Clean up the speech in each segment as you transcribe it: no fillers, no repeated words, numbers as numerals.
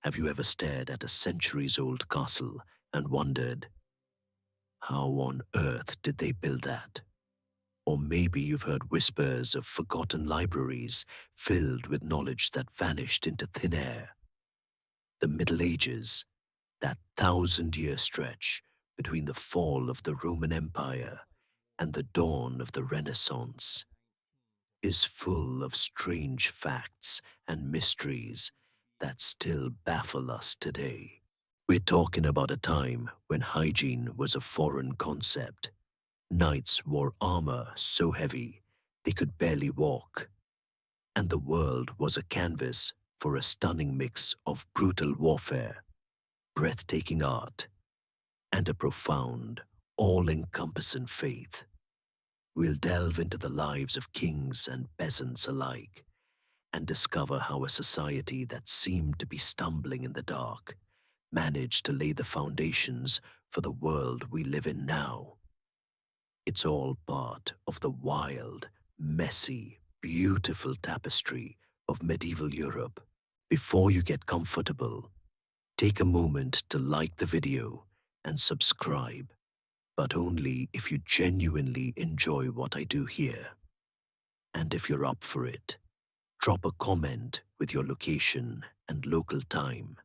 Have you ever stared at a centuries-old castle and wondered, how on earth did they build that? Or maybe you've heard whispers of forgotten libraries filled with knowledge that vanished into thin air. The Middle Ages, that thousand-year stretch between the fall of the Roman Empire and the dawn of the Renaissance, is full of strange facts and mysteries that still baffle us today. We're talking about a time when hygiene was a foreign concept. Knights wore armor so heavy they could barely walk, and the world was a canvas for a stunning mix of brutal warfare, breathtaking art, and a profound, all-encompassing faith. We'll delve into the lives of kings and peasants alike and discover how a society that seemed to be stumbling in the dark managed to lay the foundations for the world we live in now. It's all part of the wild, messy, beautiful tapestry of medieval Europe. Before you get comfortable, take a moment to like the video and subscribe, but only if you genuinely enjoy what I do here. And if you're up for it, drop a comment with your location and local time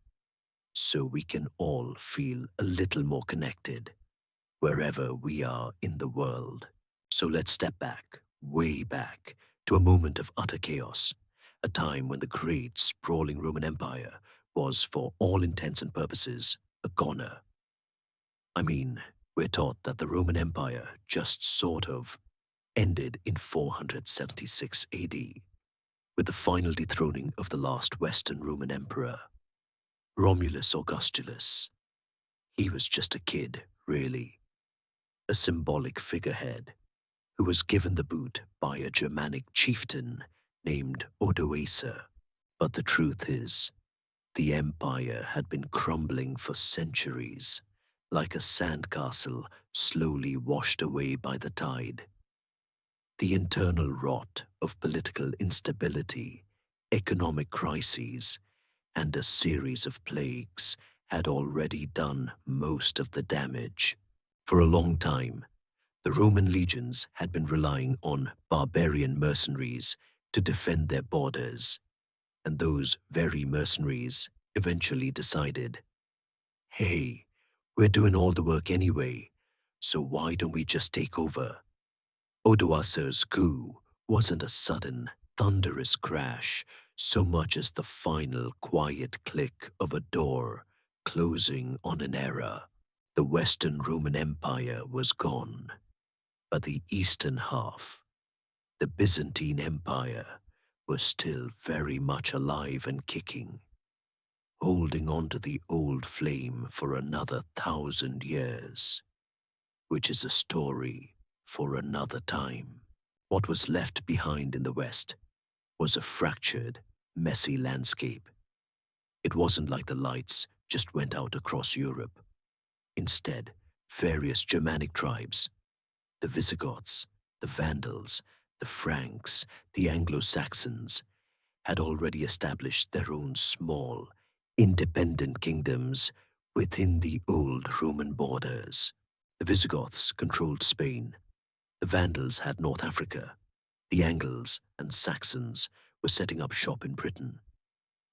so we can all feel a little more connected wherever we are in the world. So let's step back, way back, to a moment of utter chaos, a time when the great sprawling Roman Empire was, for all intents and purposes, a goner. I mean, we're taught that the Roman Empire just sort of ended in 476 AD, with the final dethroning of the last Western Roman emperor, Romulus Augustulus. He was just a kid, really, a symbolic figurehead who was given the boot by a Germanic chieftain named Odoacer. But the truth is, the empire had been crumbling for centuries, like a sandcastle slowly washed away by the tide. The internal rot of political instability, economic crises, and a series of plagues had already done most of the damage. For a long time, the Roman legions had been relying on barbarian mercenaries to defend their borders, and those very mercenaries eventually decided, hey, we're doing all the work anyway, so why don't we just take over? Odoacer's coup wasn't a sudden, thunderous crash so much as the final quiet click of a door closing on an era. The Western Roman Empire was gone, but the eastern half, the Byzantine Empire, was still very much alive and kicking, holding on to the old flame for another 1,000 years, which is a story for another time. What was left behind in the West was a fractured, messy landscape. It wasn't like the lights just went out across Europe. Instead, various Germanic tribes, the Visigoths, the Vandals, the Franks, the Anglo-Saxons, had already established their own small, independent kingdoms within the old Roman borders. The Visigoths controlled Spain. The Vandals had North Africa. The Angles and Saxons were setting up shop in Britain.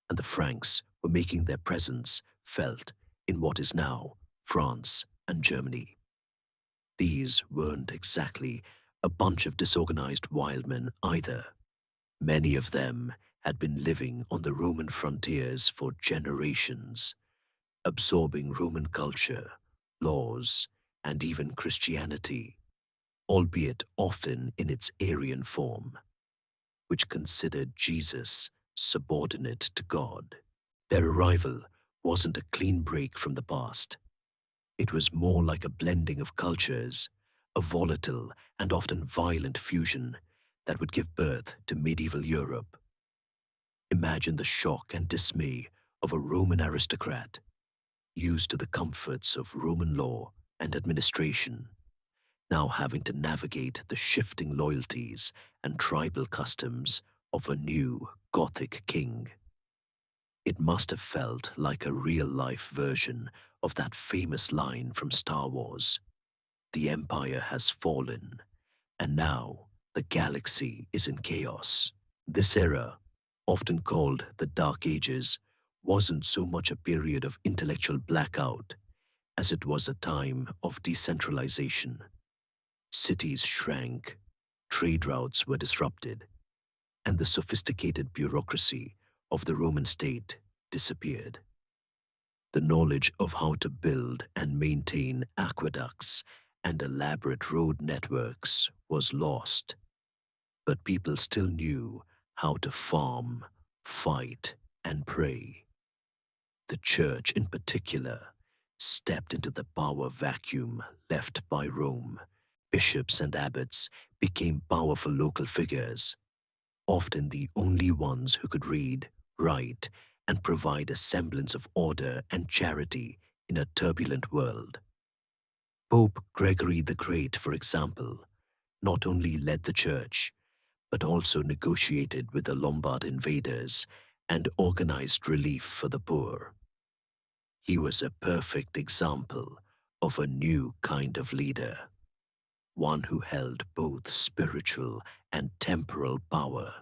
And the Franks were making their presence felt in what is now France and Germany. These weren't exactly a bunch of disorganized wild men either. Many of them had been living on the Roman frontiers for generations, absorbing Roman culture, laws, and even Christianity, albeit often in its Arian form, which considered Jesus subordinate to God. Their arrival wasn't a clean break from the past. It was more like a blending of cultures, a volatile and often violent fusion that would give birth to medieval Europe. Imagine the shock and dismay of a Roman aristocrat, used to the comforts of Roman law and administration, now having to navigate the shifting loyalties and tribal customs of a new Gothic king. It must have felt like a real-life version of that famous line from Star Wars. The Empire has fallen, and now the galaxy is in chaos. This era, often called the Dark Ages, wasn't so much a period of intellectual blackout as it was a time of decentralization. Cities shrank, trade routes were disrupted, and the sophisticated bureaucracy of the Roman state disappeared. The knowledge of how to build and maintain aqueducts and elaborate road networks was lost, but people still knew how to farm, fight, and pray. The church, in particular, stepped into the power vacuum left by Rome. Bishops and abbots became powerful local figures, often the only ones who could read, write, and provide a semblance of order and charity in a turbulent world. Pope Gregory the Great, for example, not only led the church, but also negotiated with the Lombard invaders and organized relief for the poor. He was a perfect example of a new kind of leader, one who held both spiritual and temporal power.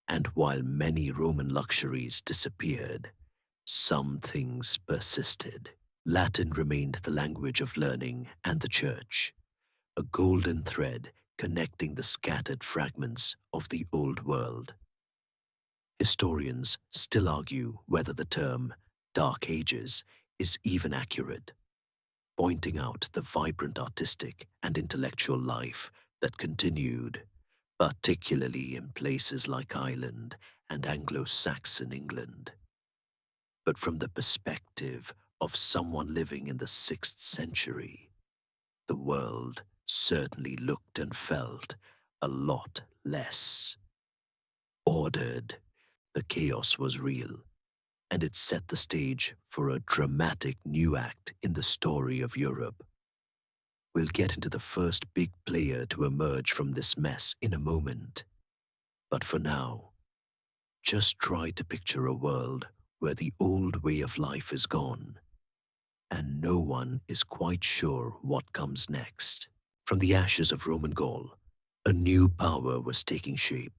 And while many Roman luxuries disappeared, some things persisted. Latin remained the language of learning and the church, a golden thread connecting the scattered fragments of the old world. Historians still argue whether the term Dark Ages is even accurate, pointing out the vibrant artistic and intellectual life that continued, particularly in places like Ireland and Anglo-Saxon England. But from the perspective of someone living in the 6th century, the world certainly looked and felt a lot less ordered. The chaos was real, and it set the stage for a dramatic new act in the story of Europe. We'll get into the first big player to emerge from this mess in a moment. But for now, just try to picture a world where the old way of life is gone, and no one is quite sure what comes next. From the ashes of Roman Gaul, a new power was taking shape,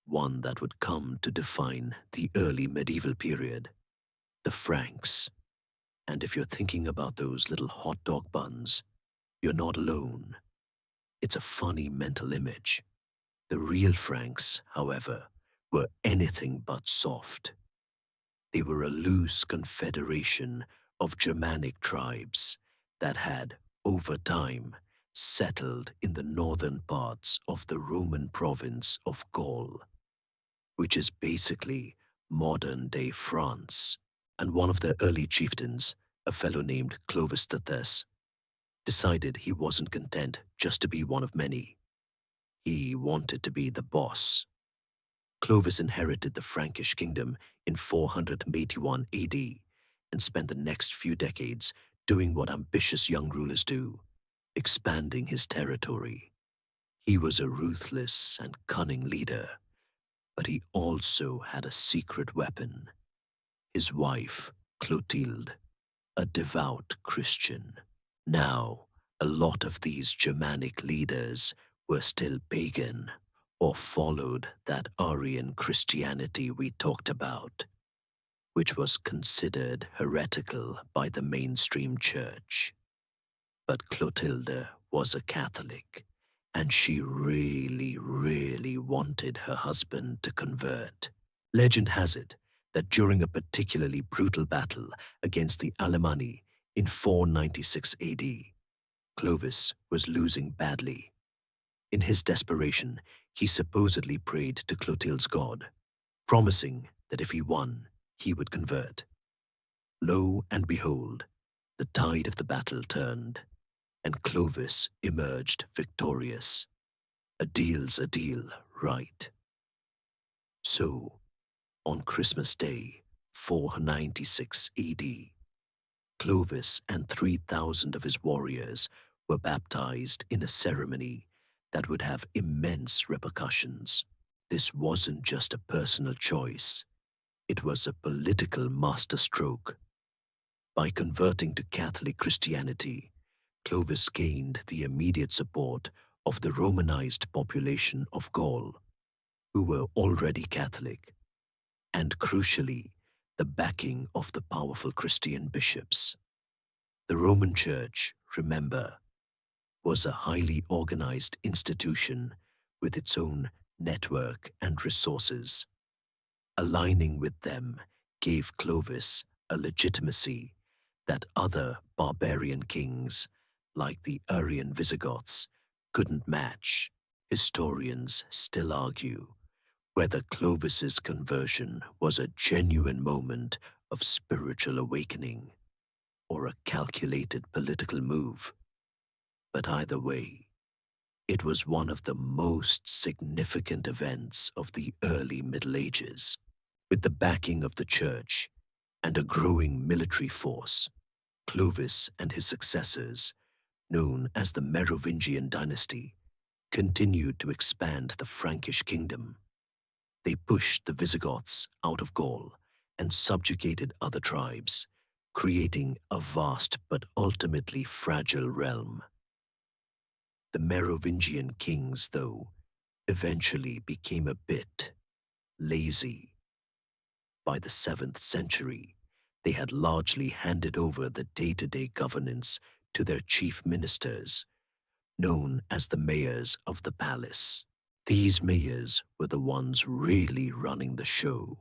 one that would come to define the early medieval period, the Franks. And if you're thinking about those little hot dog buns, you're not alone. It's a funny mental image. The real Franks, however, were anything but soft. They were a loose confederation of Germanic tribes that had, over time, settled in the northern parts of the Roman province of Gaul, which is basically modern-day France. And one of their early chieftains, a fellow named Clovis III, decided he wasn't content just to be one of many. He wanted to be the boss. Clovis inherited the Frankish kingdom in 481 AD and spent the next few decades doing what ambitious young rulers do, expanding his territory. He was a ruthless and cunning leader, but he also had a secret weapon: his wife, Clotilde, a devout Christian. Now, a lot of these Germanic leaders were still pagan or followed that Arian Christianity we talked about, which was considered heretical by the mainstream church. But Clotilde was a Catholic, and she really, really wanted her husband to convert. Legend has it that during a particularly brutal battle against the Alemanni in 496 AD, Clovis was losing badly. In his desperation, he supposedly prayed to Clotilde's god, promising that if he won, he would convert. Lo and behold, the tide of the battle turned, and Clovis emerged victorious. A deal's a deal, right? So, on Christmas Day, 496 AD, Clovis and 3,000 of his warriors were baptized in a ceremony that would have immense repercussions. This wasn't just a personal choice. It was a political masterstroke. By converting to Catholic Christianity, Clovis gained the immediate support of the Romanized population of Gaul, who were already Catholic, and crucially, the backing of the powerful Christian bishops. The Roman Church, remember, was a highly organized institution with its own network and resources. Aligning with them gave Clovis a legitimacy that other barbarian kings, like the Arian Visigoths, couldn't match. Historians still argue whether Clovis's conversion was a genuine moment of spiritual awakening or a calculated political move. But either way, it was one of the most significant events of the early Middle Ages. With the backing of the Church and a growing military force, Clovis and his successors, known as the Merovingian dynasty, continued to expand the Frankish kingdom. They pushed the Visigoths out of Gaul and subjugated other tribes, creating a vast but ultimately fragile realm. The Merovingian kings, though, eventually became a bit lazy. By the 7th century, they had largely handed over the day-to-day governance to their chief ministers, known as the mayors of the palace. These mayors were the ones really running the show,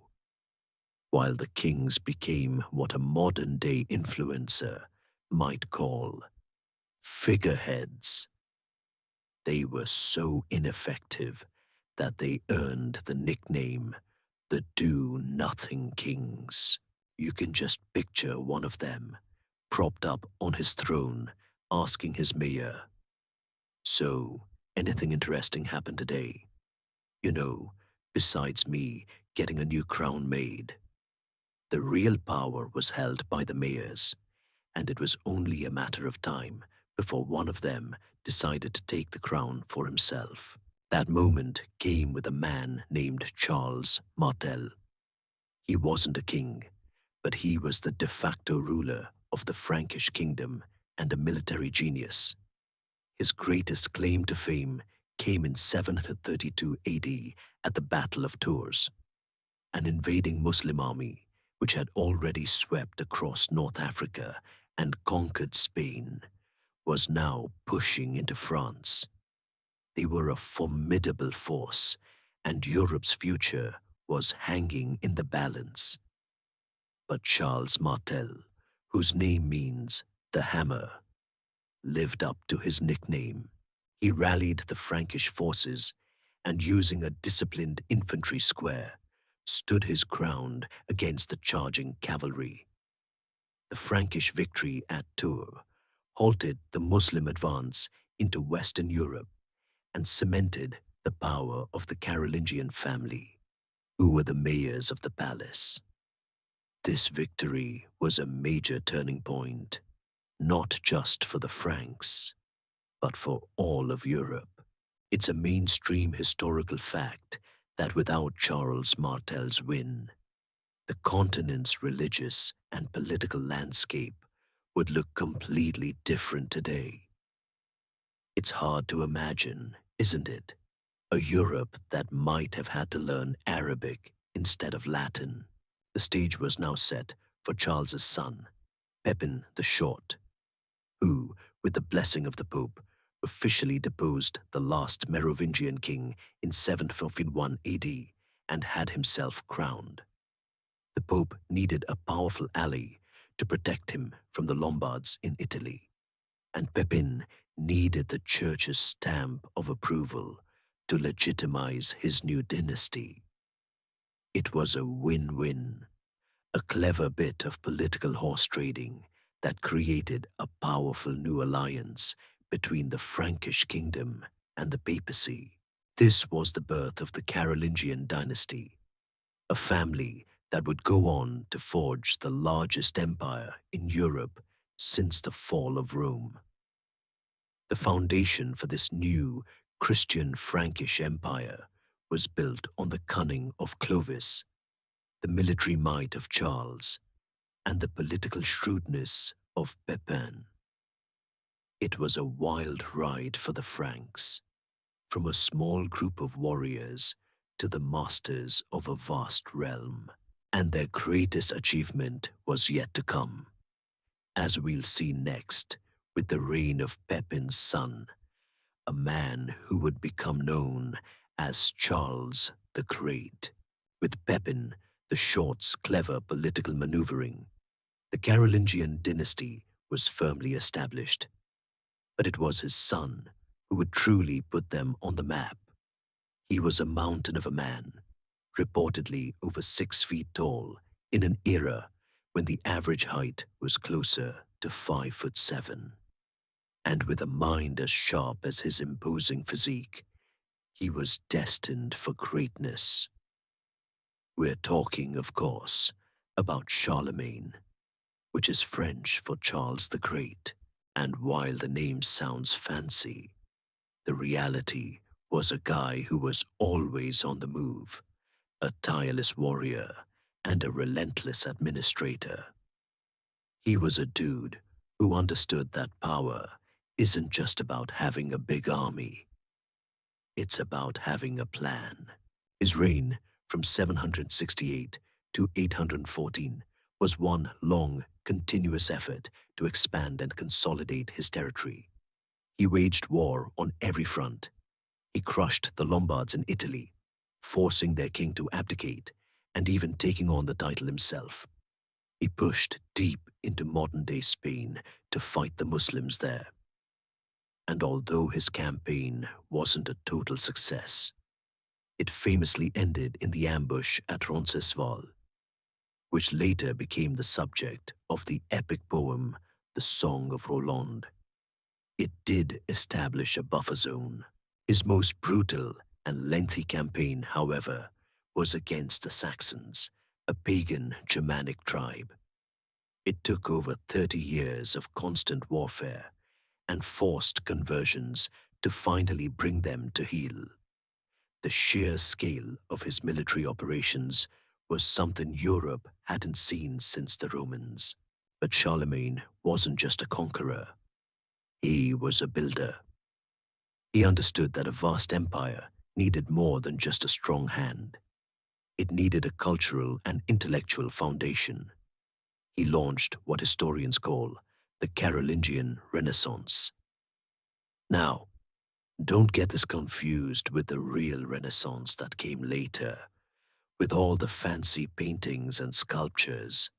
while the kings became what a modern-day influencer might call figureheads. They were so ineffective that they earned the nickname the Do-Nothing Kings. You can just picture one of them, propped up on his throne, asking his mayor, "So, anything interesting happened today? You know, besides me getting a new crown made." The real power was held by the mayors, and it was only a matter of time before one of them decided to take the crown for himself. That moment came with a man named Charles Martel. He wasn't a king, but he was the de facto ruler of the Frankish kingdom and a military genius. His greatest claim to fame came in 732 AD at the Battle of Tours. An invading Muslim army, which had already swept across North Africa and conquered Spain, was now pushing into France. They were a formidable force, and Europe's future was hanging in the balance. But Charles Martel, whose name means the hammer, lived up to his nickname. He rallied the Frankish forces and, using a disciplined infantry square, stood his ground against the charging cavalry. The Frankish victory at Tours halted the Muslim advance into Western Europe and cemented the power of the Carolingian family, who were the mayors of the palace. This victory was a major turning point, not just for the Franks, but for all of Europe. It's a mainstream historical fact that without Charles Martel's win, the continent's religious and political landscape would look completely different today. It's hard to imagine, isn't it? A Europe that might have had to learn Arabic instead of Latin. The stage was now set for Charles's son, Pepin the Short, who, with the blessing of the Pope, officially deposed the last Merovingian king in 751 AD and had himself crowned. The Pope needed a powerful ally to protect him from the Lombards in Italy, and Pepin needed the Church's stamp of approval to legitimize his new dynasty. It was a win-win, a clever bit of political horse trading that created a powerful new alliance between the Frankish kingdom and the papacy. This was the birth of the Carolingian dynasty, a family that would go on to forge the largest empire in Europe since the fall of Rome. The foundation for this new Christian Frankish empire was built on the cunning of Clovis, the military might of Charles, and the political shrewdness of Pepin. It was a wild ride for the Franks, from a small group of warriors to the masters of a vast realm. And their greatest achievement was yet to come, as we'll see next with the reign of Pepin's son, a man who would become known as Charles the Great. With Pepin, the short's clever political maneuvering, the Carolingian dynasty was firmly established, but it was his son who would truly put them on the map. He was a mountain of a man, reportedly over 6 feet tall, in an era when the average height was closer to 5'7". And with a mind as sharp as his imposing physique, he was destined for greatness. We're talking, of course, about Charlemagne, which is French for Charles the Great. And while the name sounds fancy, the reality was a guy who was always on the move, a tireless warrior, and a relentless administrator. He was a dude who understood that power isn't just about having a big army. It's about having a plan. His reign from 768 to 814 was one long, continuous effort to expand and consolidate his territory. He waged war on every front. He crushed the Lombards in Italy, forcing their king to abdicate and even taking on the title himself. He pushed deep into modern-day Spain to fight the Muslims there. And although his campaign wasn't a total success, it famously ended in the ambush at Roncesvalles, which later became the subject of the epic poem The Song of Roland. It did establish a buffer zone. His most brutal and lengthy campaign, however, was against the Saxons, a pagan Germanic tribe. It took over 30 years of constant warfare and forced conversions to finally bring them to heel. The sheer scale of his military operations was something Europe hadn't seen since the Romans. But Charlemagne wasn't just a conqueror. He was a builder. He understood that a vast empire needed more than just a strong hand. It needed a cultural and intellectual foundation. He launched what historians call the Carolingian Renaissance. Now, don't get this confused with the real Renaissance that came later, with all the fancy paintings and sculptures.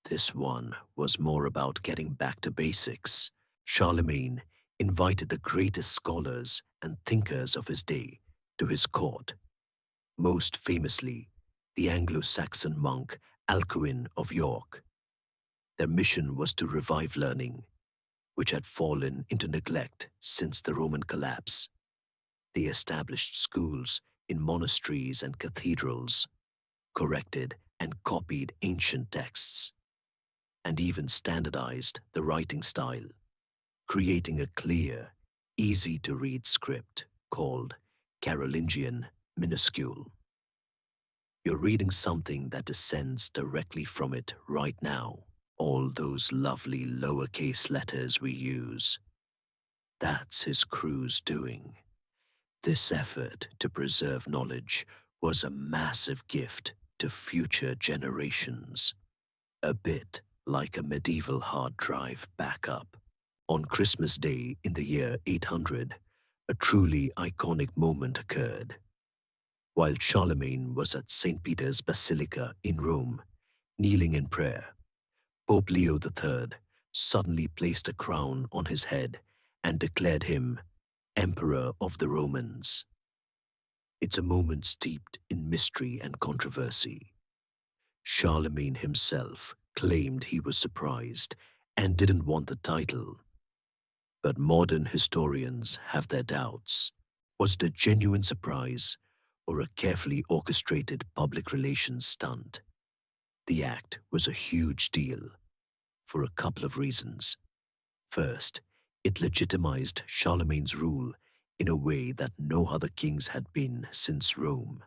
This one was more about getting back to basics. Charlemagne invited the greatest scholars and thinkers of his day to his court, most famously the Anglo-Saxon monk Alcuin of York. Their mission was to revive learning, which had fallen into neglect since the Roman collapse. They established schools in monasteries and cathedrals, corrected and copied ancient texts, and even standardized the writing style, creating a clear, easy-to-read script called Carolingian minuscule. You're reading something that descends directly from it right now. All those lovely lowercase letters we use. That's his crew's doing. This effort to preserve knowledge was a massive gift to future generations. A bit like a medieval hard drive backup. On Christmas Day in the year 800, a truly iconic moment occurred. While Charlemagne was at St. Peter's Basilica in Rome, kneeling in prayer, Pope Leo III suddenly placed a crown on his head and declared him Emperor of the Romans. It's a moment steeped in mystery and controversy. Charlemagne himself claimed he was surprised and didn't want the title. But modern historians have their doubts. Was it a genuine surprise or a carefully orchestrated public relations stunt? The act was a huge deal for a couple of reasons. First, it legitimized Charlemagne's rule in a way that no other kings had been since Rome.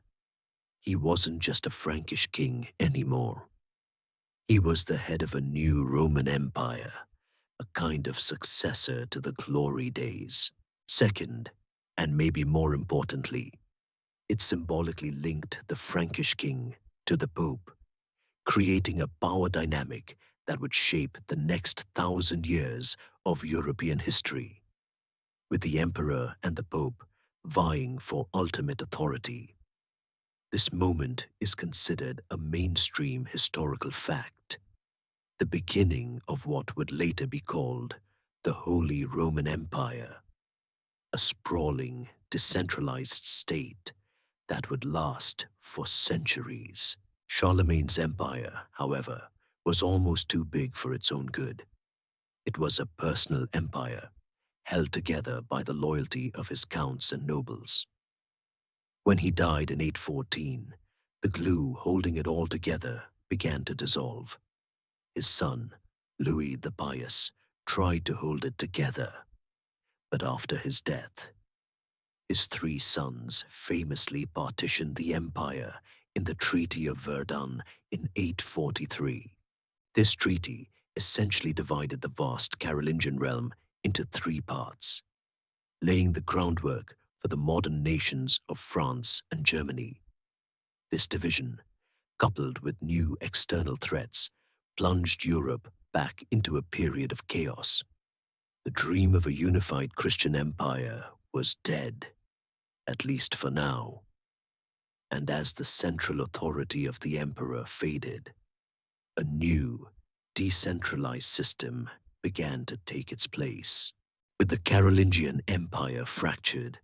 He wasn't just a Frankish king anymore. He was the head of a new Roman Empire, a kind of successor to the glory days. Second, and maybe more importantly, it symbolically linked the Frankish king to the Pope, creating a power dynamic that would shape the next 1,000 years of European history, with the emperor and the Pope vying for ultimate authority. This moment is considered a mainstream historical fact, the beginning of what would later be called the Holy Roman Empire, a sprawling, decentralized state that would last for centuries. Charlemagne's empire, however, was almost too big for its own good. It was a personal empire, held together by the loyalty of his counts and nobles. When he died in 814, the glue holding it all together began to dissolve. His son, Louis the Pious, tried to hold it together, but after his death, his three sons famously partitioned the empire in the Treaty of Verdun in 843. This treaty essentially divided the vast Carolingian realm into three parts, laying the groundwork for the modern nations of France and Germany. This division, coupled with new external threats, plunged Europe back into a period of chaos. The dream of a unified Christian empire was dead, at least for now. And as the central authority of the emperor faded, a new, decentralized system began to take its place. With the Carolingian Empire fractured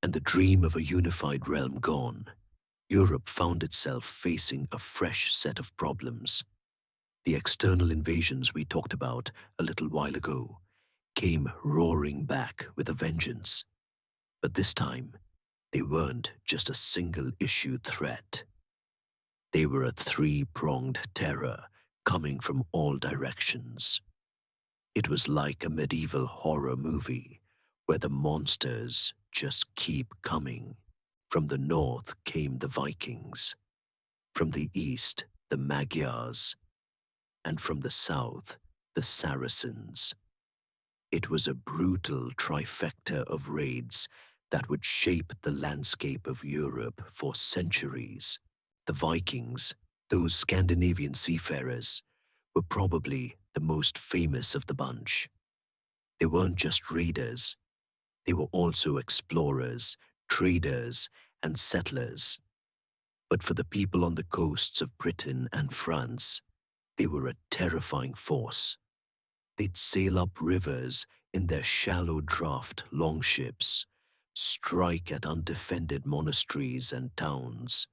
and the dream of a unified realm gone, Europe found itself facing a fresh set of problems. The external invasions we talked about a little while ago came roaring back with a vengeance. But this time, they weren't just a single-issue threat. They were a three-pronged terror coming from all directions. It was like a medieval horror movie where the monsters just keep coming. From the north came the Vikings, from the east the Magyars, and from the south the Saracens. It was a brutal trifecta of raids that would shape the landscape of Europe for centuries. The Vikings, those Scandinavian seafarers, were probably the most famous of the bunch. They weren't just raiders, they were also explorers, traders, and settlers. But for the people on the coasts of Britain and France, they were a terrifying force. They'd sail up rivers in their shallow draft longships, strike at undefended monasteries and towns,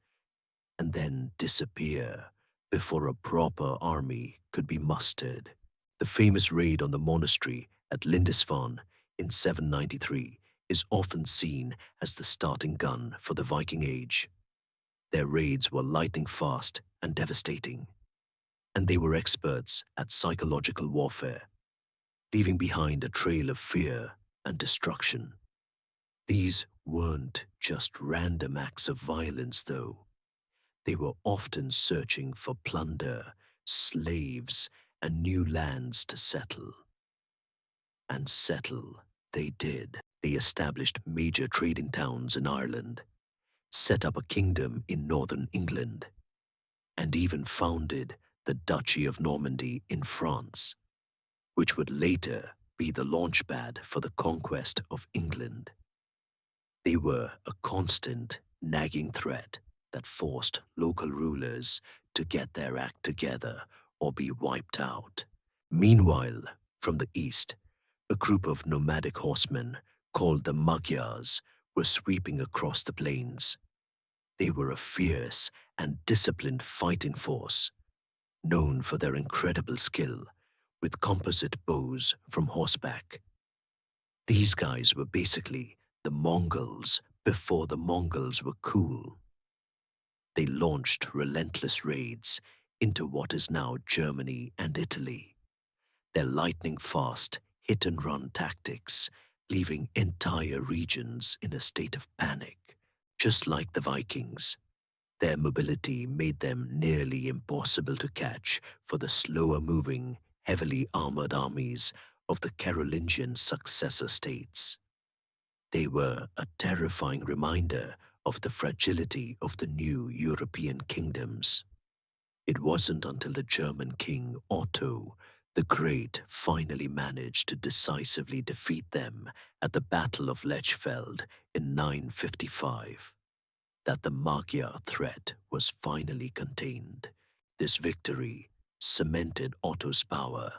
and then disappear before a proper army could be mustered. The famous raid on the monastery at Lindisfarne in 793 is often seen as the starting gun for the Viking Age. Their raids were lightning fast and devastating, and they were experts at psychological warfare, leaving behind a trail of fear and destruction. These weren't just random acts of violence, though. They were often searching for plunder, slaves, and new lands to settle. And settle they did. They established major trading towns in Ireland, set up a kingdom in northern England, and even founded the Duchy of Normandy in France, which would later be the launchpad for the conquest of England. They were a constant, nagging threat that forced local rulers to get their act together or be wiped out. Meanwhile, from the east, a group of nomadic horsemen called the Magyars were sweeping across the plains. They were a fierce and disciplined fighting force, known for their incredible skill with composite bows from horseback. These guys were basically the Mongols before the Mongols were cool. They launched relentless raids into what is now Germany and Italy. Their lightning-fast hit-and-run tactics, leaving entire regions in a state of panic, just like the Vikings. Their mobility made them nearly impossible to catch for the slower-moving, heavily armored armies of the Carolingian successor states. They were a terrifying reminder of the fragility of the new European kingdoms. It wasn't until the German king Otto the Great finally managed to decisively defeat them at the Battle of Lechfeld in 955 that the Magyar threat was finally contained. This victory cemented Otto's power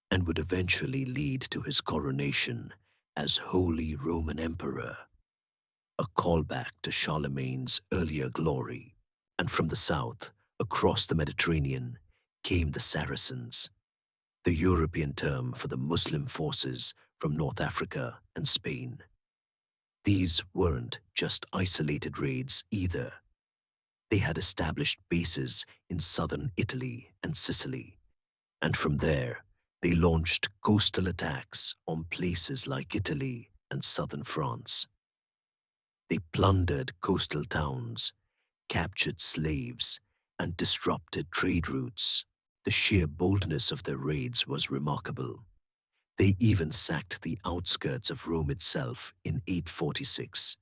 and would eventually lead to his coronation as Holy Roman Emperor, a callback to Charlemagne's earlier glory. And from the south, across the Mediterranean, came the Saracens, the European term for the Muslim forces from North Africa and Spain. These weren't just isolated raids either. They had established bases in southern Italy and Sicily, and from there, they launched coastal attacks on places like Italy and southern France. They plundered coastal towns, captured slaves, and disrupted trade routes. The sheer boldness of their raids was remarkable. They even sacked the outskirts of Rome itself in 846,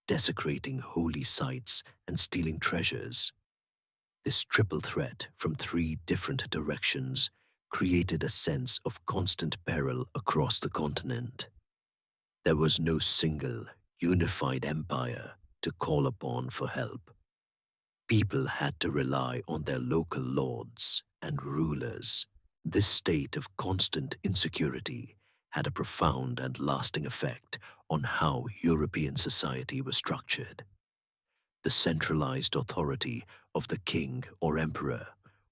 desecrating holy sites and stealing treasures. This triple threat from three different directions created a sense of constant peril across the continent. There was no single, unified empire to call upon for help. People had to rely on their local lords and rulers. This state of constant insecurity had a profound and lasting effect on how European society was structured. The centralized authority of the king or emperor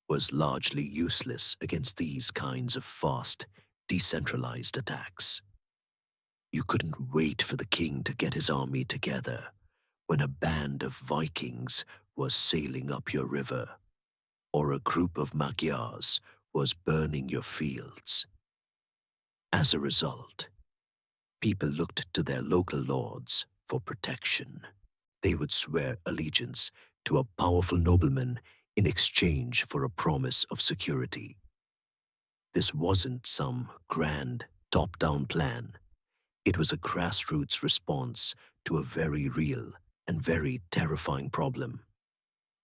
was largely useless against these kinds of fast, decentralized attacks. You couldn't wait for the king to get his army together when a band of Vikings was sailing up your river, or a group of Magyars was burning your fields. As a result, people looked to their local lords for protection. They would swear allegiance to a powerful nobleman in exchange for a promise of security. This wasn't some grand, top-down plan. It was a grassroots response to a very real and very terrifying problem.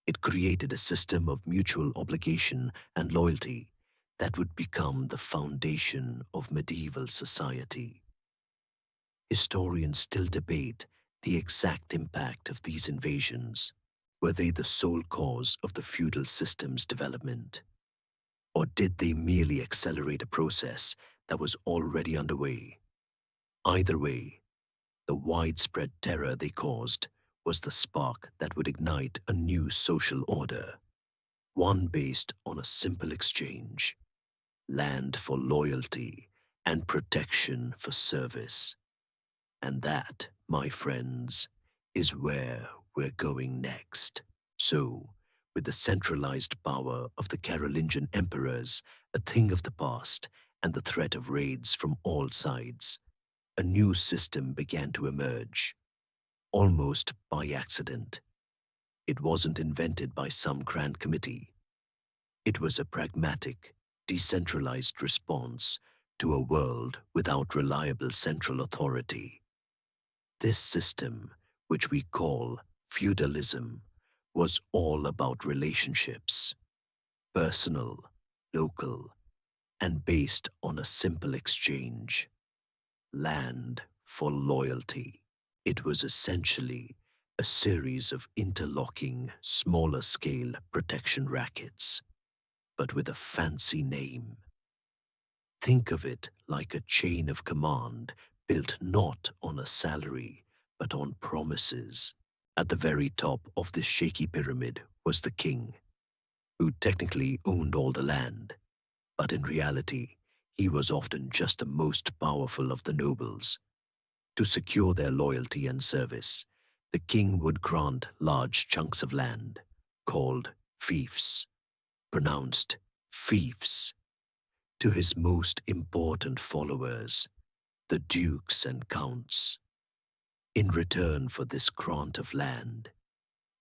It created a system of mutual obligation and loyalty that would become the foundation of medieval society. Historians still debate the exact impact of these invasions. Were they the sole cause of the feudal system's development? Or did they merely accelerate a process that was already underway? Either way, the widespread terror they caused was the spark that would ignite a new social order, one based on a simple exchange: land for loyalty and protection for service. And that, my friends, is where we're going next. So, with the centralized power of the Carolingian emperors a thing of the past and the threat of raids from all sides, a new system began to emerge, almost by accident. It wasn't invented by some grand committee. It was a pragmatic, decentralized response to a world without reliable central authority. This system, which we call feudalism, was all about relationships, personal, local, and based on a simple exchange: land for loyalty. It was essentially a series of interlocking, smaller-scale protection rackets, but with a fancy name. Think of it like a chain of command built not on a salary, but on promises. At the very top of this shaky pyramid was the king, who technically owned all the land, but in reality, he was often just the most powerful of the nobles. To secure their loyalty and service, the king would grant large chunks of land, called fiefs, pronounced fiefs, to his most important followers, the dukes and counts. In return for this grant of land,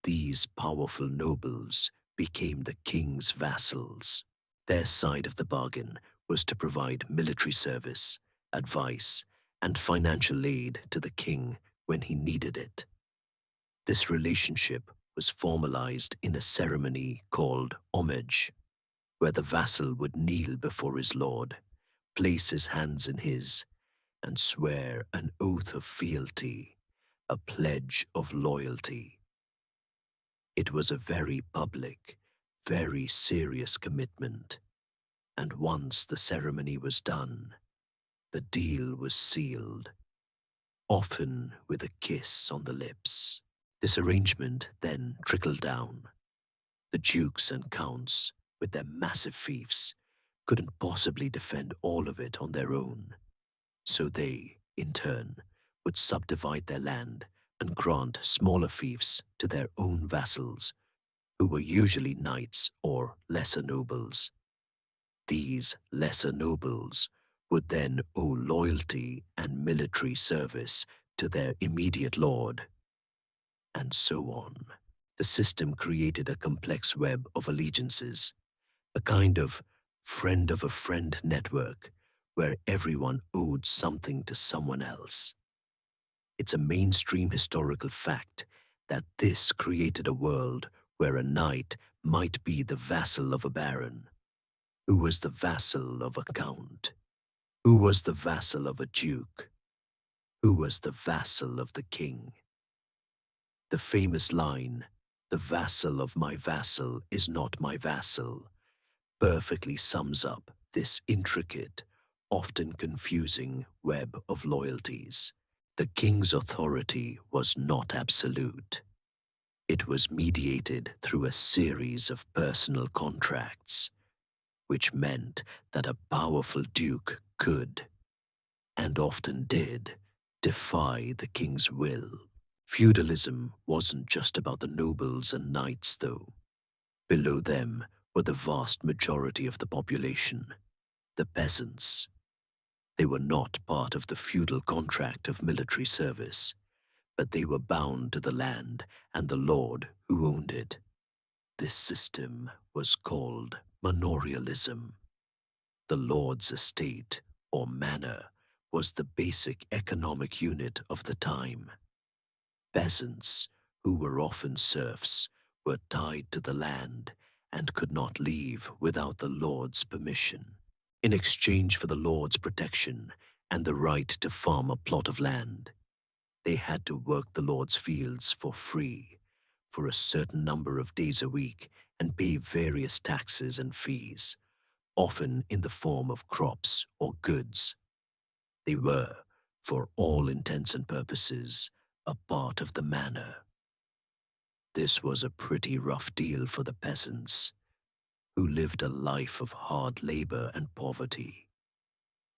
these powerful nobles became the king's vassals. Their side of the bargain was to provide military service, advice, and financial aid to the king when he needed it. This relationship was formalized in a ceremony called homage, where the vassal would kneel before his lord, place his hands in his, and swear an oath of fealty, a pledge of loyalty. It was a very public, very serious commitment, and once the ceremony was done, the deal was sealed, often with a kiss on the lips. This arrangement then trickled down. The dukes and counts, with their massive fiefs, couldn't possibly defend all of it on their own, so they, in turn, would subdivide their land and grant smaller fiefs to their own vassals, who were usually knights or lesser nobles. These lesser nobles would then owe loyalty and military service to their immediate lord, and so on. The system created a complex web of allegiances, a kind of a friend network where everyone owed something to someone else. It's a mainstream historical fact that this created a world where a knight might be the vassal of a baron, who was the vassal of a count, who was the vassal of a duke, who was the vassal of the king. The famous line, "The vassal of my vassal is not my vassal," perfectly sums up this intricate, often confusing web of loyalties. The king's authority was not absolute. It was mediated through a series of personal contracts, which meant that a powerful duke could, and often did, defy the king's will. Feudalism wasn't just about the nobles and knights, though. Below them were the vast majority of the population, the peasants. They were not part of the feudal contract of military service, but they were bound to the land and the lord who owned it. This system was called manorialism. The lord's estate, or manor, was the basic economic unit of the time. Peasants, who were often serfs, were tied to the land and could not leave without the lord's permission. In exchange for the lord's protection and the right to farm a plot of land, they had to work the lord's fields for free for a certain number of days a week and pay various taxes and fees, often in the form of crops or goods. They were, for all intents and purposes, a part of the manor. This was a pretty rough deal for the peasants, who lived a life of hard labor and poverty.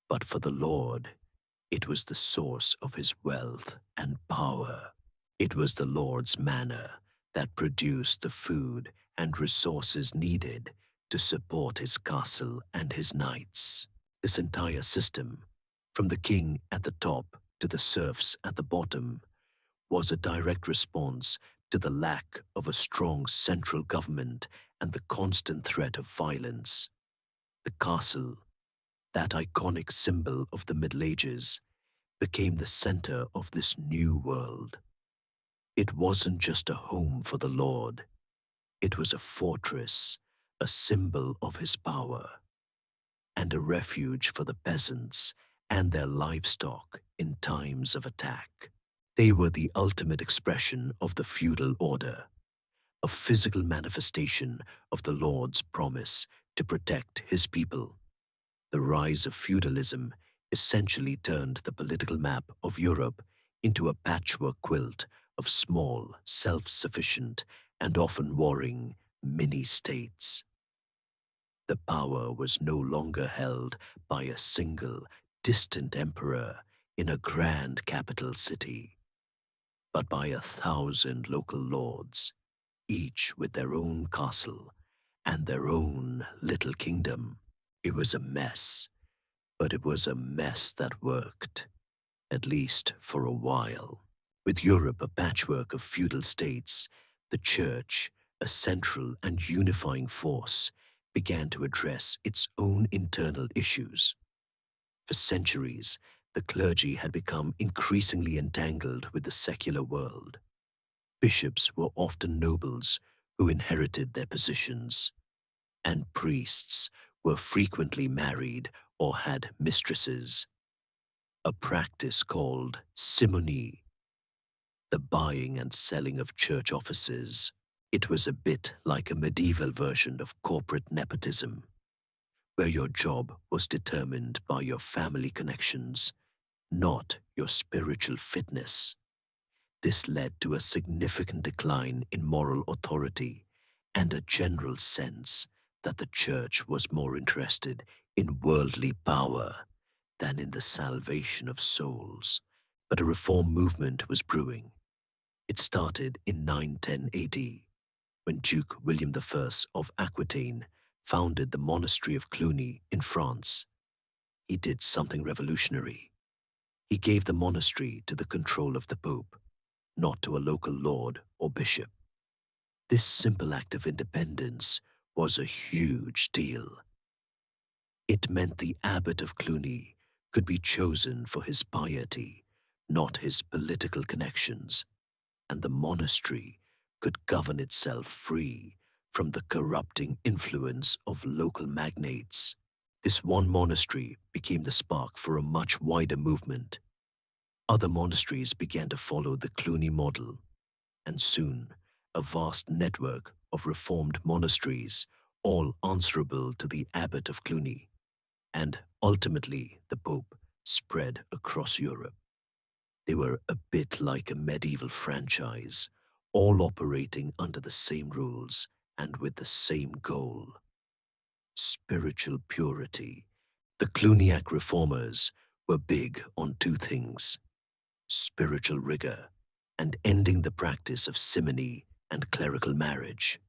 But for the lord, it was the source of his wealth and power. It was the lord's manor that produced the food and resources needed to support his castle and his knights. This entire system, from the king at the top to the serfs at the bottom, was a direct response to the lack of a strong central government and the constant threat of violence. The castle, that iconic symbol of the Middle Ages, became the center of this new world. It wasn't just a home for the Lord, it was a fortress, a symbol of his power, and a refuge for the peasants and their livestock in times of attack. They were the ultimate expression of the feudal order, a physical manifestation of the Lord's promise to protect his people. The rise of feudalism essentially turned the political map of Europe into a patchwork quilt of small, self-sufficient, and often warring mini-states. The power was no longer held by a single, distant emperor in a grand capital city, but by 1,000 local lords, each with their own castle and their own little kingdom. It was a mess, but it was a mess that worked, at least for a while. With Europe a patchwork of feudal states, The Church, a central and unifying force, began to address its own internal issues. For centuries, the clergy had become increasingly entangled with the secular world. Bishops were often nobles who inherited their positions, and priests were frequently married or had mistresses, a practice called simony, the buying and selling of church offices. It was a bit like a medieval version of corporate nepotism, where your job was determined by your family connections, not your spiritual fitness. This led to a significant decline in moral authority and a general sense that the church was more interested in worldly power than in the salvation of souls. But a reform movement was brewing. It started in 910 AD, when Duke William I of Aquitaine founded the monastery of Cluny in France. He did something revolutionary. He gave the monastery to the control of the Pope, not to a local lord or bishop. This simple act of independence was a huge deal. It meant the abbot of Cluny could be chosen for his piety, not his political connections, and the monastery could govern itself free from the corrupting influence of local magnates. This one monastery became the spark for a much wider movement. Other monasteries began to follow the Cluny model, and soon a vast network of reformed monasteries, all answerable to the abbot of Cluny, and ultimately the Pope, spread across Europe. They were a bit like a medieval franchise, all operating under the same rules and with the same goal: spiritual purity. The Cluniac reformers were big on two things: spiritual rigor and ending the practice of simony and clerical marriage.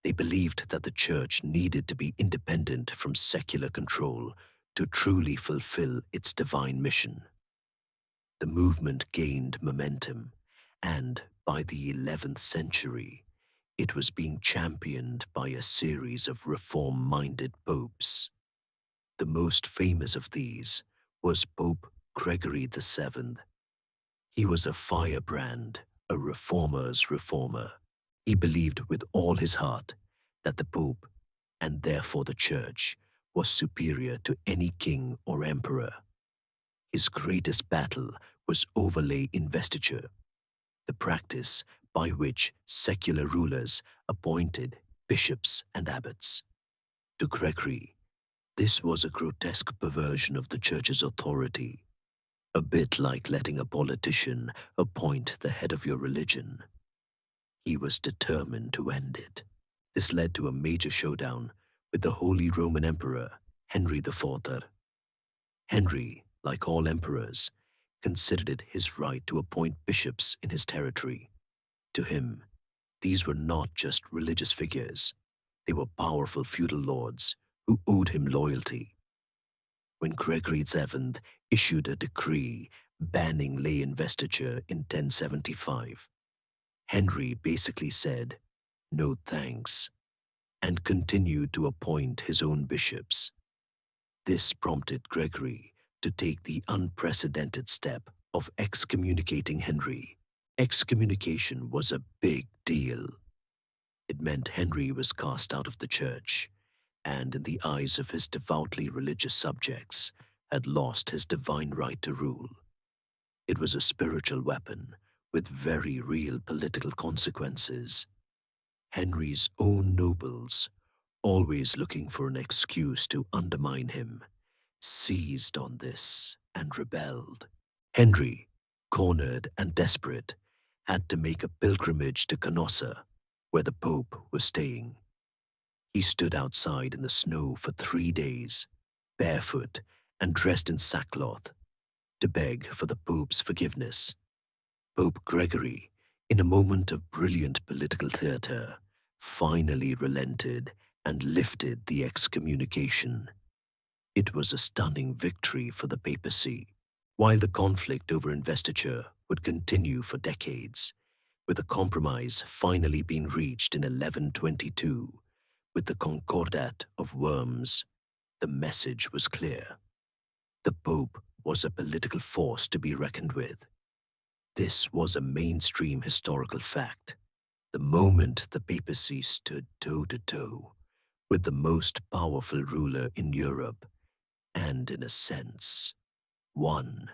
They believed that the church needed to be independent from secular control to truly fulfill its divine mission. The movement gained momentum, and by the 11th century, it was being championed by a series of reform-minded popes. The most famous of these was Pope Gregory VII. He was a firebrand, a reformer's reformer. He believed with all his heart that the Pope, and therefore the Church, was superior to any king or emperor. His greatest battle was overlay investiture, the practice by which secular rulers appointed bishops and abbots. To Gregory, this was a grotesque perversion of the Church's authority, a bit like letting a politician appoint the head of your religion. He was determined to end it. This led to a major showdown with the Holy Roman Emperor, Henry IV. Henry, like all emperors, considered it his right to appoint bishops in his territory. To him, these were not just religious figures. They were powerful feudal lords who owed him loyalty. When Gregory VII issued a decree banning lay investiture in 1075, Henry basically said, "No thanks," and continued to appoint his own bishops. This prompted Gregory to take the unprecedented step of excommunicating Henry. Excommunication was a big deal. It meant Henry was cast out of the church, and in the eyes of his devoutly religious subjects, had lost his divine right to rule. It was a spiritual weapon with very real political consequences. Henry's own nobles, always looking for an excuse to undermine him, seized on this and rebelled. Henry, cornered and desperate, had to make a pilgrimage to Canossa, where the Pope was staying. He stood outside in the snow for 3 days, barefoot and dressed in sackcloth, to beg for the Pope's forgiveness. Pope Gregory, in a moment of brilliant political theater, finally relented and lifted the excommunication. It was a stunning victory for the papacy. While the conflict over investiture would continue for decades, with a compromise finally being reached in 1122 with the Concordat of Worms. The message was clear. The Pope was a political force to be reckoned with. This was a mainstream historical fact. The moment the papacy stood toe to toe with the most powerful ruler in Europe, and in a sense, won.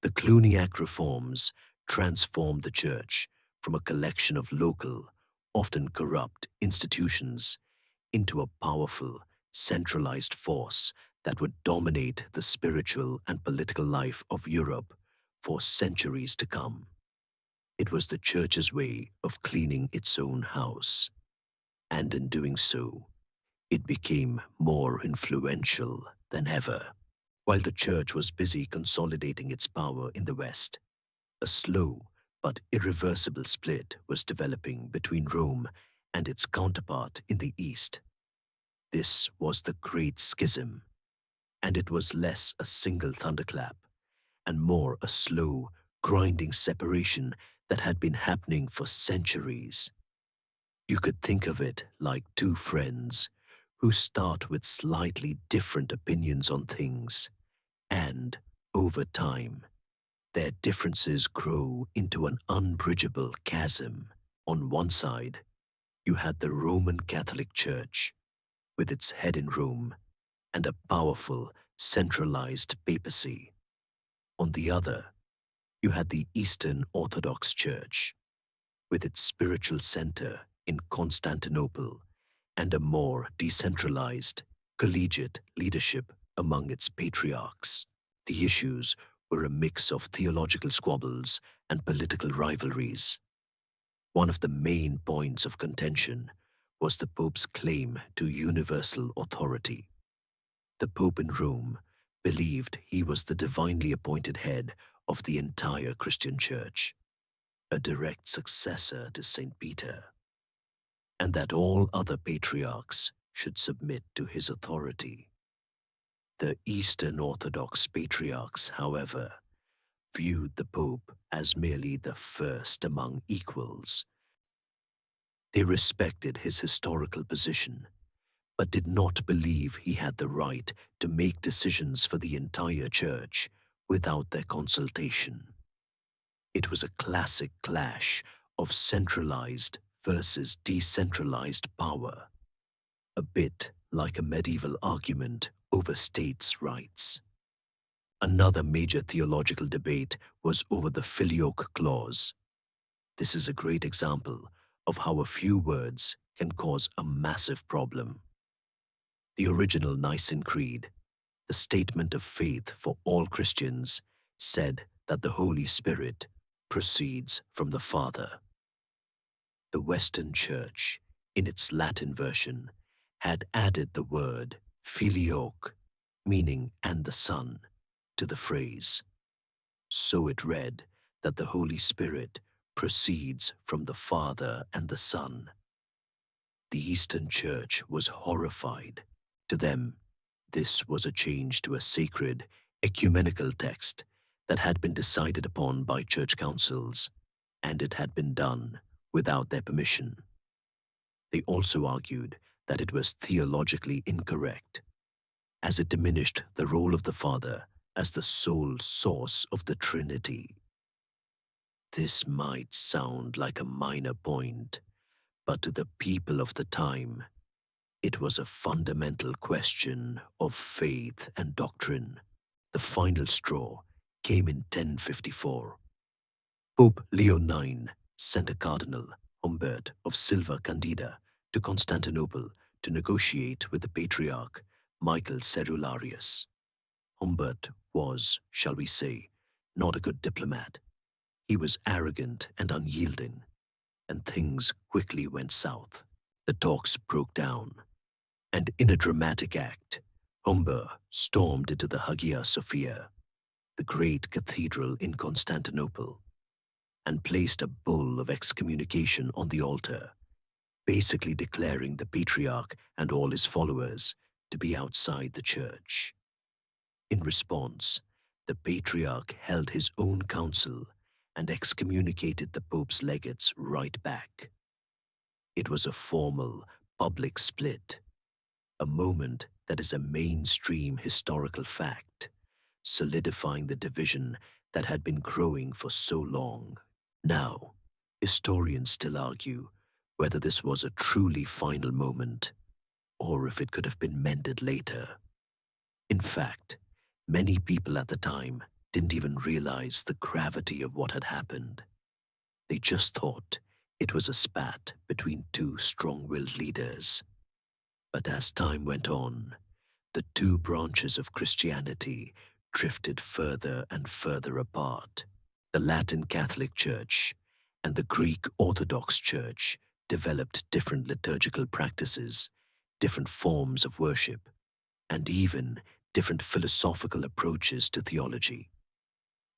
The Cluniac reforms transformed the Church from a collection of local, often corrupt institutions into a powerful, centralized force that would dominate the spiritual and political life of Europe for centuries to come. It was the Church's way of cleaning its own house, and in doing so, it became more influential than ever. While the Church was busy consolidating its power in the West, a slow but irreversible split was developing between Rome and its counterpart in the East. This was the Great Schism, and it was less a single thunderclap and more a slow, grinding separation that had been happening for centuries. You could think of it like two friends who start with slightly different opinions on things, and, over time, their differences grow into an unbridgeable chasm. On one side, you had the Roman Catholic Church, with its head in Rome, and a powerful, centralized papacy. On the other, you had the Eastern Orthodox Church, with its spiritual center in Constantinople and a more decentralized, collegiate leadership among its patriarchs. The issues were a mix of theological squabbles and political rivalries. One of the main points of contention was the Pope's claim to universal authority. The Pope in Rome believed he was the divinely appointed head of the entire Christian Church, a direct successor to St. Peter, and that all other patriarchs should submit to his authority. The Eastern Orthodox patriarchs, however, viewed the Pope as merely the first among equals. They respected his historical position, but did not believe he had the right to make decisions for the entire Church without their consultation. It was a classic clash of centralized versus decentralized power, a bit like a medieval argument over states' rights. Another major theological debate was over the filioque clause. This is a great example of how a few words can cause a massive problem. The original Nicene Creed, the statement of faith for all Christians, said that the Holy Spirit proceeds from the Father. The Western Church, in its Latin version, had added the word filioque, meaning and the Son, to the phrase. So it read that the Holy Spirit proceeds from the Father and the Son. The Eastern Church was horrified. To them, this was a change to a sacred, ecumenical text that had been decided upon by church councils, and it had been done without their permission. They also argued that it was theologically incorrect, as it diminished the role of the Father as the sole source of the Trinity. This might sound like a minor point, but to the people of the time, it was a fundamental question of faith and doctrine. The final straw came in 1054. Pope Leo IX sent a cardinal, Humbert of Silva Candida, to Constantinople to negotiate with the patriarch Michael Cerularius. Humbert was, shall we say, not a good diplomat. He was arrogant and unyielding, and things quickly went south. The talks broke down, and in a dramatic act, Humbert stormed into the Hagia Sophia, the great cathedral in Constantinople, and placed a bull of excommunication on the altar, basically declaring the patriarch and all his followers to be outside the church. In response, the patriarch held his own council and excommunicated the Pope's legates right back. It was a formal, public split, a moment that is a mainstream historical fact, solidifying the division that had been growing for so long. Now, historians still argue whether this was a truly final moment or if it could have been mended later. In fact, many people at the time didn't even realize the gravity of what had happened. They just thought it was a spat between two strong-willed leaders. But as time went on, the two branches of Christianity drifted further and further apart. The Latin Catholic Church and the Greek Orthodox Church developed different liturgical practices, different forms of worship, and even different philosophical approaches to theology.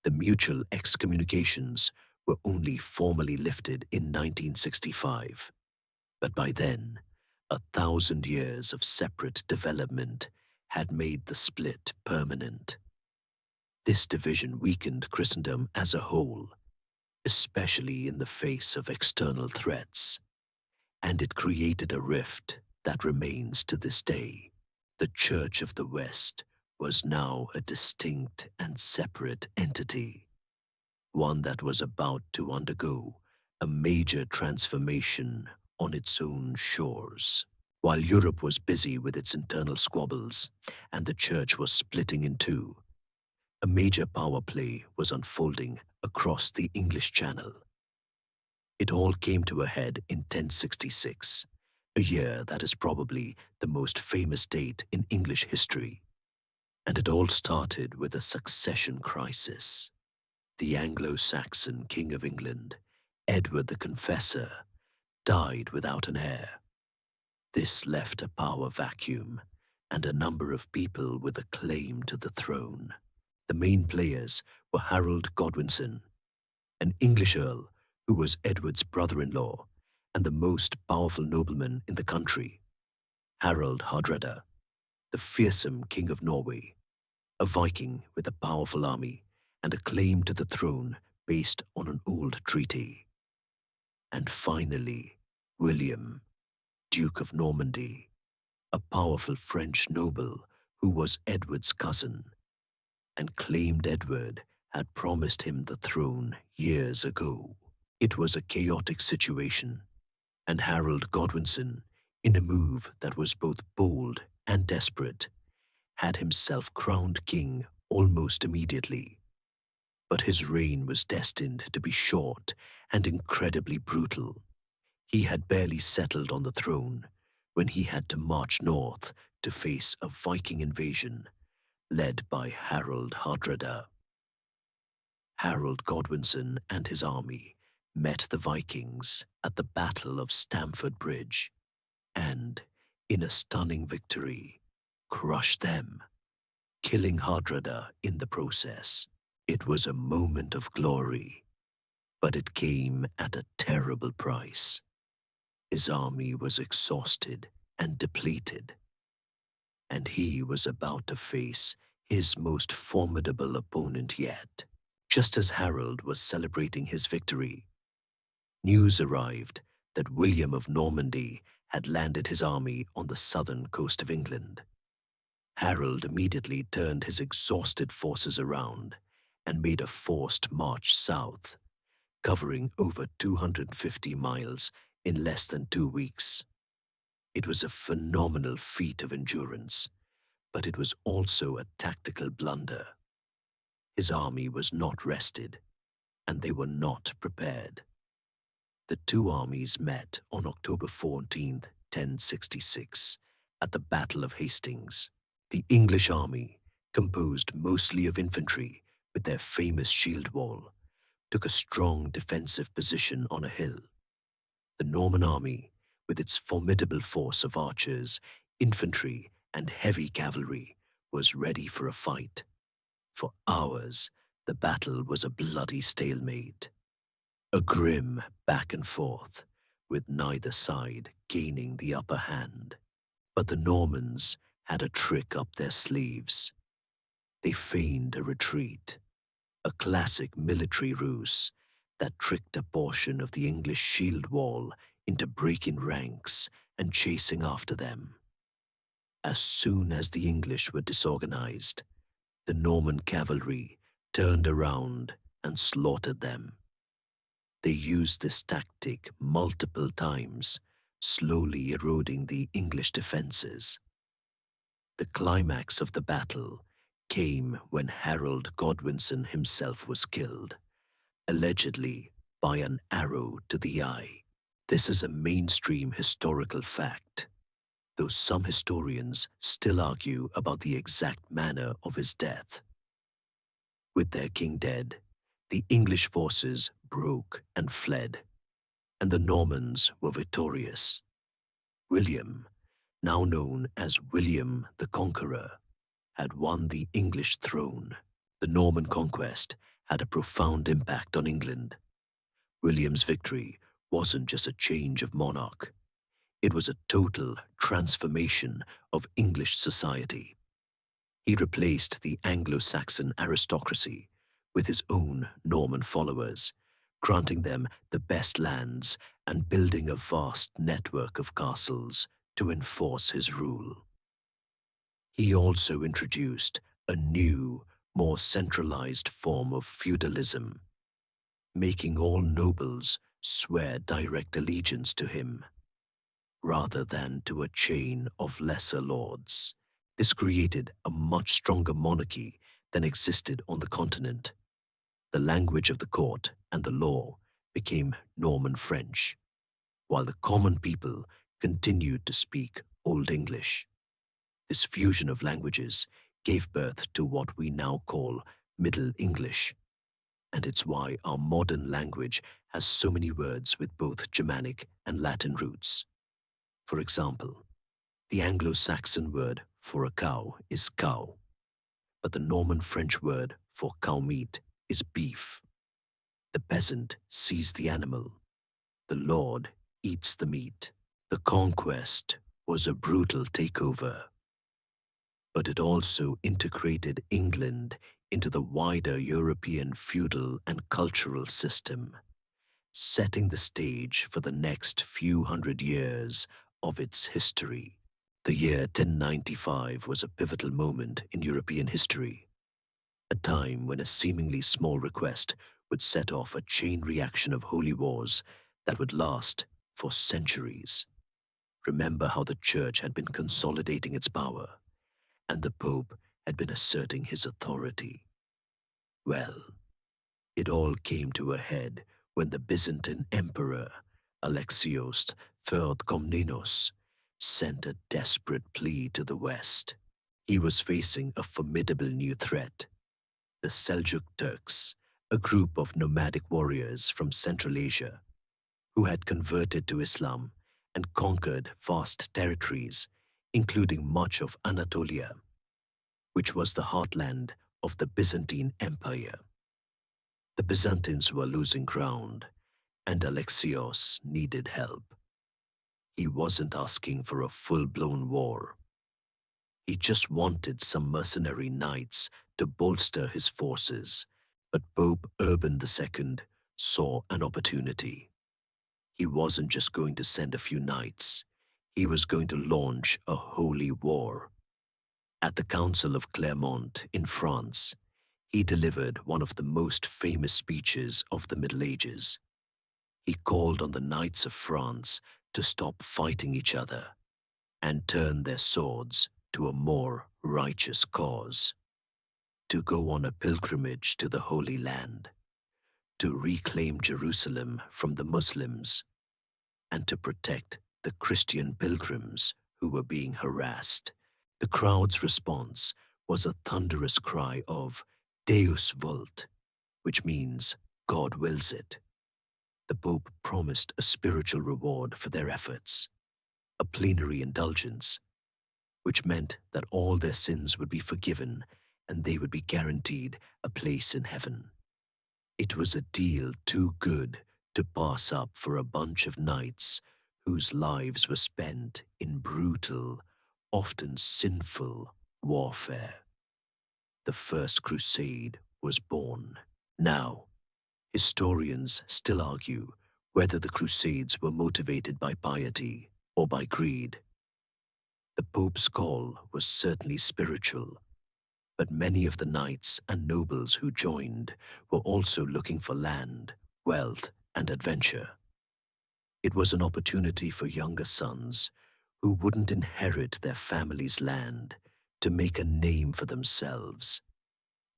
The mutual excommunications were only formally lifted in 1965, but by then, 1,000 years of separate development had made the split permanent. This division weakened Christendom as a whole, especially in the face of external threats, and it created a rift that remains to this day. The Church of the West was now a distinct and separate entity, one that was about to undergo a major transformation on its own shores. While Europe was busy with its internal squabbles and the Church was splitting in two, a major power play was unfolding across the English Channel. It all came to a head in 1066, a year that is probably the most famous date in English history. And it all started with a succession crisis. The Anglo-Saxon King of England, Edward the Confessor, died without an heir. This left a power vacuum and a number of people with a claim to the throne. The main players were Harold Godwinson, an English earl who was Edward's brother-in-law and the most powerful nobleman in the country, Harald Hardrada, the fearsome King of Norway, a Viking with a powerful army and a claim to the throne based on an old treaty. And finally, William, Duke of Normandy, a powerful French noble who was Edward's cousin, and claimed Edward had promised him the throne years ago. It was a chaotic situation, and Harold Godwinson, in a move that was both bold and desperate, had himself crowned king almost immediately. But his reign was destined to be short and incredibly brutal. He had barely settled on the throne when he had to march north to face a Viking invasion led by Harald Hardrada. Harold Godwinson and his army met the Vikings at the Battle of Stamford Bridge and, in a stunning victory, crushed them, killing Hardrada in the process. It was a moment of glory, but it came at a terrible price. His army was exhausted and depleted, and he was about to face his most formidable opponent yet. Just as Harold was celebrating his victory, news arrived that William of Normandy had landed his army on the southern coast of England. Harold immediately turned his exhausted forces around and made a forced march south, covering over 250 miles in less than 2 weeks. It was a phenomenal feat of endurance, but it was also a tactical blunder. His army was not rested, and they were not prepared. The two armies met on October 14th, 1066, at the Battle of Hastings. The English army, composed mostly of infantry with their famous shield wall, took a strong defensive position on a hill. The Norman army, with its formidable force of archers, infantry, and heavy cavalry, was ready for a fight. For hours, the battle was a bloody stalemate, a grim back and forth, with neither side gaining the upper hand. But the Normans had a trick up their sleeves. They feigned a retreat, a classic military ruse that tricked a portion of the English shield wall into breaking ranks and chasing after them. As soon as the English were disorganized, the Norman cavalry turned around and slaughtered them. They used this tactic multiple times, slowly eroding the English defenses. The climax of the battle came when Harold Godwinson himself was killed, allegedly by an arrow to the eye. This is a mainstream historical fact, though some historians still argue about the exact manner of his death. With their king dead, the English forces broke and fled, and the Normans were victorious. William, now known as William the Conqueror, had won the English throne. The Norman conquest had a profound impact on England. William's victory wasn't just a change of monarch, it was a total transformation of English society. He replaced the Anglo-Saxon aristocracy with his own Norman followers, granting them the best lands and building a vast network of castles to enforce his rule. He also introduced a new, more centralized form of feudalism, making all nobles swear direct allegiance to him, rather than to a chain of lesser lords. This created a much stronger monarchy than existed on the continent. The language of the court and the law became Norman French, while the common people continued to speak Old English. This fusion of languages gave birth to what we now call Middle English, and it's why our modern language has so many words with both Germanic and Latin roots. For example, the Anglo-Saxon word for a cow is cow, but the Norman French word for cow meat is beef. The peasant sees the animal, the lord eats the meat. The conquest was a brutal takeover, but it also integrated England into the wider European feudal and cultural system, setting the stage for the next few hundred years of its history. The year 1095 was a pivotal moment in European history, a time when a seemingly small request would set off a chain reaction of holy wars that would last for centuries. Remember how the Church had been consolidating its power, and the Pope had been asserting his authority. Well, it all came to a head when the Byzantine Emperor, Alexios III Komnenos, sent a desperate plea to the West. He was facing a formidable new threat: the Seljuk Turks, a group of nomadic warriors from Central Asia who had converted to Islam and conquered vast territories, including much of Anatolia, which was the heartland of the Byzantine Empire. The Byzantines were losing ground, and Alexios needed help. He wasn't asking for a full-blown war. He just wanted some mercenary knights to bolster his forces, but Pope Urban II saw an opportunity. He wasn't just going to send a few knights, he was going to launch a holy war. At the Council of Clermont in France, he delivered one of the most famous speeches of the Middle Ages. He called on the knights of France to stop fighting each other and turn their swords to a more righteous cause, to go on a pilgrimage to the Holy Land, to reclaim Jerusalem from the Muslims, and to protect the Christian pilgrims who were being harassed. The crowd's response was a thunderous cry of Deus vult, which means God wills it. The Pope promised a spiritual reward for their efforts, a plenary indulgence, which meant that all their sins would be forgiven and they would be guaranteed a place in heaven. It was a deal too good to pass up for a bunch of knights whose lives were spent in brutal, often sinful warfare. The First Crusade was born. Now, Historians still argue whether the Crusades were motivated by piety or by greed. The Pope's call was certainly spiritual, but many of the knights and nobles who joined were also looking for land, wealth, and adventure. It was an opportunity for younger sons who wouldn't inherit their family's land to make a name for themselves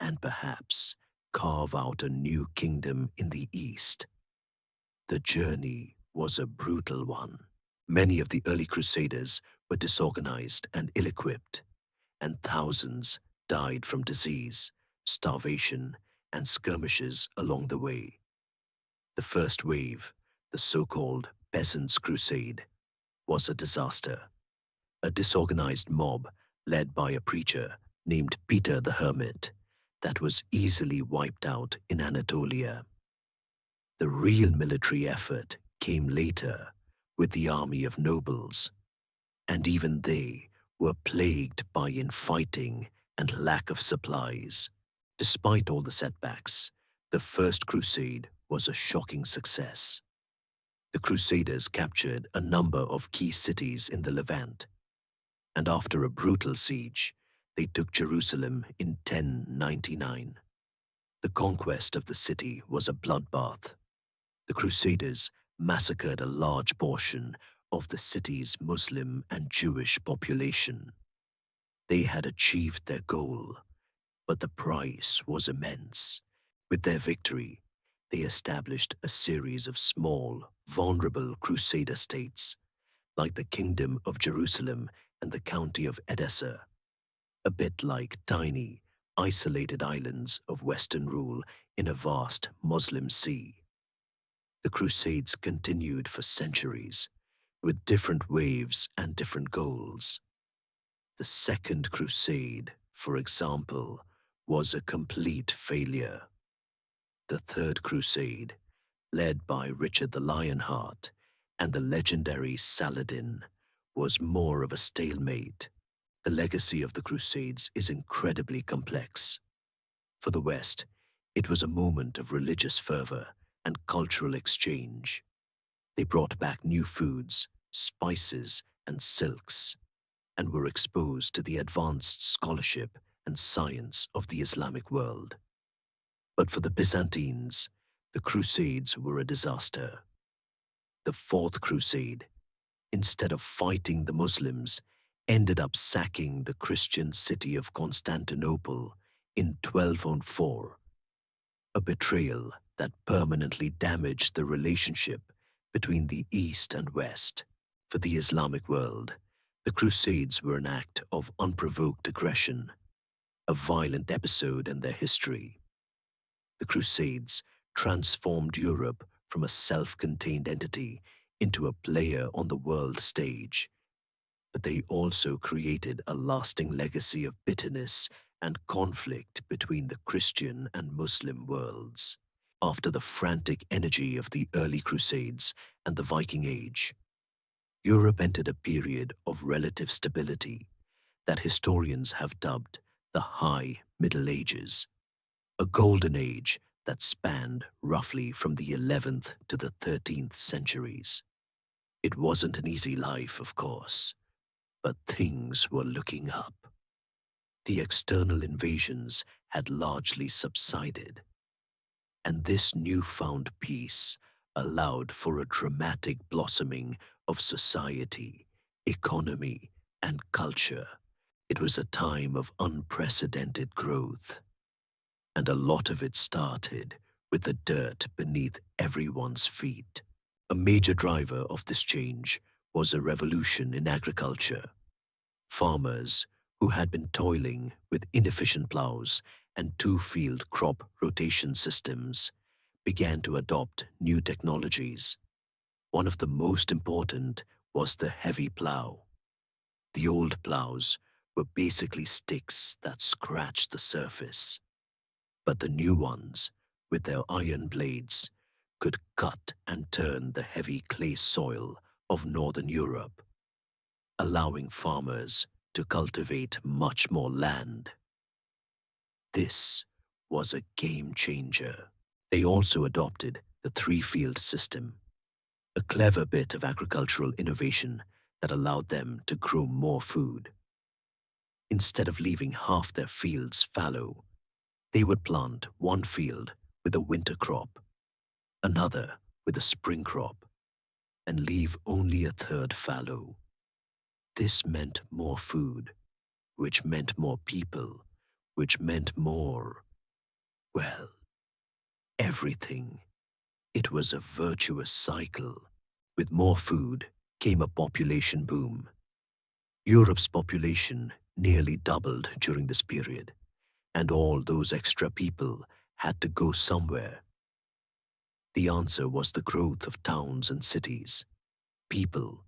and perhaps carve out a new kingdom in the East. The journey was a brutal one. Many of the early Crusaders were disorganized and ill-equipped, and thousands died from disease, starvation, and skirmishes along the way. The first wave, the so-called Peasants' Crusade, was a disaster. A disorganized mob led by a preacher named Peter the Hermit that was easily wiped out in Anatolia. The real military effort came later with the army of nobles, and even they were plagued by infighting and lack of supplies. Despite all the setbacks, the First Crusade was a shocking success. The Crusaders captured a number of key cities in the Levant, and after a brutal siege, they took Jerusalem in 1099. The conquest of the city was a bloodbath. The Crusaders massacred a large portion of the city's Muslim and Jewish population. They had achieved their goal, but the price was immense. With their victory, they established a series of small, vulnerable Crusader states, like the Kingdom of Jerusalem and the County of Edessa, a bit like tiny, isolated islands of Western rule in a vast Muslim sea. The Crusades continued for centuries, with different waves and different goals. The Second Crusade, for example, was a complete failure. The Third Crusade, led by Richard the Lionheart and the legendary Saladin, was more of a stalemate. The legacy of the Crusades is incredibly complex. For the West, it was a moment of religious fervor and cultural exchange. They brought back new foods, spices, and silks, and were exposed to the advanced scholarship and science of the Islamic world. But for the Byzantines, the Crusades were a disaster. The Fourth Crusade, instead of fighting the Muslims, ended up sacking the Christian city of Constantinople in 1204, a betrayal that permanently damaged the relationship between the East and West. For the Islamic world, the Crusades were an act of unprovoked aggression, a violent episode in their history. The Crusades transformed Europe from a self-contained entity into a player on the world stage, but they also created a lasting legacy of bitterness and conflict between the Christian and Muslim worlds. After the frantic energy of the early Crusades and the Viking Age, Europe entered a period of relative stability that historians have dubbed the High Middle Ages, a golden age that spanned roughly from the 11th to the 13th centuries. It wasn't an easy life, of course, but things were looking up. The external invasions had largely subsided, and this newfound peace allowed for a dramatic blossoming of society, economy, and culture. It was a time of unprecedented growth, and a lot of it started with the dirt beneath everyone's feet. A major driver of this change was a revolution in agriculture. Farmers, who had been toiling with inefficient plows and two-field crop rotation systems, began to adopt new technologies. One of the most important was the heavy plow. The old plows were basically sticks that scratched the surface, but the new ones, with their iron blades, could cut and turn the heavy clay soil of Northern Europe, allowing farmers to cultivate much more land. This was a game changer. They also adopted the three-field system, a clever bit of agricultural innovation that allowed them to grow more food. Instead of leaving half their fields fallow, they would plant one field with a winter crop, another with a spring crop, and leave only a third fallow. This meant more food, which meant more people, which meant more, well, everything. It was a virtuous cycle. With more food came a population boom. Europe's population nearly doubled during this period, and all those extra people had to go somewhere. The answer was the growth of towns and cities. People,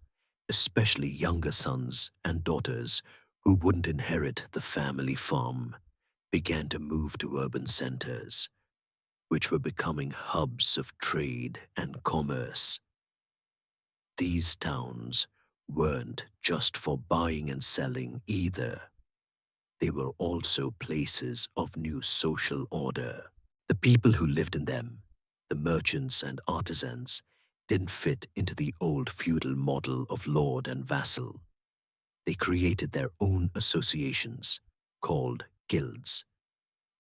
especially younger sons and daughters who wouldn't inherit the family farm, began to move to urban centers, which were becoming hubs of trade and commerce. These towns weren't just for buying and selling either. They were also places of new social order. The people who lived in them, the merchants and artisans, didn't fit into the old feudal model of lord and vassal. They created their own associations, called guilds,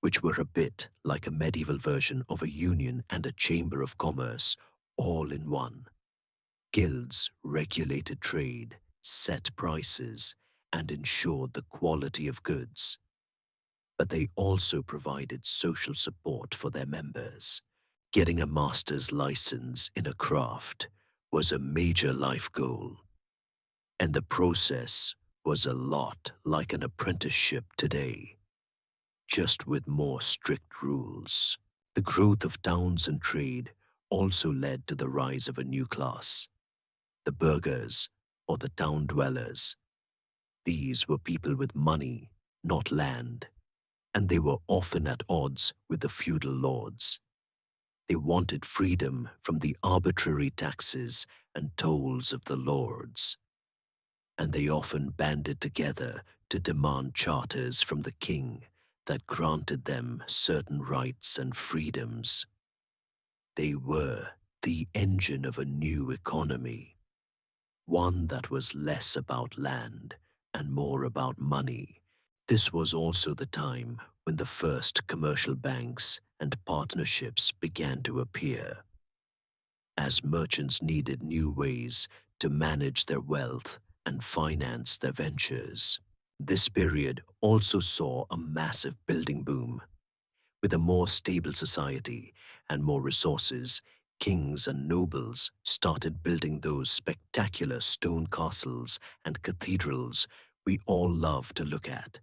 which were a bit like a medieval version of a union and a chamber of commerce, all in one. Guilds regulated trade, set prices, and ensured the quality of goods. But they also provided social support for their members. Getting a master's license in a craft was a major life goal, and the process was a lot like an apprenticeship today, just with more strict rules. The growth of towns and trade also led to the rise of a new class, the burghers or the town dwellers. These were people with money, not land, and they were often at odds with the feudal lords. They wanted freedom from the arbitrary taxes and tolls of the lords, and they often banded together to demand charters from the king that granted them certain rights and freedoms. They were the engine of a new economy, one that was less about land and more about money. This was also the time when the first commercial banks and partnerships began to appear, as merchants needed new ways to manage their wealth and finance their ventures. This period also saw a massive building boom. With a more stable society and more resources, kings and nobles started building those spectacular stone castles and cathedrals we all love to look at.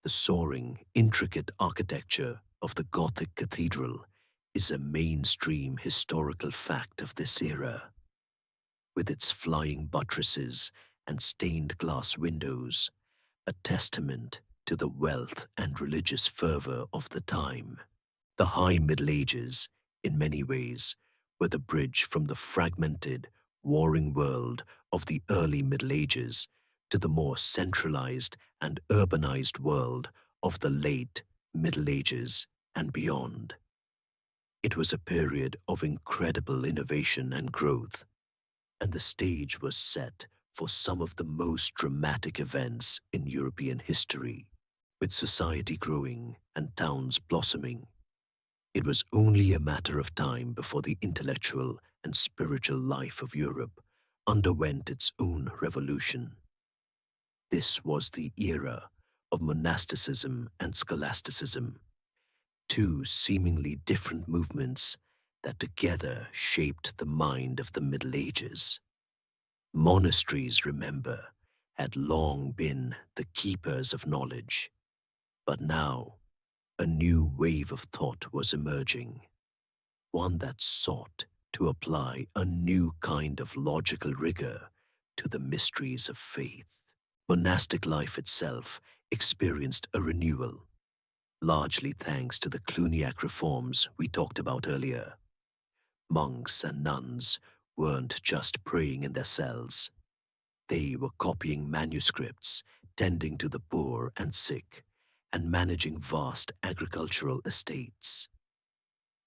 The soaring, intricate architecture of the Gothic cathedral is a mainstream historical fact of this era. With its flying buttresses and stained glass windows, a testament to the wealth and religious fervor of the time. The High Middle Ages, in many ways, were the bridge from the fragmented, warring world of the early Middle Ages to the more centralized and urbanized world of the late Middle Ages and beyond. It was a period of incredible innovation and growth, and the stage was set for some of the most dramatic events in European history. With society growing and towns blossoming, it was only a matter of time before the intellectual and spiritual life of Europe underwent its own revolution. This was the era of monasticism and scholasticism, two seemingly different movements that together shaped the mind of the Middle Ages. Monasteries, remember, had long been the keepers of knowledge, but now a new wave of thought was emerging, one that sought to apply a new kind of logical rigor to the mysteries of faith. Monastic life itself experienced a renewal, largely thanks to the Cluniac reforms we talked about earlier. Monks and nuns weren't just praying in their cells. They were copying manuscripts, tending to the poor and sick, and managing vast agricultural estates.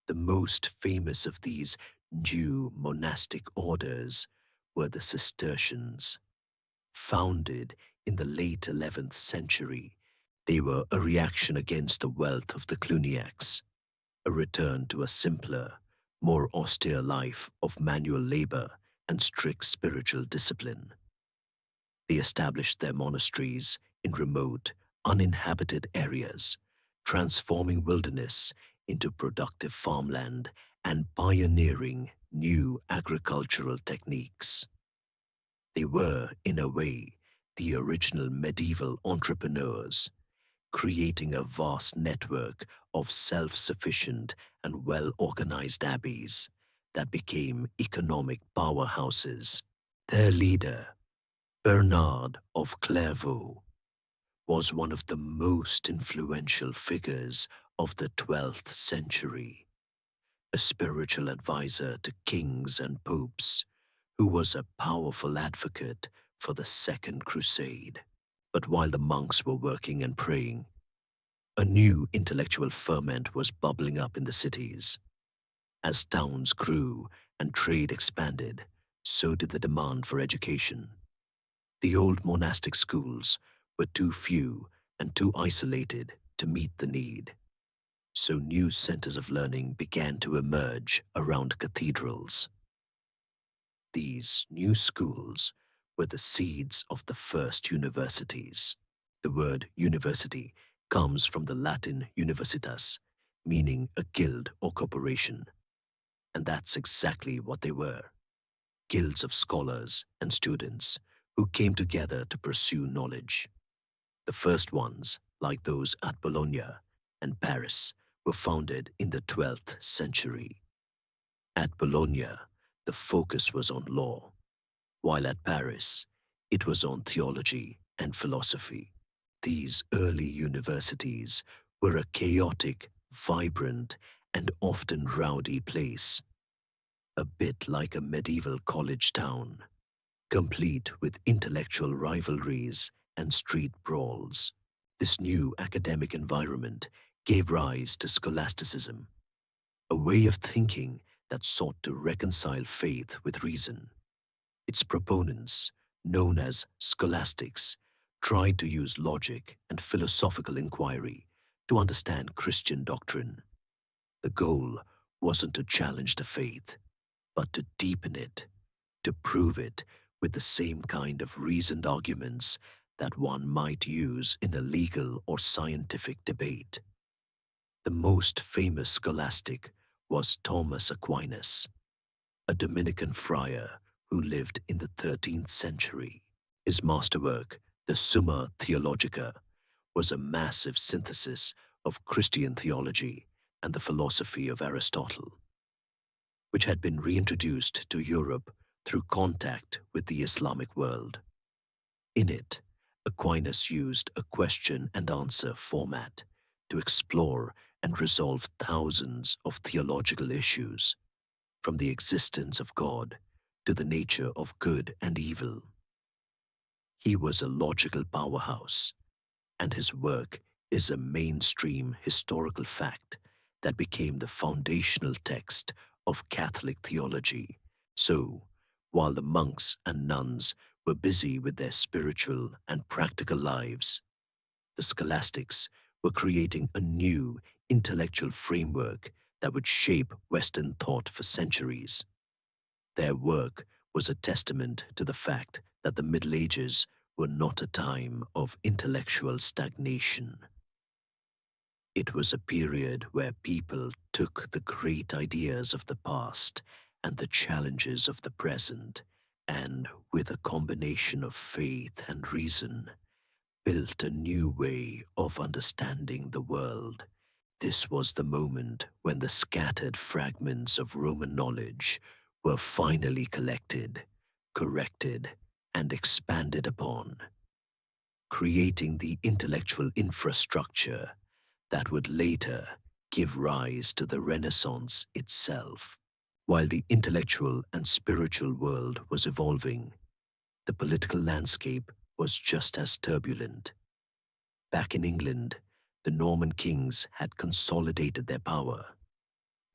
The most famous of these new monastic orders were the Cistercians. Founded in the late 11th century, they were a reaction against the wealth of the Cluniacs, a return to a simpler, more austere life of manual labor and strict spiritual discipline. They established their monasteries in remote, uninhabited areas, transforming wilderness into productive farmland and pioneering new agricultural techniques. They were, in a way, the original medieval entrepreneurs, creating a vast network of self-sufficient and well-organized abbeys that became economic powerhouses. Their leader, Bernard of Clairvaux, was one of the most influential figures of the 12th century, a spiritual advisor to kings and popes, who was a powerful advocate for the Second Crusade. But while the monks were working and praying, a new intellectual ferment was bubbling up in the cities. As towns grew and trade expanded, so did the demand for education. The old monastic schools were too few and too isolated to meet the need. So new centers of learning began to emerge around cathedrals. These new schools were the seeds of the first universities. The word university comes from the Latin universitas, meaning a guild or corporation. And that's exactly what they were: guilds of scholars and students who came together to pursue knowledge. The first ones, like those at Bologna and Paris, were founded in the 12th century. At Bologna, the focus was on law, while at Paris, it was on theology and philosophy. These early universities were a chaotic, vibrant, and often rowdy place, a bit like a medieval college town, complete with intellectual rivalries and street brawls. This new academic environment gave rise to scholasticism, a way of thinking that sought to reconcile faith with reason. Its proponents, known as scholastics, tried to use logic and philosophical inquiry to understand Christian doctrine. The goal wasn't to challenge the faith, but to deepen it, to prove it with the same kind of reasoned arguments that one might use in a legal or scientific debate. The most famous scholastic was Thomas Aquinas, a Dominican friar who lived in the 13th century. His masterwork, the Summa Theologica, was a massive synthesis of Christian theology and the philosophy of Aristotle, which had been reintroduced to Europe through contact with the Islamic world. In it, Aquinas used a question and answer format to explore and resolve thousands of theological issues, from the existence of God to the nature of good and evil. He was a logical powerhouse, and his work is a mainstream historical fact that became the foundational text of Catholic theology. So, while the monks and nuns were busy with their spiritual and practical lives, the scholastics were creating a new intellectual framework that would shape Western thought for centuries. Their work was a testament to the fact that the Middle Ages were not a time of intellectual stagnation. It was a period where people took the great ideas of the past and the challenges of the present, and, with a combination of faith and reason, built a new way of understanding the world. This was the moment when the scattered fragments of Roman knowledge were finally collected, corrected, and expanded upon, creating the intellectual infrastructure that would later give rise to the Renaissance itself. While the intellectual and spiritual world was evolving, the political landscape was just as turbulent. Back in England, the Norman kings had consolidated their power,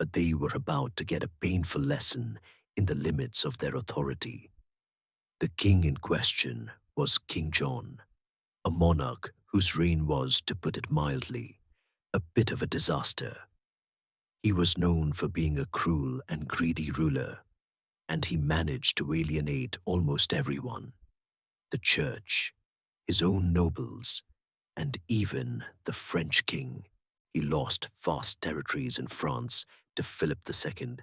but they were about to get a painful lesson in the limits of their authority. The king in question was King John, a monarch whose reign was, to put it mildly, a bit of a disaster. He was known for being a cruel and greedy ruler, and he managed to alienate almost everyone: the church, his own nobles, and even the French king. He lost vast territories in France to Philip II,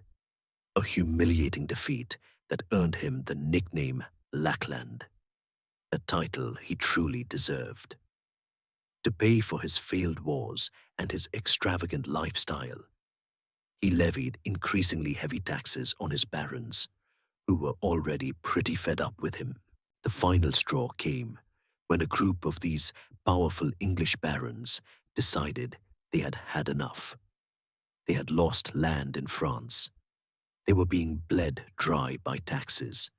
a humiliating defeat that earned him the nickname Lackland, a title he truly deserved. To pay for his failed wars and his extravagant lifestyle, he levied increasingly heavy taxes on his barons, who were already pretty fed up with him. The final straw came when a group of these powerful English barons decided they had had enough. They had lost land in France. They were being bled dry by taxes,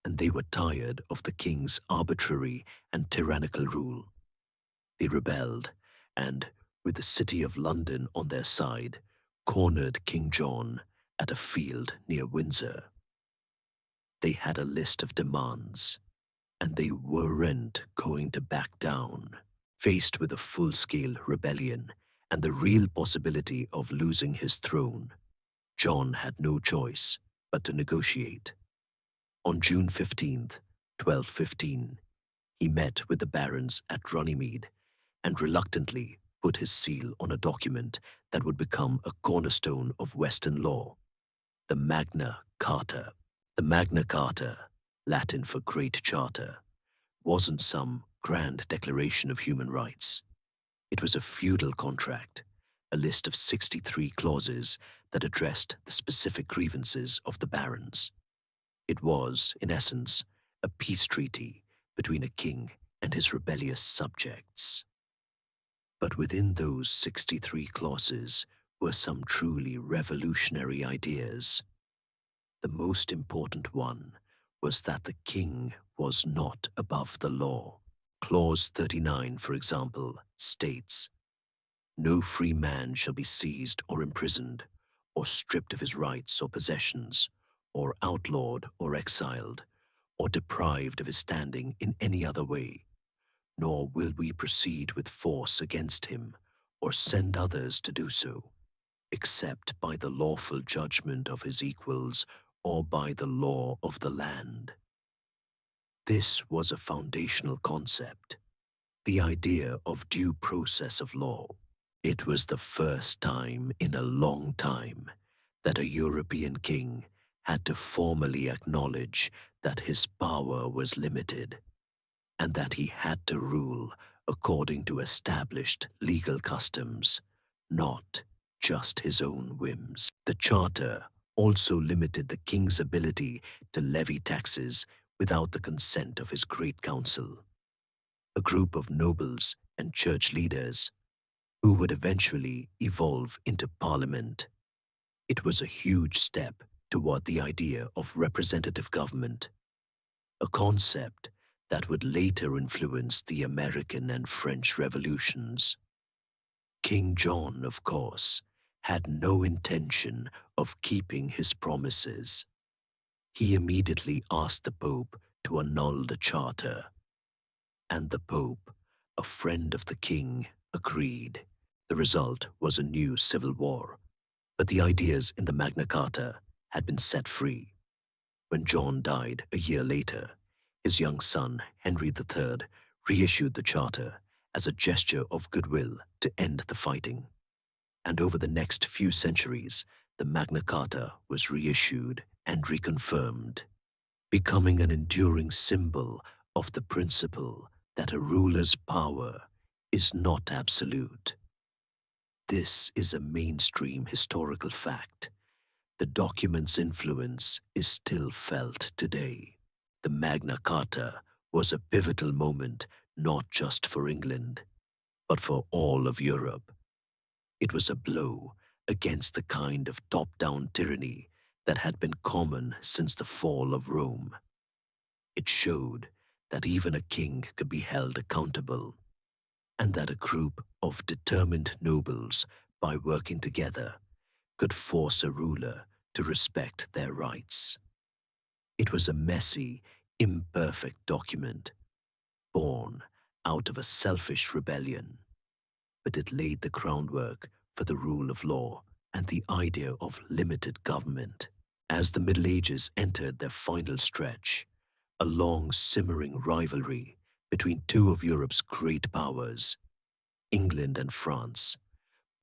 and they were tired of the king's arbitrary and tyrannical rule. They rebelled, and, with the city of London on their side, cornered King John at a field near Windsor. They had a list of demands, and they weren't going to back down. Faced with a full-scale rebellion and the real possibility of losing his throne, John had no choice but to negotiate. On June 15th, 1215, he met with the barons at Runnymede and reluctantly put his seal on a document that would become a cornerstone of Western law, the Magna Carta. The Magna Carta, Latin for Great Charter, wasn't some grand declaration of human rights. It was a feudal contract, a list of 63 clauses that addressed the specific grievances of the barons. It was, in essence, a peace treaty between a king and his rebellious subjects. But within those 63 clauses were some truly revolutionary ideas. The most important one was that the king was not above the law. Clause 39, for example, states, "No free man shall be seized or imprisoned, or stripped of his rights or possessions, or outlawed or exiled, or deprived of his standing in any other way, nor will we proceed with force against him, or send others to do so, except by the lawful judgment of his equals or by the law of the land." This was a foundational concept, the idea of due process of law. It was the first time in a long time that a European king had to formally acknowledge that his power was limited, and that he had to rule according to established legal customs, not just his own whims. The charter also limited the king's ability to levy taxes without the consent of his great council, a group of nobles and church leaders who would eventually evolve into parliament. It was a huge step toward the idea of representative government, a concept that would later influence the American and French revolutions. King John, of course, had no intention of keeping his promises. He immediately asked the Pope to annul the charter, and the Pope, a friend of the king, agreed. The result was a new civil war, but the ideas in the Magna Carta had been set free. When John died a year later, his young son, Henry III, reissued the charter as a gesture of goodwill to end the fighting. And over the next few centuries, the Magna Carta was reissued and reconfirmed, becoming an enduring symbol of the principle that a ruler's power is not absolute. This is a mainstream historical fact. The document's influence is still felt today. The Magna Carta was a pivotal moment not just for England, but for all of Europe. It was a blow against the kind of top-down tyranny that had been common since the fall of Rome. It showed that even a king could be held accountable, and that a group of determined nobles, by working together, could force a ruler to respect their rights. It was a messy, imperfect document, born out of a selfish rebellion, but it laid the groundwork for the rule of law and the idea of limited government. As the Middle Ages entered their final stretch, a long simmering rivalry between two of Europe's great powers, England and France,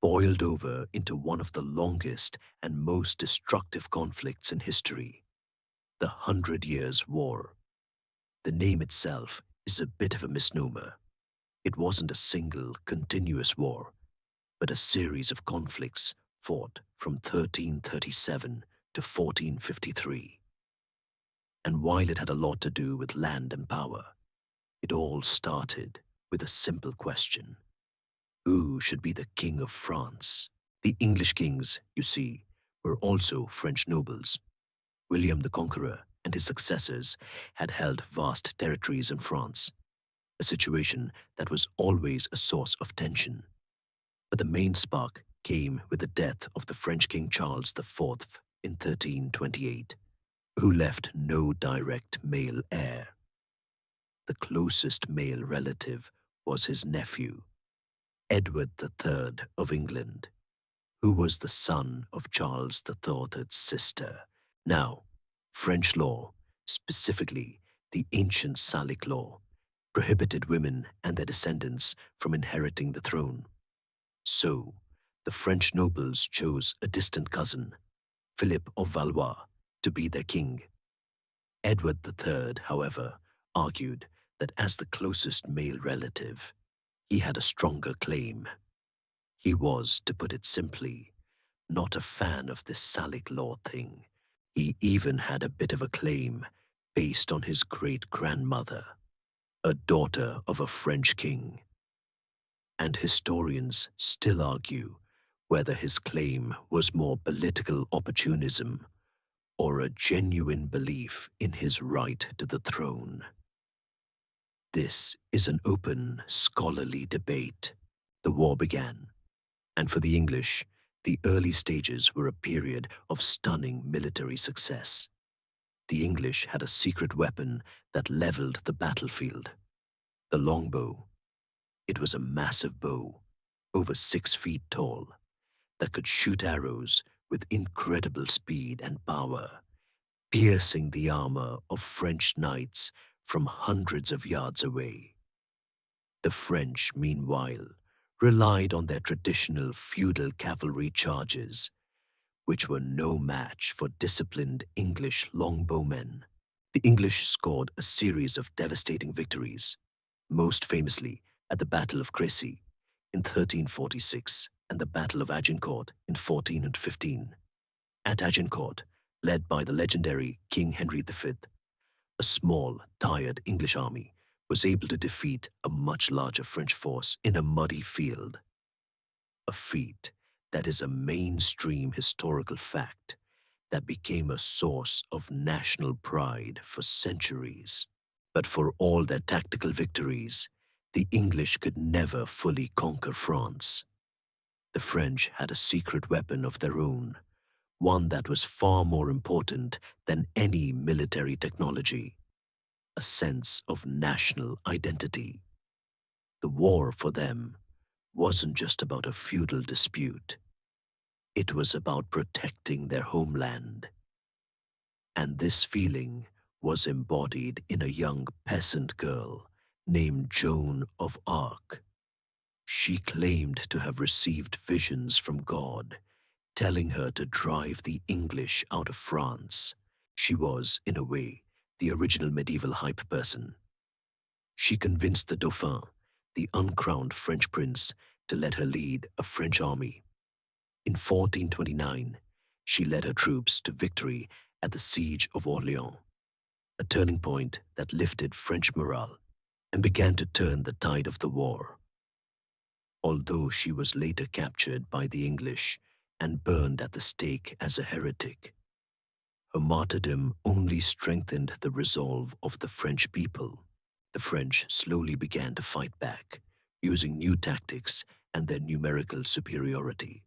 boiled over into one of the longest and most destructive conflicts in history, the Hundred Years' War. The name itself is a bit of a misnomer. It wasn't a single, continuous war, but a series of conflicts fought from 1337 to 1453. And while it had a lot to do with land and power, it all started with a simple question. Who should be the King of France? The English kings, you see, were also French nobles. William the Conqueror and his successors had held vast territories in France, a situation that was always a source of tension. But the main spark came with the death of the French King Charles IV in 1328, who left no direct male heir. The closest male relative was his nephew, Edward III of England, who was the son of Charles III's sister. Now, French law, specifically the ancient Salic law, prohibited women and their descendants from inheriting the throne. So, the French nobles chose a distant cousin, Philip of Valois, to be their king. Edward III, however, argued that as the closest male relative, he had a stronger claim. He was, to put it simply, not a fan of this Salic law thing. He even had a bit of a claim based on his great-grandmother, a daughter of a French king. And historians still argue whether his claim was more political opportunism or a genuine belief in his right to the throne. This is an open, scholarly debate. The war began, and for the English, the early stages were a period of stunning military success. The English had a secret weapon that leveled the battlefield, the longbow. It was a massive bow, over 6 feet tall, that could shoot arrows with incredible speed and power, piercing the armor of French knights from hundreds of yards away. The French, meanwhile, relied on their traditional feudal cavalry charges, which were no match for disciplined English longbowmen. The English scored a series of devastating victories, most famously at the Battle of Crécy in 1346 and the Battle of Agincourt in 1415. At Agincourt, led by the legendary King Henry V, a small, tired English army was able to defeat a much larger French force in a muddy field. A feat that is a mainstream historical fact that became a source of national pride for centuries. But for all their tactical victories, the English could never fully conquer France. The French had a secret weapon of their own, one that was far more important than any military technology: a sense of national identity. The war for them wasn't just about a feudal dispute. It was about protecting their homeland. And this feeling was embodied in a young peasant girl named Joan of Arc. She claimed to have received visions from God, telling her to drive the English out of France. She was, in a way, the original medieval hype person. She convinced the Dauphin, the uncrowned French prince, to let her lead a French army. In 1429, she led her troops to victory at the Siege of Orleans, a turning point that lifted French morale and began to turn the tide of the war. Although she was later captured by the English and burned at the stake as a heretic, her martyrdom only strengthened the resolve of the French people. The French slowly began to fight back, using new tactics and their numerical superiority.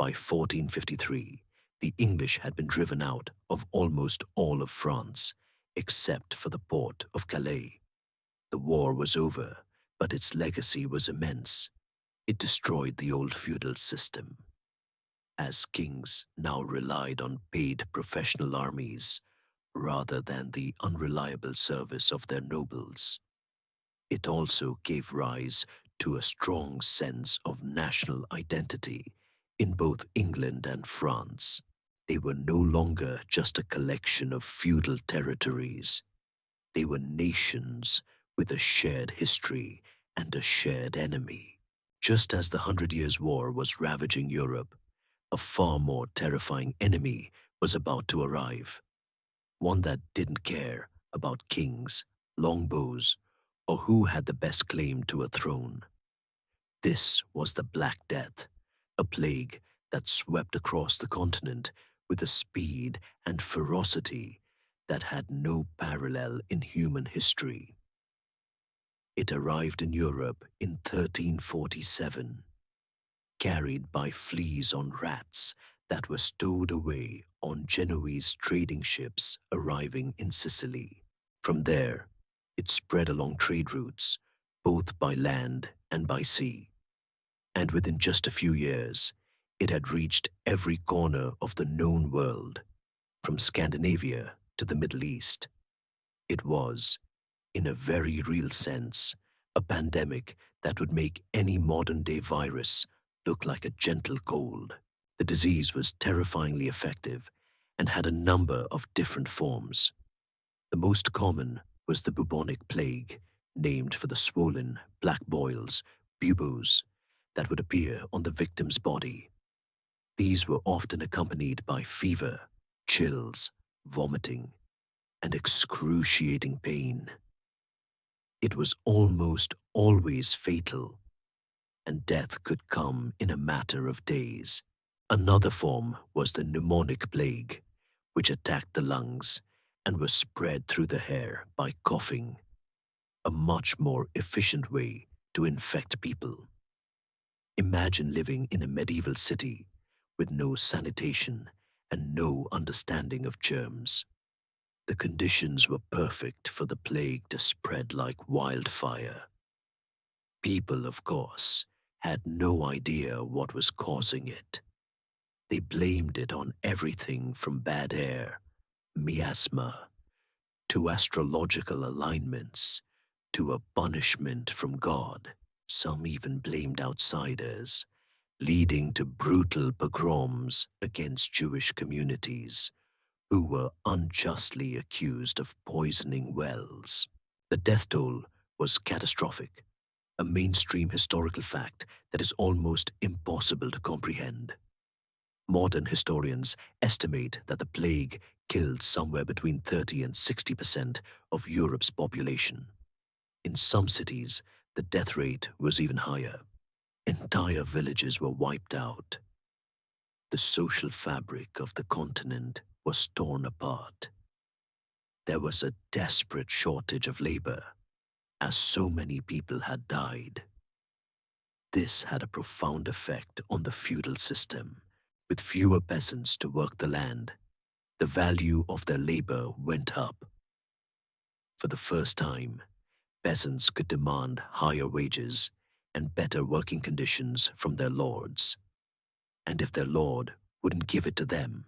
By 1453, the English had been driven out of almost all of France, except for the port of Calais. The war was over, but its legacy was immense. It destroyed the old feudal system, as kings now relied on paid professional armies rather than the unreliable service of their nobles. It also gave rise to a strong sense of national identity in both England and France. They were no longer just a collection of feudal territories. They were nations with a shared history and a shared enemy. Just as the Hundred Years' War was ravaging Europe, a far more terrifying enemy was about to arrive. One that didn't care about kings, longbows, or who had the best claim to a throne. This was the Black Death, a plague that swept across the continent with a speed and ferocity that had no parallel in human history. It arrived in Europe in 1347, carried by fleas on rats that were stowed away on Genoese trading ships arriving in Sicily. From there, it spread along trade routes, both by land and by sea. And within just a few years, it had reached every corner of the known world, from Scandinavia to the Middle East. It was, in a very real sense, a pandemic that would make any modern-day virus look like a gentle cold. The disease was terrifyingly effective and had a number of different forms. The most common was the bubonic plague, named for the swollen black boils, buboes, that would appear on the victim's body. These were often accompanied by fever, chills, vomiting, and excruciating pain. It was almost always fatal, and death could come in a matter of days. Another form was the pneumonic plague, which attacked the lungs and was spread through the hair by coughing, a much more efficient way to infect people. Imagine living in a medieval city with no sanitation and no understanding of germs. The conditions were perfect for the plague to spread like wildfire. People, of course, had no idea what was causing it. They blamed it on everything from bad air, miasma, to astrological alignments, to a punishment from God. Some even blamed outsiders, leading to brutal pogroms against Jewish communities who were unjustly accused of poisoning wells. The death toll was catastrophic, a mainstream historical fact that is almost impossible to comprehend. Modern historians estimate that the plague killed somewhere between 30 and 60% of Europe's population. In some cities, the death rate was even higher. Entire villages were wiped out. The social fabric of the continent was torn apart. There was a desperate shortage of labor, as so many people had died. This had a profound effect on the feudal system. With fewer peasants to work the land, the value of their labor went up. For the first time, peasants could demand higher wages and better working conditions from their lords. And if their lord wouldn't give it to them,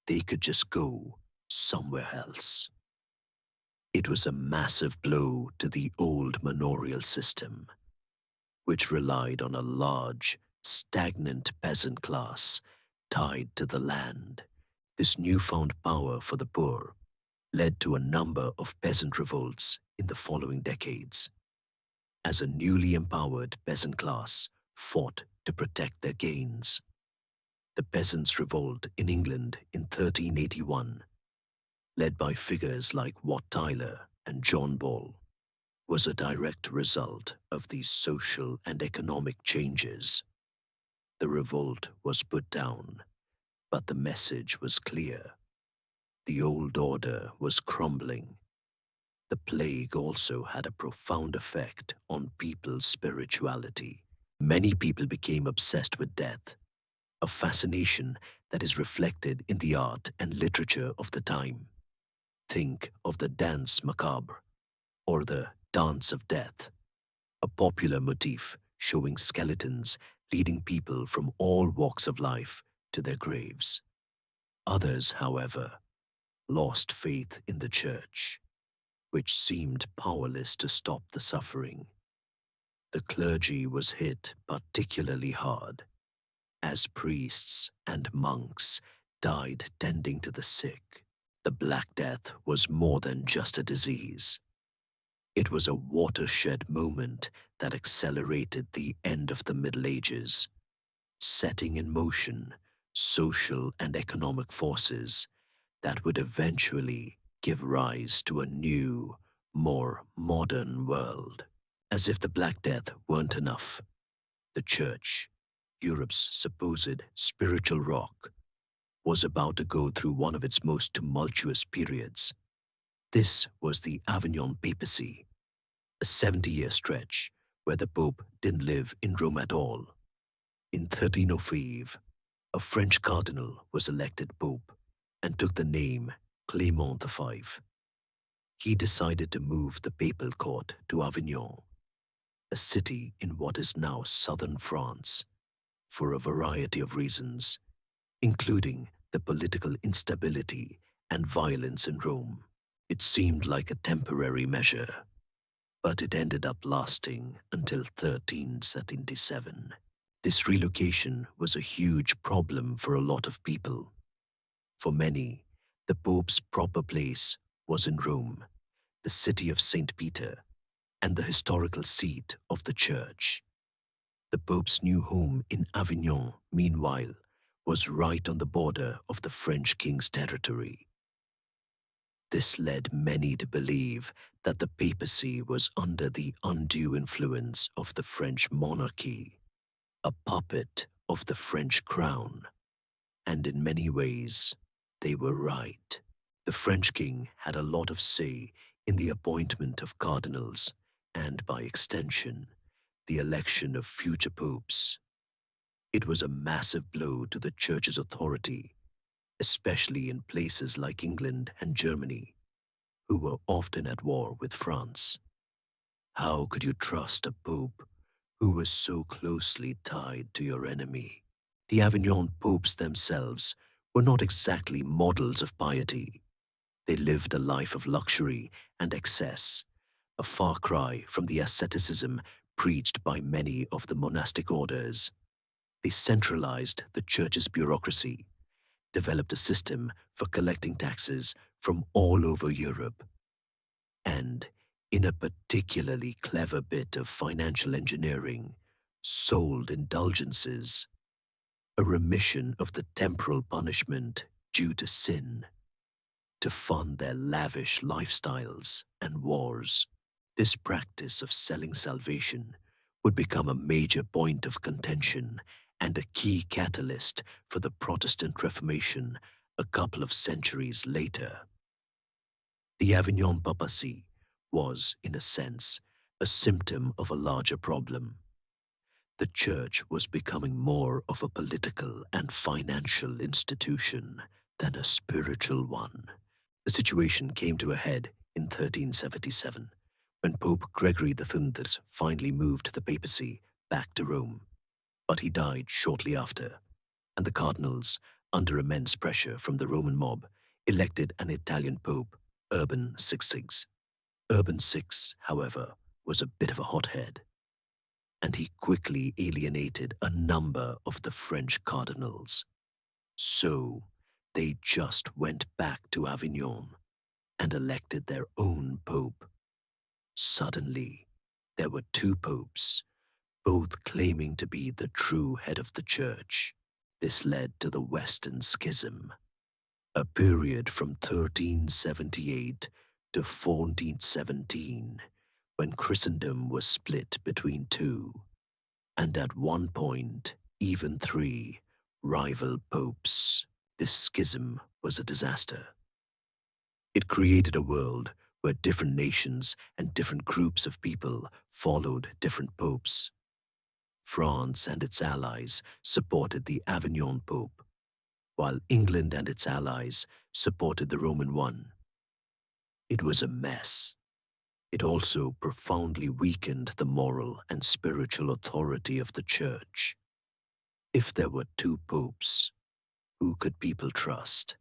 they could just go somewhere else. It was a massive blow to the old manorial system, which relied on a large, stagnant peasant class tied to the land. This newfound power for the poor led to a number of peasant revolts in the following decades, as a newly empowered peasant class fought to protect their gains. The Peasants' Revolt in England in 1381, led by figures like Wat Tyler and John Ball, was a direct result of these social and economic changes. The revolt was put down, but the message was clear. The old order was crumbling. The plague also had a profound effect on people's spirituality. Many people became obsessed with death. a fascination that is reflected in the art and literature of the time. Think of the danse macabre or the dance of death, a popular motif showing skeletons leading people from all walks of life to their graves. Others, however, lost faith in the church, which seemed powerless to stop the suffering. The clergy was hit particularly hard, as priests and monks died tending to the sick. The Black Death was more than just a disease. It was a watershed moment that accelerated the end of the Middle Ages, setting in motion social and economic forces that would eventually give rise to a new, more modern world. As if the Black Death weren't enough, the Church, Europe's supposed spiritual rock, was about to go through one of its most tumultuous periods. This was the Avignon Papacy, a 70-year stretch where the Pope didn't live in Rome at all. In 1305, a French cardinal was elected Pope and took the name Clément V. He decided to move the papal court to Avignon, a city in what is now southern France, for a variety of reasons, including the political instability and violence in Rome. It seemed like a temporary measure, but it ended up lasting until 1377. This relocation was a huge problem for a lot of people. For many, the Pope's proper place was in Rome, the city of St. Peter, and the historical seat of the Church. The Pope's new home in Avignon, meanwhile, was right on the border of the French king's territory. This led many to believe that the papacy was under the undue influence of the French monarchy, a puppet of the French crown. And in many ways, they were right. The French king had a lot of say in the appointment of cardinals and, by extension, the election of future popes. It was a massive blow to the Church's authority, especially in places like England and Germany, who were often at war with France. How could you trust a pope who was so closely tied to your enemy? The Avignon popes themselves were not exactly models of piety. They lived a life of luxury and excess, a far cry from the asceticism preached by many of the monastic orders. They centralized the church's bureaucracy, developed a system for collecting taxes from all over Europe, and, in a particularly clever bit of financial engineering, sold indulgences, a remission of the temporal punishment due to sin, to fund their lavish lifestyles and wars. This practice of selling salvation would become a major point of contention and a key catalyst for the Protestant Reformation a couple of centuries later. The Avignon papacy was, in a sense, a symptom of a larger problem. The Church was becoming more of a political and financial institution than a spiritual one. The situation came to a head in 1377, when Pope Gregory XIII finally moved the papacy back to Rome. But he died shortly after, and the cardinals, under immense pressure from the Roman mob, elected an Italian pope, Urban VI. Urban VI, however, was a bit of a hothead, and he quickly alienated a number of the French cardinals. So, they just went back to Avignon and elected their own pope. Suddenly, there were two popes, both claiming to be the true head of the church. This led to the Western Schism, a period from 1378 to 1417, when Christendom was split between two, and at one point, even three, rival popes. This schism was a disaster. It created a world where different nations and different groups of people followed different popes. France and its allies supported the Avignon Pope, while England and its allies supported the Roman one. It was a mess. It also profoundly weakened the moral and spiritual authority of the Church. If there were two popes, who could people trust?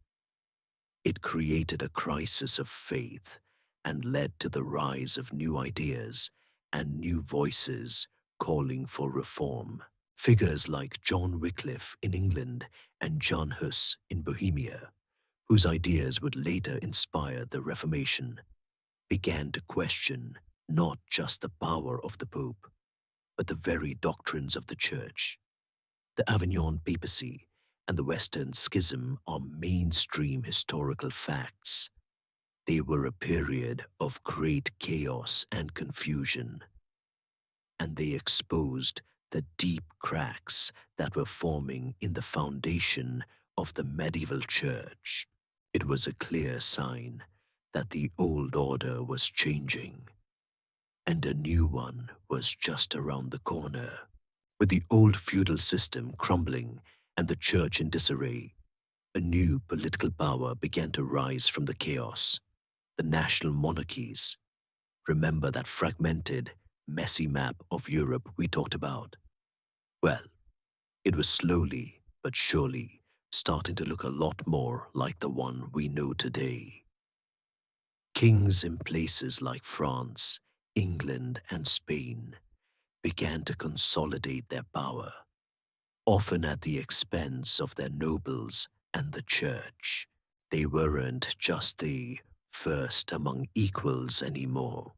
It created a crisis of faith and led to the rise of new ideas and new voices calling for reform. Figures like John Wycliffe in England and John Hus in Bohemia, whose ideas would later inspire the Reformation, began to question not just the power of the Pope, but the very doctrines of the Church. The Avignon Papacy and the Western Schism are mainstream historical facts. They were a period of great chaos and confusion, and they exposed the deep cracks that were forming in the foundation of the medieval church. It was a clear sign that the old order was changing, and a new one was just around the corner. With the old feudal system crumbling and the church in disarray, a new political power began to rise from the chaos. The national monarchies. Remember that fragmented, messy map of Europe we talked about? Well, it was slowly but surely starting to look a lot more like the one we know today. Kings in places like France, England, and Spain began to consolidate their power, often at the expense of their nobles and the church. They weren't just the first among equals anymore.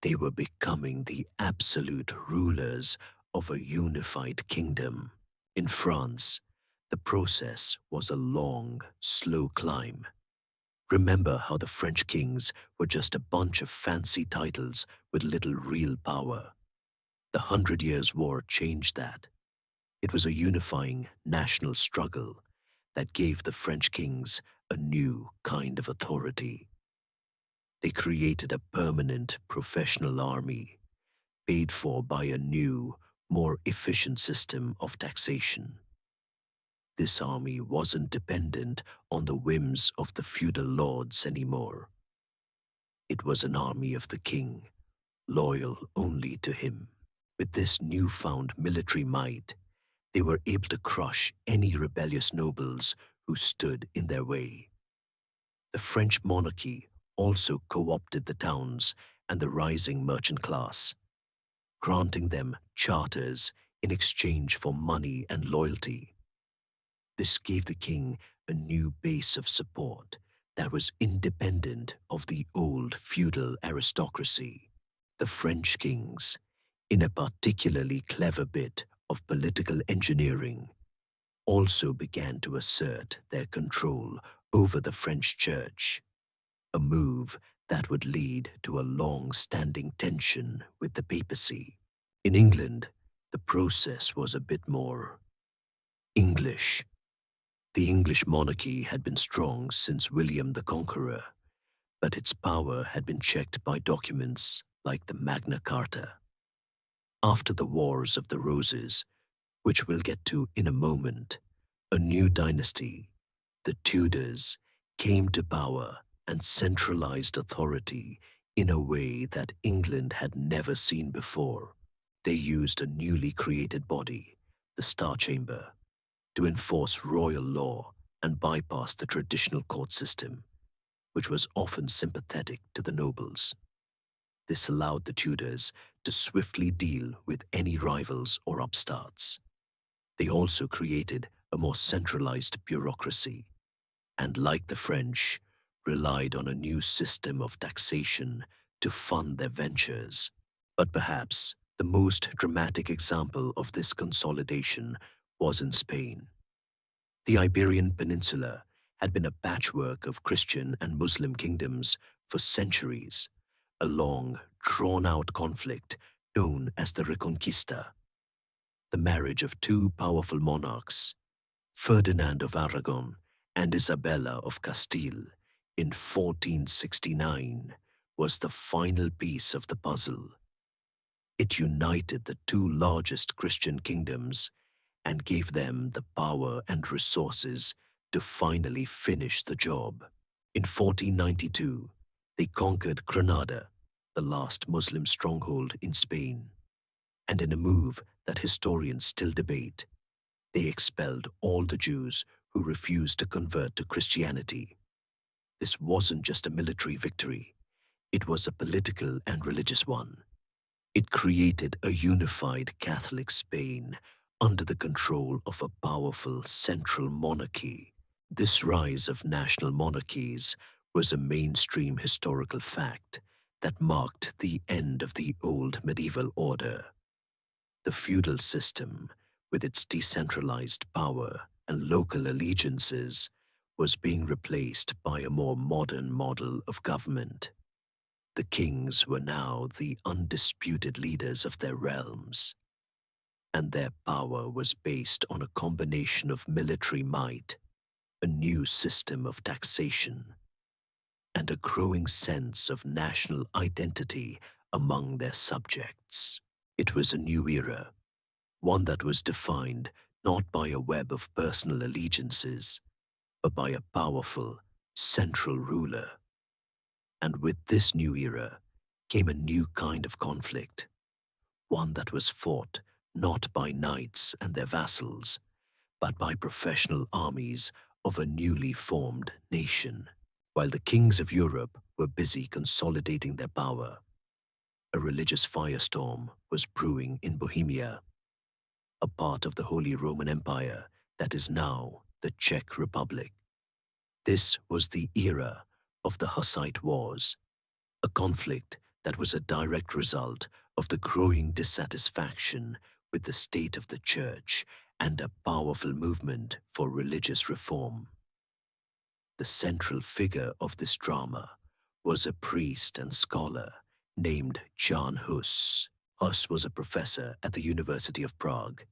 They were becoming the absolute rulers of a unified kingdom. In France, the process was a long, slow climb. Remember how the French kings were just a bunch of fancy titles with little real power. The Hundred Years' War changed that. It was a unifying national struggle that gave the French kings a new kind of authority. They created a permanent professional army, paid for by a new, more efficient system of taxation. This army wasn't dependent on the whims of the feudal lords anymore. It was an army of the king, loyal only to him. With this newfound military might, they were able to crush any rebellious nobles who stood in their way. The French monarchy also co-opted the towns and the rising merchant class, granting them charters in exchange for money and loyalty. This gave the king a new base of support that was independent of the old feudal aristocracy. The French kings, in a particularly clever bit of political engineering, also began to assert their control over the French church, a move that would lead to a long-standing tension with the papacy. In England, the process was a bit more English. The English monarchy had been strong since William the Conqueror, but its power had been checked by documents like the Magna Carta. After the Wars of the Roses, which we'll get to in a moment, a new dynasty, the Tudors, came to power and centralized authority in a way that England had never seen before. They used a newly created body, the Star Chamber, to enforce royal law and bypass the traditional court system, which was often sympathetic to the nobles. This allowed the Tudors to swiftly deal with any rivals or upstarts. They also created a more centralized bureaucracy, and like the French, relied on a new system of taxation to fund their ventures. But perhaps the most dramatic example of this consolidation was in Spain. The Iberian Peninsula had been a patchwork of Christian and Muslim kingdoms for centuries, a long, drawn-out conflict known as the Reconquista. The marriage of two powerful monarchs, Ferdinand of Aragon and Isabella of Castile, in 1469, was the final piece of the puzzle. It united the two largest Christian kingdoms and gave them the power and resources to finally finish the job. In 1492, they conquered Granada, the last Muslim stronghold in Spain, and in a move that historians still debate, they expelled all the Jews who refused to convert to Christianity. This wasn't just a military victory, it was a political and religious one. It created a unified Catholic Spain under the control of a powerful central monarchy. This rise of national monarchies was a mainstream historical fact that marked the end of the old medieval order. The feudal system, with its decentralized power and local allegiances, was being replaced by a more modern model of government. The kings were now the undisputed leaders of their realms, and their power was based on a combination of military might, a new system of taxation, and a growing sense of national identity among their subjects. It was a new era, one that was defined not by a web of personal allegiances, but by a powerful, central ruler. And with this new era came a new kind of conflict, one that was fought not by knights and their vassals, but by professional armies of a newly formed nation. While the kings of Europe were busy consolidating their power, a religious firestorm was brewing in Bohemia, a part of the Holy Roman Empire that is now the Czech Republic. This was the era of the Hussite Wars, a conflict that was a direct result of the growing dissatisfaction with the state of the church and a powerful movement for religious reform. The central figure of this drama was a priest and scholar named Jan Hus. Hus was a professor at the University of Prague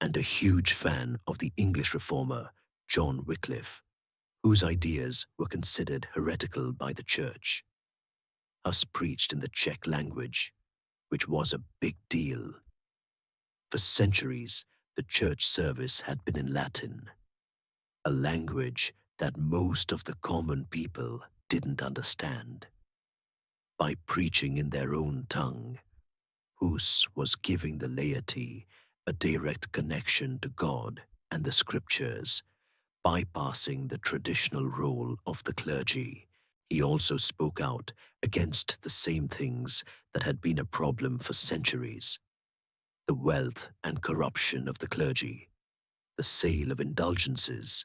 and a huge fan of the English reformer John Wycliffe, whose ideas were considered heretical by the church. Hus preached in the Czech language, which was a big deal. For centuries, the church service had been in Latin, a language that most of the common people didn't understand. By preaching in their own tongue, Hus was giving the laity a direct connection to God and the scriptures, bypassing the traditional role of the clergy. He also spoke out against the same things that had been a problem for centuries: the wealth and corruption of the clergy, the sale of indulgences,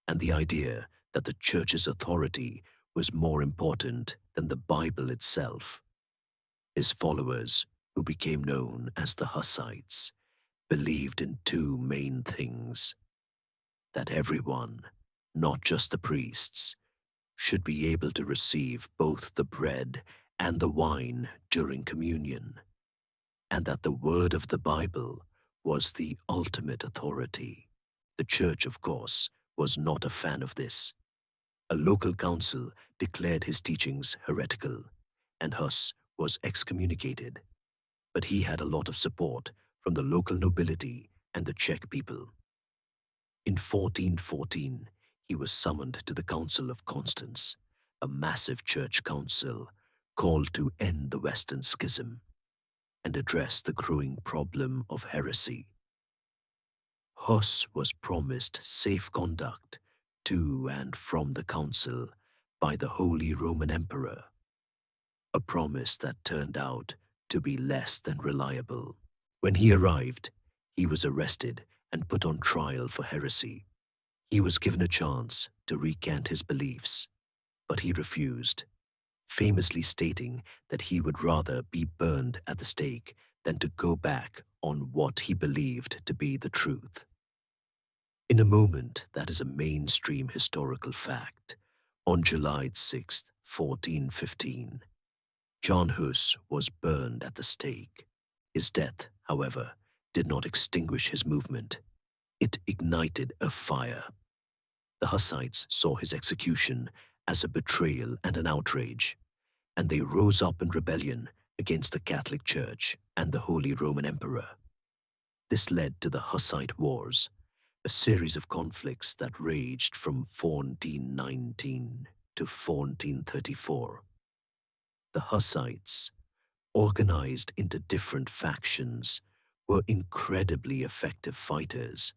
and the idea that the church's authority was more important than the Bible itself. His followers, who became known as the Hussites, believed in two main things: that everyone, not just the priests, should be able to receive both the bread and the wine during communion, and that the word of the Bible was the ultimate authority. The church, of course, was not a fan of this. A local council declared his teachings heretical, and Hus was excommunicated. But he had a lot of support from the local nobility and the Czech people. In 1414, he was summoned to the Council of Constance, a massive church council called to end the Western Schism and address the growing problem of heresy. Hus was promised safe conduct to and from the council by the Holy Roman Emperor, a promise that turned out to be less than reliable. When he arrived, he was arrested and put on trial for heresy. He was given a chance to recant his beliefs, but he refused, famously stating that he would rather be burned at the stake than to go back on what he believed to be the truth. In a moment that is a mainstream historical fact, on July 6, 1415, John Hus was burned at the stake. His death, however, did not extinguish his movement. It ignited a fire. The Hussites saw his execution as a betrayal and an outrage, and they rose up in rebellion against the Catholic Church. and the Holy Roman Emperor. This led to the Hussite Wars, a series of conflicts that raged from 1419 to 1434. The Hussites, organized into different factions, were incredibly effective fighters.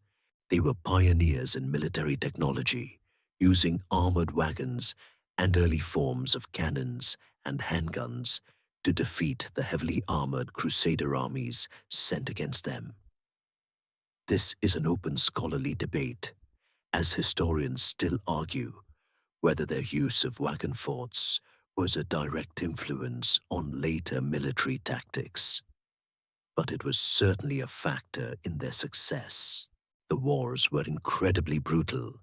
They were pioneers in military technology, using armored wagons and early forms of cannons and handguns to defeat the heavily armored Crusader armies sent against them. This is an open scholarly debate, as historians still argue whether their use of wagon forts was a direct influence on later military tactics. But it was certainly a factor in their success. The wars were incredibly brutal,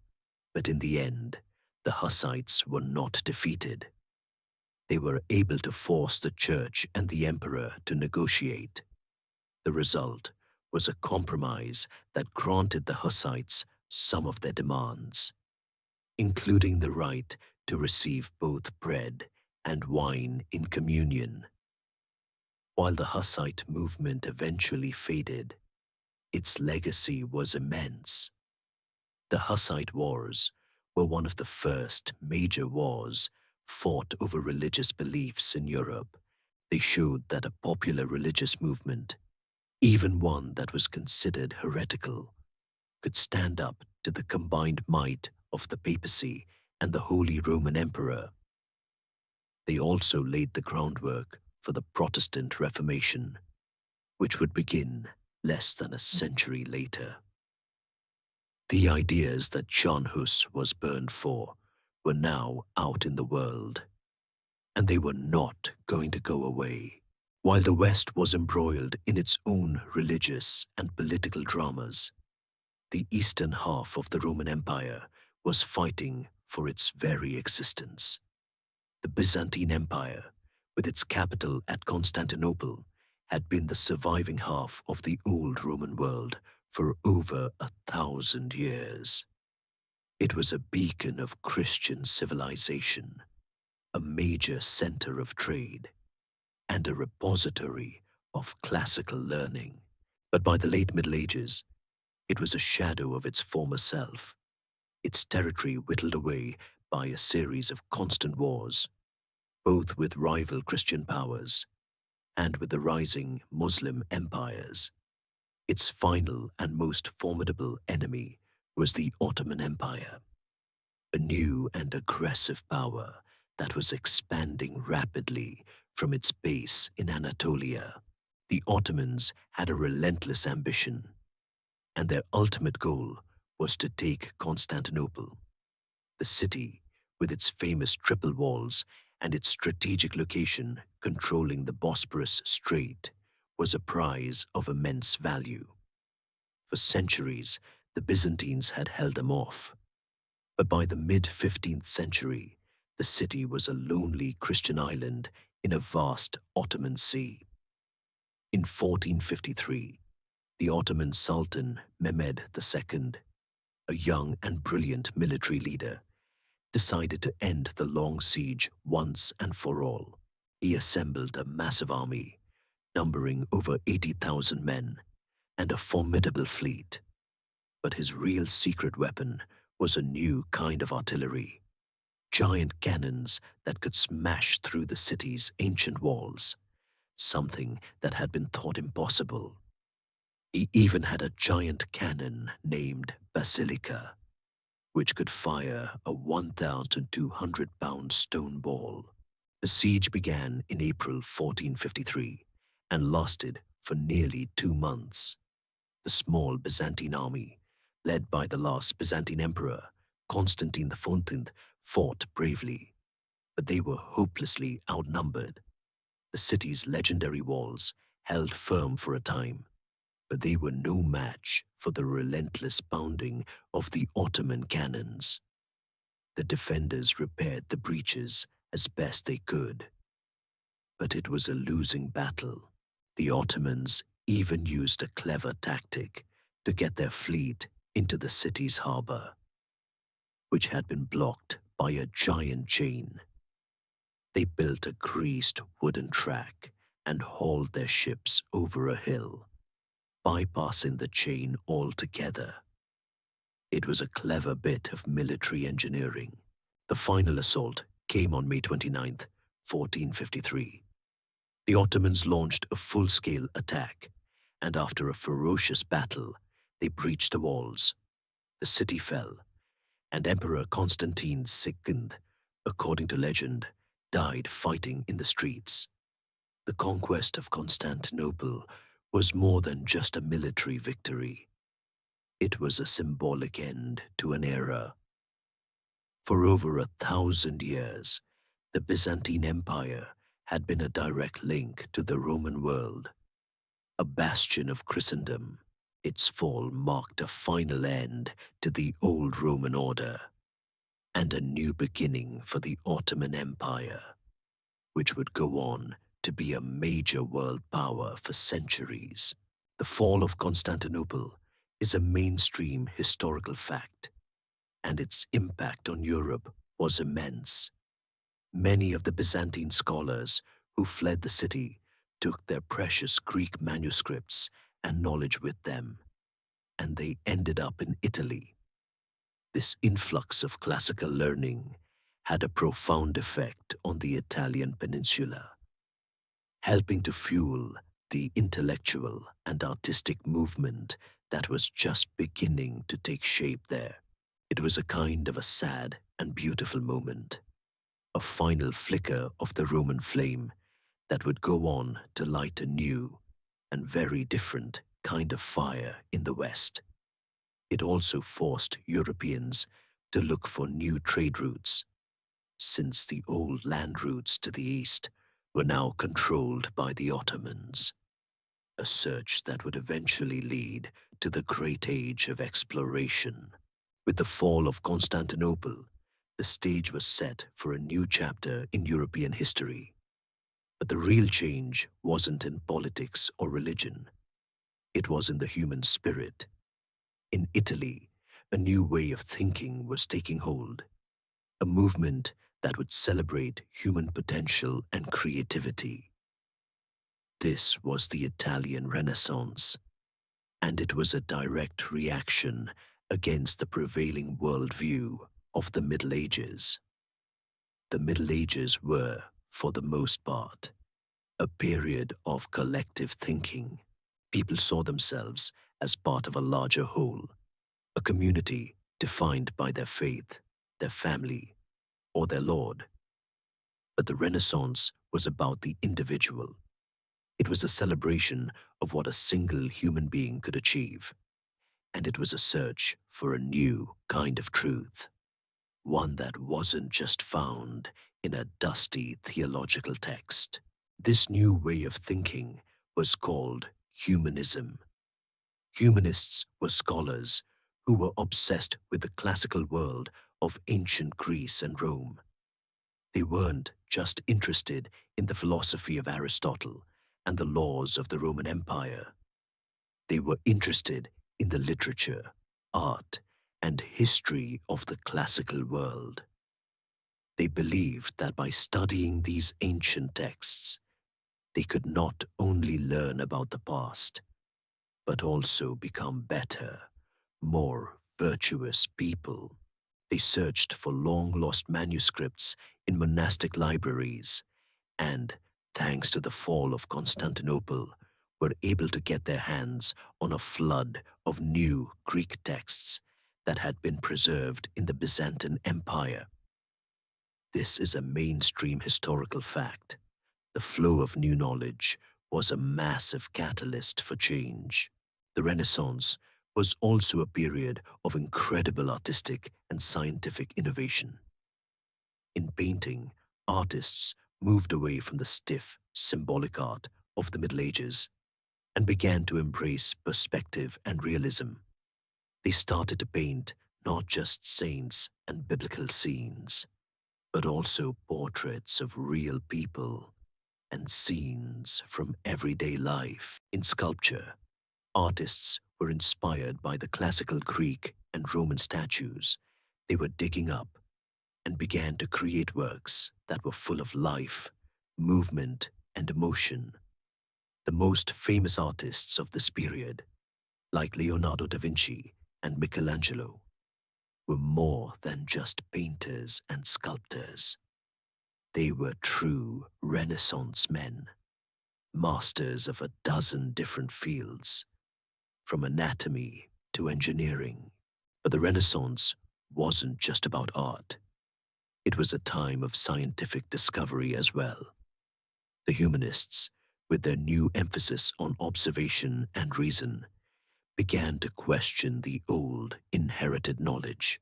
but in the end, the Hussites were not defeated. They were able to force the church and the emperor to negotiate. The result was a compromise that granted the Hussites some of their demands, including the right to receive both bread and wine in communion. While the Hussite movement eventually faded, its legacy was immense. The Hussite Wars were one of the first major wars fought over religious beliefs in Europe. They showed that a popular religious movement, even one that was considered heretical, could stand up to the combined might of the papacy and the Holy Roman Emperor. They also laid the groundwork for the Protestant Reformation, which would begin less than a century later. The ideas that John Hus was burned for were now out in the world, and they were not going to go away. While the West was embroiled in its own religious and political dramas, the eastern half of the Roman Empire was fighting for its very existence. The Byzantine Empire, with its capital at Constantinople, had been the surviving half of the old Roman world for over 1,000 years. It was a beacon of Christian civilization, a major center of trade, and a repository of classical learning. But by the late Middle Ages, it was a shadow of its former self, its territory whittled away by a series of constant wars, both with rival Christian powers and with the rising Muslim empires. Its final and most formidable enemy was the Ottoman Empire, a new and aggressive power that was expanding rapidly from its base in Anatolia. The Ottomans had a relentless ambition, and their ultimate goal was to take Constantinople. The city, with its famous triple walls and its strategic location controlling the Bosporus Strait, was a prize of immense value. For centuries, the Byzantines had held them off, but by the mid-15th century, the city was a lonely Christian island in a vast Ottoman sea. In 1453, the Ottoman Sultan Mehmed II, a young and brilliant military leader, decided to end the long siege once and for all. He assembled a massive army, numbering over 80,000 men, and a formidable fleet. But his real secret weapon was a new kind of artillery, giant cannons that could smash through the city's ancient walls, something that had been thought impossible. He even had a giant cannon named Basilica, which could fire a 1,200-pound stone ball. The siege began in April 1453 and lasted for nearly 2 months. The small Byzantine army, led by the last Byzantine emperor, Constantine XIV, fought bravely, but they were hopelessly outnumbered. The city's legendary walls held firm for a time, but they were no match for the relentless pounding of the Ottoman cannons. The defenders repaired the breaches as best they could, but it was a losing battle. The Ottomans even used a clever tactic to get their fleet into the city's harbor, which had been blocked by a giant chain. They built a greased wooden track and hauled their ships over a hill, bypassing the chain altogether. It was a clever bit of military engineering. The final assault came on May 29th, 1453. The Ottomans launched a full-scale attack, and after a ferocious battle, they breached the walls. The city fell, and Emperor Constantine II, according to legend, died fighting in the streets. The conquest of Constantinople was more than just a military victory. It was a symbolic end to an era. For over 1,000 years, the Byzantine Empire had been a direct link to the Roman world, a bastion of Christendom. Its fall marked a final end to the old Roman order and a new beginning for the Ottoman Empire, which would go on to be a major world power for centuries. The fall of Constantinople is a mainstream historical fact, and its impact on Europe was immense. Many of the Byzantine scholars who fled the city took their precious Greek manuscripts and knowledge with them, and they ended up in Italy. This influx of classical learning had a profound effect on the Italian peninsula, helping to fuel the intellectual and artistic movement that was just beginning to take shape there. It was a kind of a sad and beautiful moment, a final flicker of the Roman flame that would go on to light a new and very different kind of fire in the West. It also forced Europeans to look for new trade routes, since the old land routes to the east were now controlled by the Ottomans, a search that would eventually lead to the Great Age of Exploration. With the fall of Constantinople, the stage was set for a new chapter in European history. But the real change wasn't in politics or religion. It was in the human spirit. In Italy, a new way of thinking was taking hold, a movement that would celebrate human potential and creativity. This was the Italian Renaissance, and it was a direct reaction against the prevailing worldview of the Middle Ages. The Middle Ages were, for the most part, a period of collective thinking. People saw themselves as part of a larger whole, a community defined by their faith, their family, or their lord. But the Renaissance was about the individual. It was a celebration of what a single human being could achieve, and it was a search for a new kind of truth, one that wasn't just found in a dusty theological text. This new way of thinking was called humanism. Humanists were scholars who were obsessed with the classical world of ancient Greece and Rome. They weren't just interested in the philosophy of Aristotle and the laws of the Roman Empire. They were interested in the literature, art, and history of the classical world. They believed that by studying these ancient texts, they could not only learn about the past, but also become better, more virtuous people. They searched for long-lost manuscripts in monastic libraries and, thanks to the fall of Constantinople, were able to get their hands on a flood of new Greek texts that had been preserved in the Byzantine Empire. This is a mainstream historical fact. The flow of new knowledge was a massive catalyst for change. The Renaissance was also a period of incredible artistic and scientific innovation. In painting, artists moved away from the stiff, symbolic art of the Middle Ages and began to embrace perspective and realism. They started to paint not just saints and biblical scenes, but also portraits of real people and scenes from everyday life. In sculpture, artists were inspired by the classical Greek and Roman statues they were digging up and began to create works that were full of life, movement, and emotion. The most famous artists of this period, like Leonardo da Vinci and Michelangelo, were more than just painters and sculptors. They were true Renaissance men, masters of a dozen different fields, from anatomy to engineering. But the Renaissance wasn't just about art. It was a time of scientific discovery as well. The humanists, with their new emphasis on observation and reason, began to question the old inherited knowledge.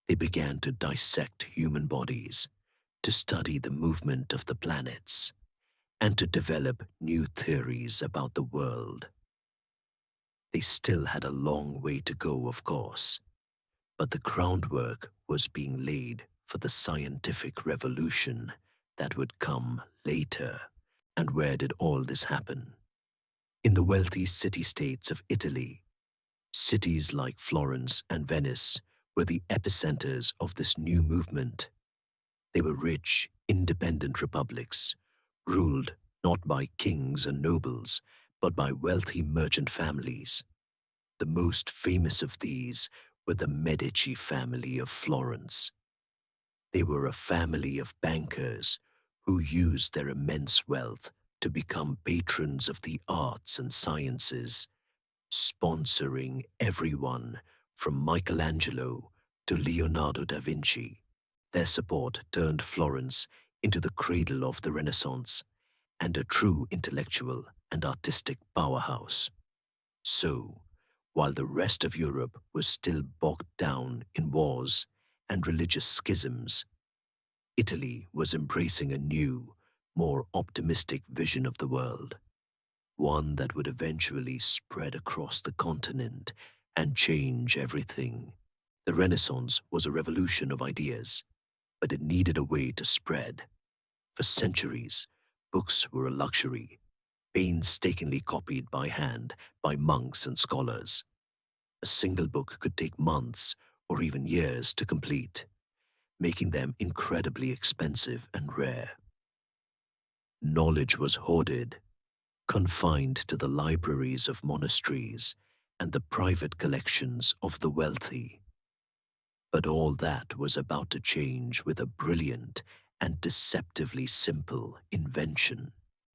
They began to dissect human bodies, to study the movement of the planets, and to develop new theories about the world. They still had a long way to go, of course, but the groundwork was being laid for the scientific revolution that would come later. And where did all this happen? In the wealthy city-states of Italy. Cities like Florence and Venice were the epicenters of this new movement. They were rich, independent republics, ruled not by kings and nobles, but by wealthy merchant families. The most famous of these were the Medici family of Florence. They were a family of bankers who used their immense wealth to become patrons of the arts and sciences, sponsoring everyone from Michelangelo to Leonardo da Vinci. Their support turned Florence into the cradle of the Renaissance and a true intellectual and artistic powerhouse. So, while the rest of Europe was still bogged down in wars and religious schisms, Italy was embracing a new, more optimistic vision of the world, one that would eventually spread across the continent and change everything. The Renaissance was a revolution of ideas, but it needed a way to spread. For centuries, books were a luxury, painstakingly copied by hand by monks and scholars. A single book could take months or even years to complete, making them incredibly expensive and rare. Knowledge was hoarded, confined to the libraries of monasteries and the private collections of the wealthy. But all that was about to change with a brilliant and deceptively simple invention.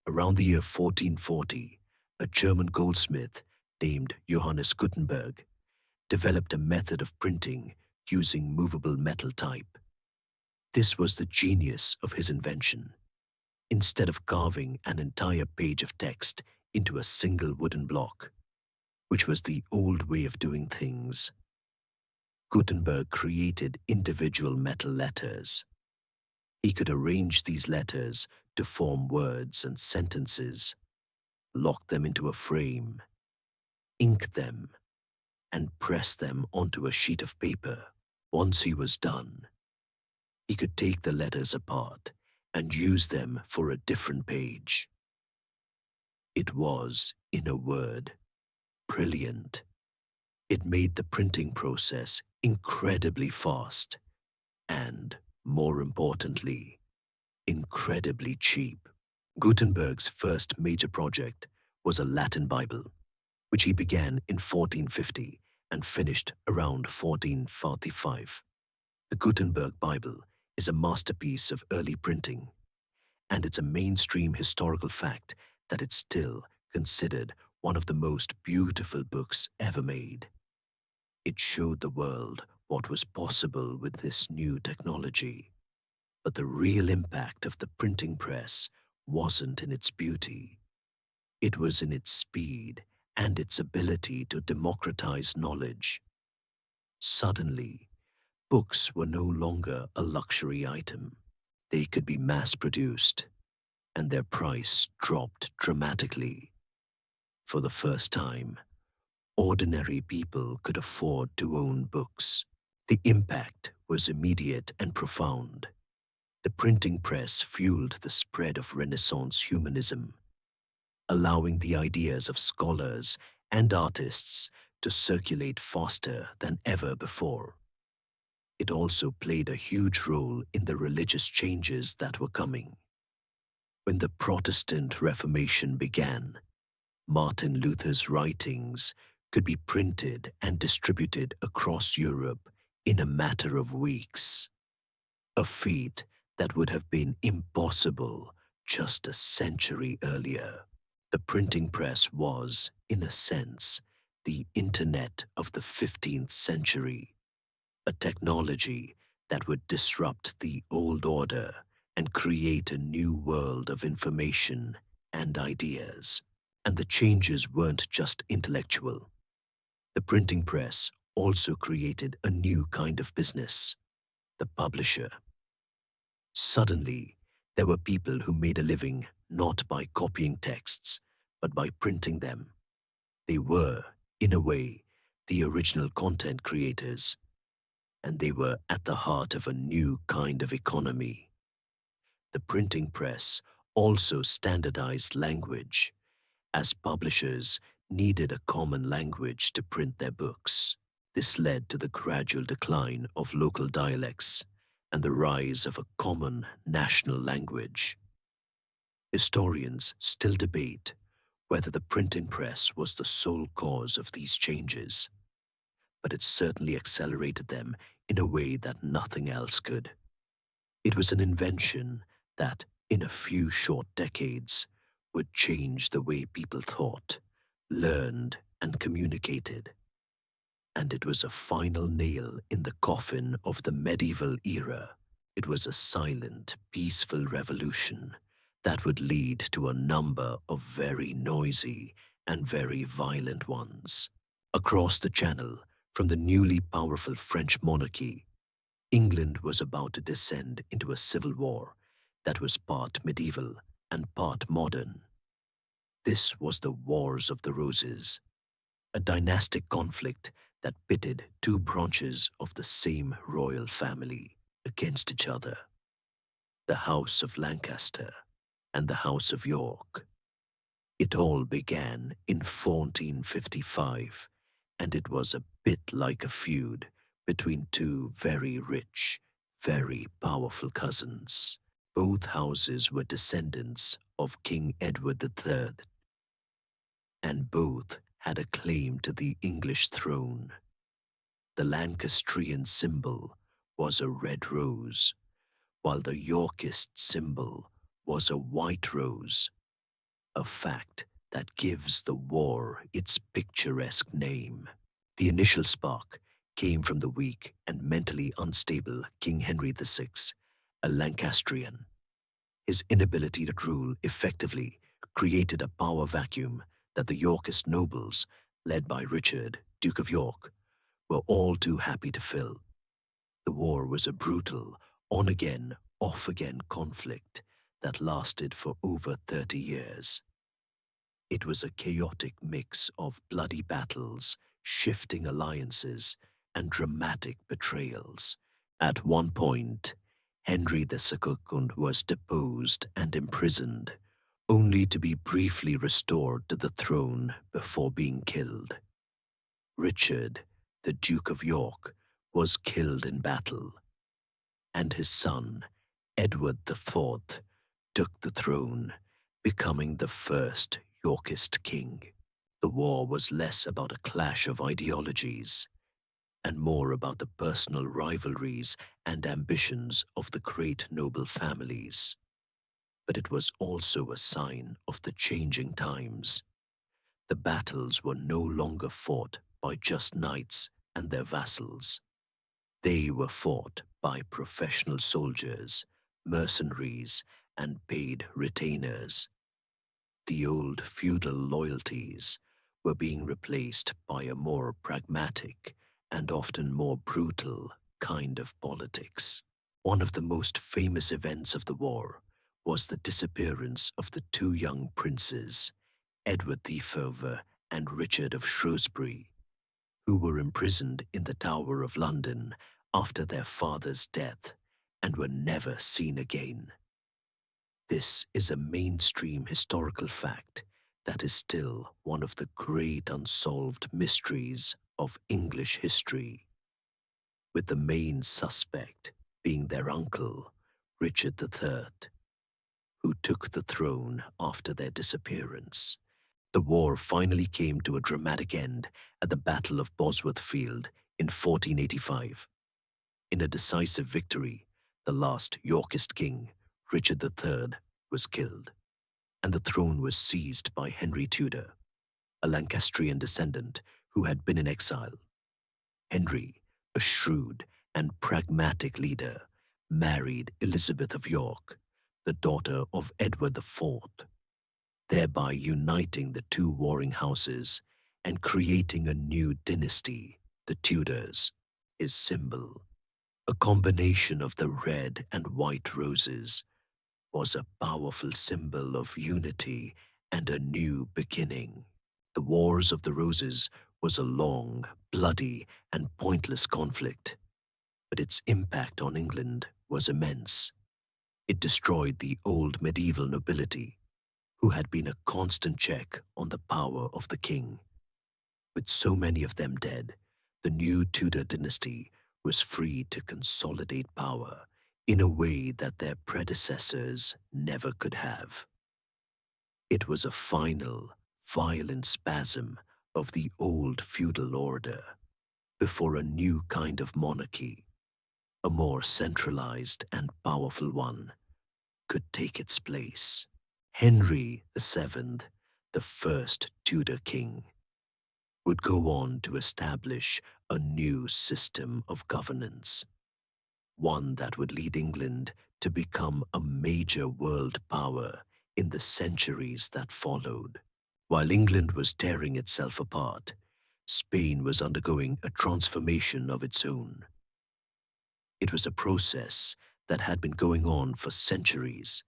Around the year 1440, a German goldsmith named Johannes Gutenberg developed a method of printing using movable metal type. This was the genius of his invention. Instead of carving an entire page of text into a single wooden block, which was the old way of doing things, Gutenberg created individual metal letters. He could arrange these letters to form words and sentences, lock them into a frame, ink them, and press them onto a sheet of paper. Once he was done, he could take the letters apart and use them for a different page. It was, in a word, brilliant. It made the printing process incredibly fast and, more importantly, incredibly cheap. Gutenberg's first major project was a Latin Bible, which he began in 1450 and finished around 1445. The Gutenberg Bible is a masterpiece of early printing, and it's a mainstream historical fact that it's still considered one of the most beautiful books ever made. It showed the world what was possible with this new technology. But the real impact of the printing press wasn't in its beauty. It was in its speed and its ability to democratize knowledge. Suddenly, books were no longer a luxury item. They could be mass-produced, and their price dropped dramatically. For the first time, ordinary people could afford to own books. The impact was immediate and profound. The printing press fueled the spread of Renaissance humanism, allowing the ideas of scholars and artists to circulate faster than ever before. It also played a huge role in the religious changes that were coming. When the Protestant Reformation began, Martin Luther's writings could be printed and distributed across Europe in a matter of weeks, a feat that would have been impossible just a century earlier. The printing press was, in a sense, the internet of the 15th century, a technology that would disrupt the old order and create a new world of information and ideas. And the changes weren't just intellectual. The printing press also created a new kind of business, the publisher. Suddenly, there were people who made a living not by copying texts, but by printing them. They were, in a way, the original content creators, and they were at the heart of a new kind of economy. The printing press also standardized language, as publishers needed a common language to print their books. This led to the gradual decline of local dialects and the rise of a common national language. Historians still debate whether the printing press was the sole cause of these changes, but it certainly accelerated them in a way that nothing else could. It was an invention that, in a few short decades, would change the way people thought, learned, and communicated. And it was a final nail in the coffin of the medieval era. It was a silent, peaceful revolution that would lead to a number of very noisy and very violent ones. Across the Channel, from the newly powerful French monarchy, England was about to descend into a civil war that was part medieval and part modern. This was the Wars of the Roses, a dynastic conflict that pitted two branches of the same royal family against each other, the House of Lancaster and the House of York. It all began in 1455, and it was a bit like a feud between two very rich, very powerful cousins. Both houses were descendants of King Edward III, and both had a claim to the English throne. The Lancastrian symbol was a red rose, while the Yorkist symbol was a white rose, a fact that gives the war its picturesque name. The initial spark came from the weak and mentally unstable King Henry VI, a Lancastrian. His inability to rule effectively created a power vacuum that the Yorkist nobles, led by Richard, Duke of York, were all too happy to fill. The war was a brutal, on-again, off-again conflict that lasted for over 30 years. It was a chaotic mix of bloody battles, shifting alliances, and dramatic betrayals. At one point, Henry II was deposed and imprisoned, only to be briefly restored to the throne before being killed. Richard, the Duke of York, was killed in battle, and his son, Edward IV, took the throne, becoming the first Yorkist king. The war was less about a clash of ideologies and more about the personal rivalries and ambitions of the great noble families. But it was also a sign of the changing times. The battles were no longer fought by just knights and their vassals. They were fought by professional soldiers, mercenaries, and paid retainers. The old feudal loyalties were being replaced by a more pragmatic and often more brutal kind of politics. One of the most famous events of the war was the disappearance of the two young princes, Edward IV and Richard of Shrewsbury, who were imprisoned in the Tower of London after their father's death and were never seen again. This is a mainstream historical fact that is still one of the great unsolved mysteries of English history, with the main suspect being their uncle, Richard III, who took the throne after their disappearance. The war finally came to a dramatic end at the Battle of Bosworth Field in 1485. In a decisive victory, the last Yorkist king, Richard III, was killed, and the throne was seized by Henry Tudor, a Lancastrian descendant who had been in exile. Henry, a shrewd and pragmatic leader, married Elizabeth of York, the daughter of Edward IV, thereby uniting the two warring houses and creating a new dynasty, the Tudors. His symbol, a combination of the red and white roses, was a powerful symbol of unity and a new beginning. The Wars of the Roses was a long, bloody, and pointless conflict, but its impact on England was immense. It destroyed the old medieval nobility, who had been a constant check on the power of the king. With so many of them dead, the new Tudor dynasty was free to consolidate power in a way that their predecessors never could have. It was a final, violent spasm of the old feudal order before a new kind of monarchy, a more centralized and powerful one, could take its place. Henry VII, the first Tudor king, would go on to establish a new system of governance, one that would lead England to become a major world power in the centuries that followed. While England was tearing itself apart, Spain was undergoing a transformation of its own. It was a process that had been going on for centuries,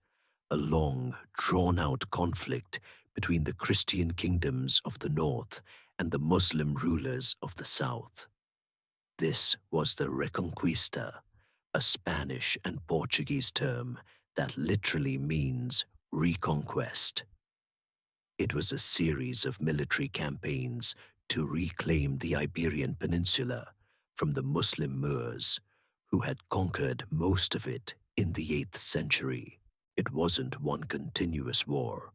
a long, drawn-out conflict between the Christian kingdoms of the north and the Muslim rulers of the south. This was the Reconquista, a Spanish and Portuguese term that literally means reconquest. It was a series of military campaigns to reclaim the Iberian Peninsula from the Muslim Moors, who had conquered most of it in the 8th century. It wasn't one continuous war,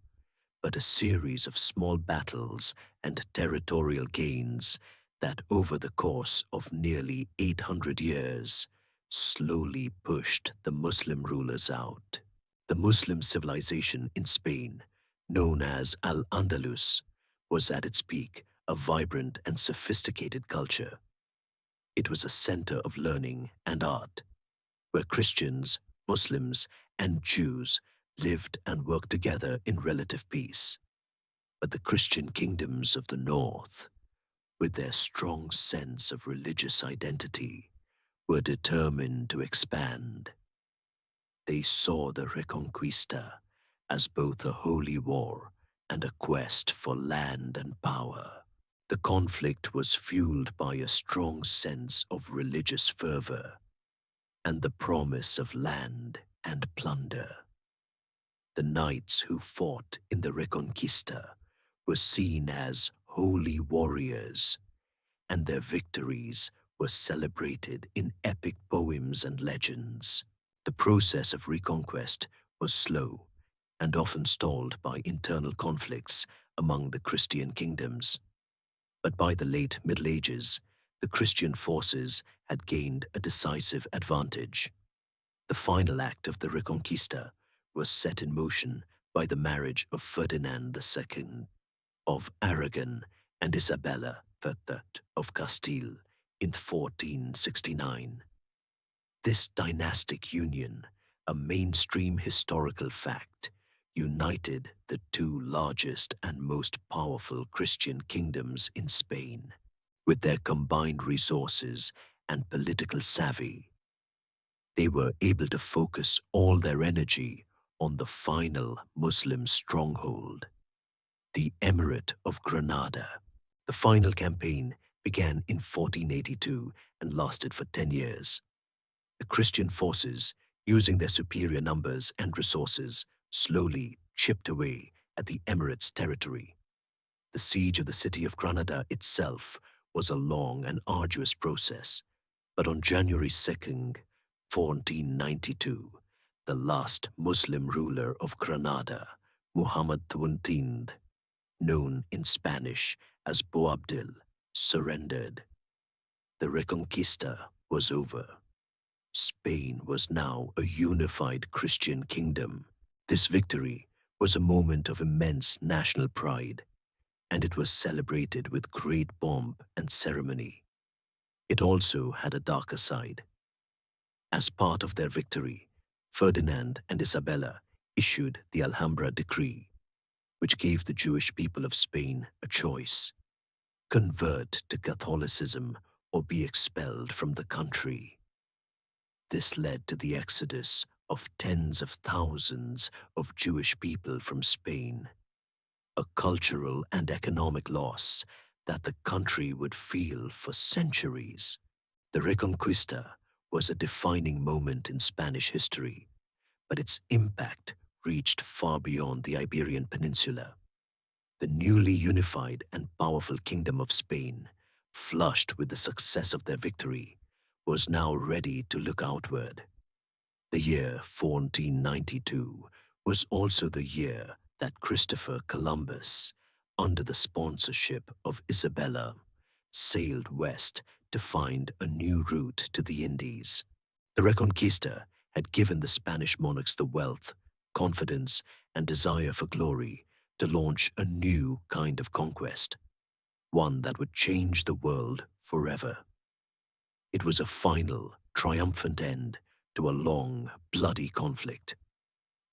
but a series of small battles and territorial gains that over the course of nearly 800 years slowly pushed the Muslim rulers out. The Muslim civilization in Spain, known as Al-Andalus, was at its peak, a vibrant and sophisticated culture. It was a center of learning and art, where Christians, Muslims, and Jews lived and worked together in relative peace. But the Christian kingdoms of the north, with their strong sense of religious identity, were determined to expand. They saw the Reconquista as both a holy war and a quest for land and power. The conflict was fueled by a strong sense of religious fervor and the promise of land and plunder. The knights who fought in the Reconquista were seen as holy warriors, and their victories were celebrated in epic poems and legends. The process of reconquest was slow and often stalled by internal conflicts among the Christian kingdoms. But by the late Middle Ages, the Christian forces had gained a decisive advantage. The final act of the Reconquista was set in motion by the marriage of Ferdinand II of Aragon and Isabella III of Castile in 1469. This dynastic union, a mainstream historical fact, united the two largest and most powerful Christian kingdoms in Spain. With their combined resources and political savvy, they were able to focus all their energy on the final Muslim stronghold, the Emirate of Granada. The final campaign began in 1482 and lasted for 10 years. The Christian forces, using their superior numbers and resources, slowly chipped away at the Emirate's territory. The siege of the city of Granada itself was a long and arduous process, but on January 2nd, 1492, the last Muslim ruler of Granada, Muhammad XVII, known in Spanish as Boabdil, surrendered. The Reconquista was over. Spain was now a unified Christian kingdom. This victory was a moment of immense national pride, and it was celebrated with great pomp and ceremony. It also had a darker side. As part of their victory, Ferdinand and Isabella issued the Alhambra Decree, which gave the Jewish people of Spain a choice: convert to Catholicism or be expelled from the country. This led to the exodus of tens of thousands of Jewish people from Spain, a cultural and economic loss that the country would feel for centuries. The Reconquista was a defining moment in Spanish history, but its impact reached far beyond the Iberian Peninsula. The newly unified and powerful Kingdom of Spain, flushed with the success of their victory, was now ready to look outward. The year 1492 was also the year that Christopher Columbus, under the sponsorship of Isabella, sailed west to find a new route to the Indies. The Reconquista had given the Spanish monarchs the wealth, confidence, and desire for glory to launch a new kind of conquest, one that would change the world forever. It was a final, triumphant end to a long, bloody conflict,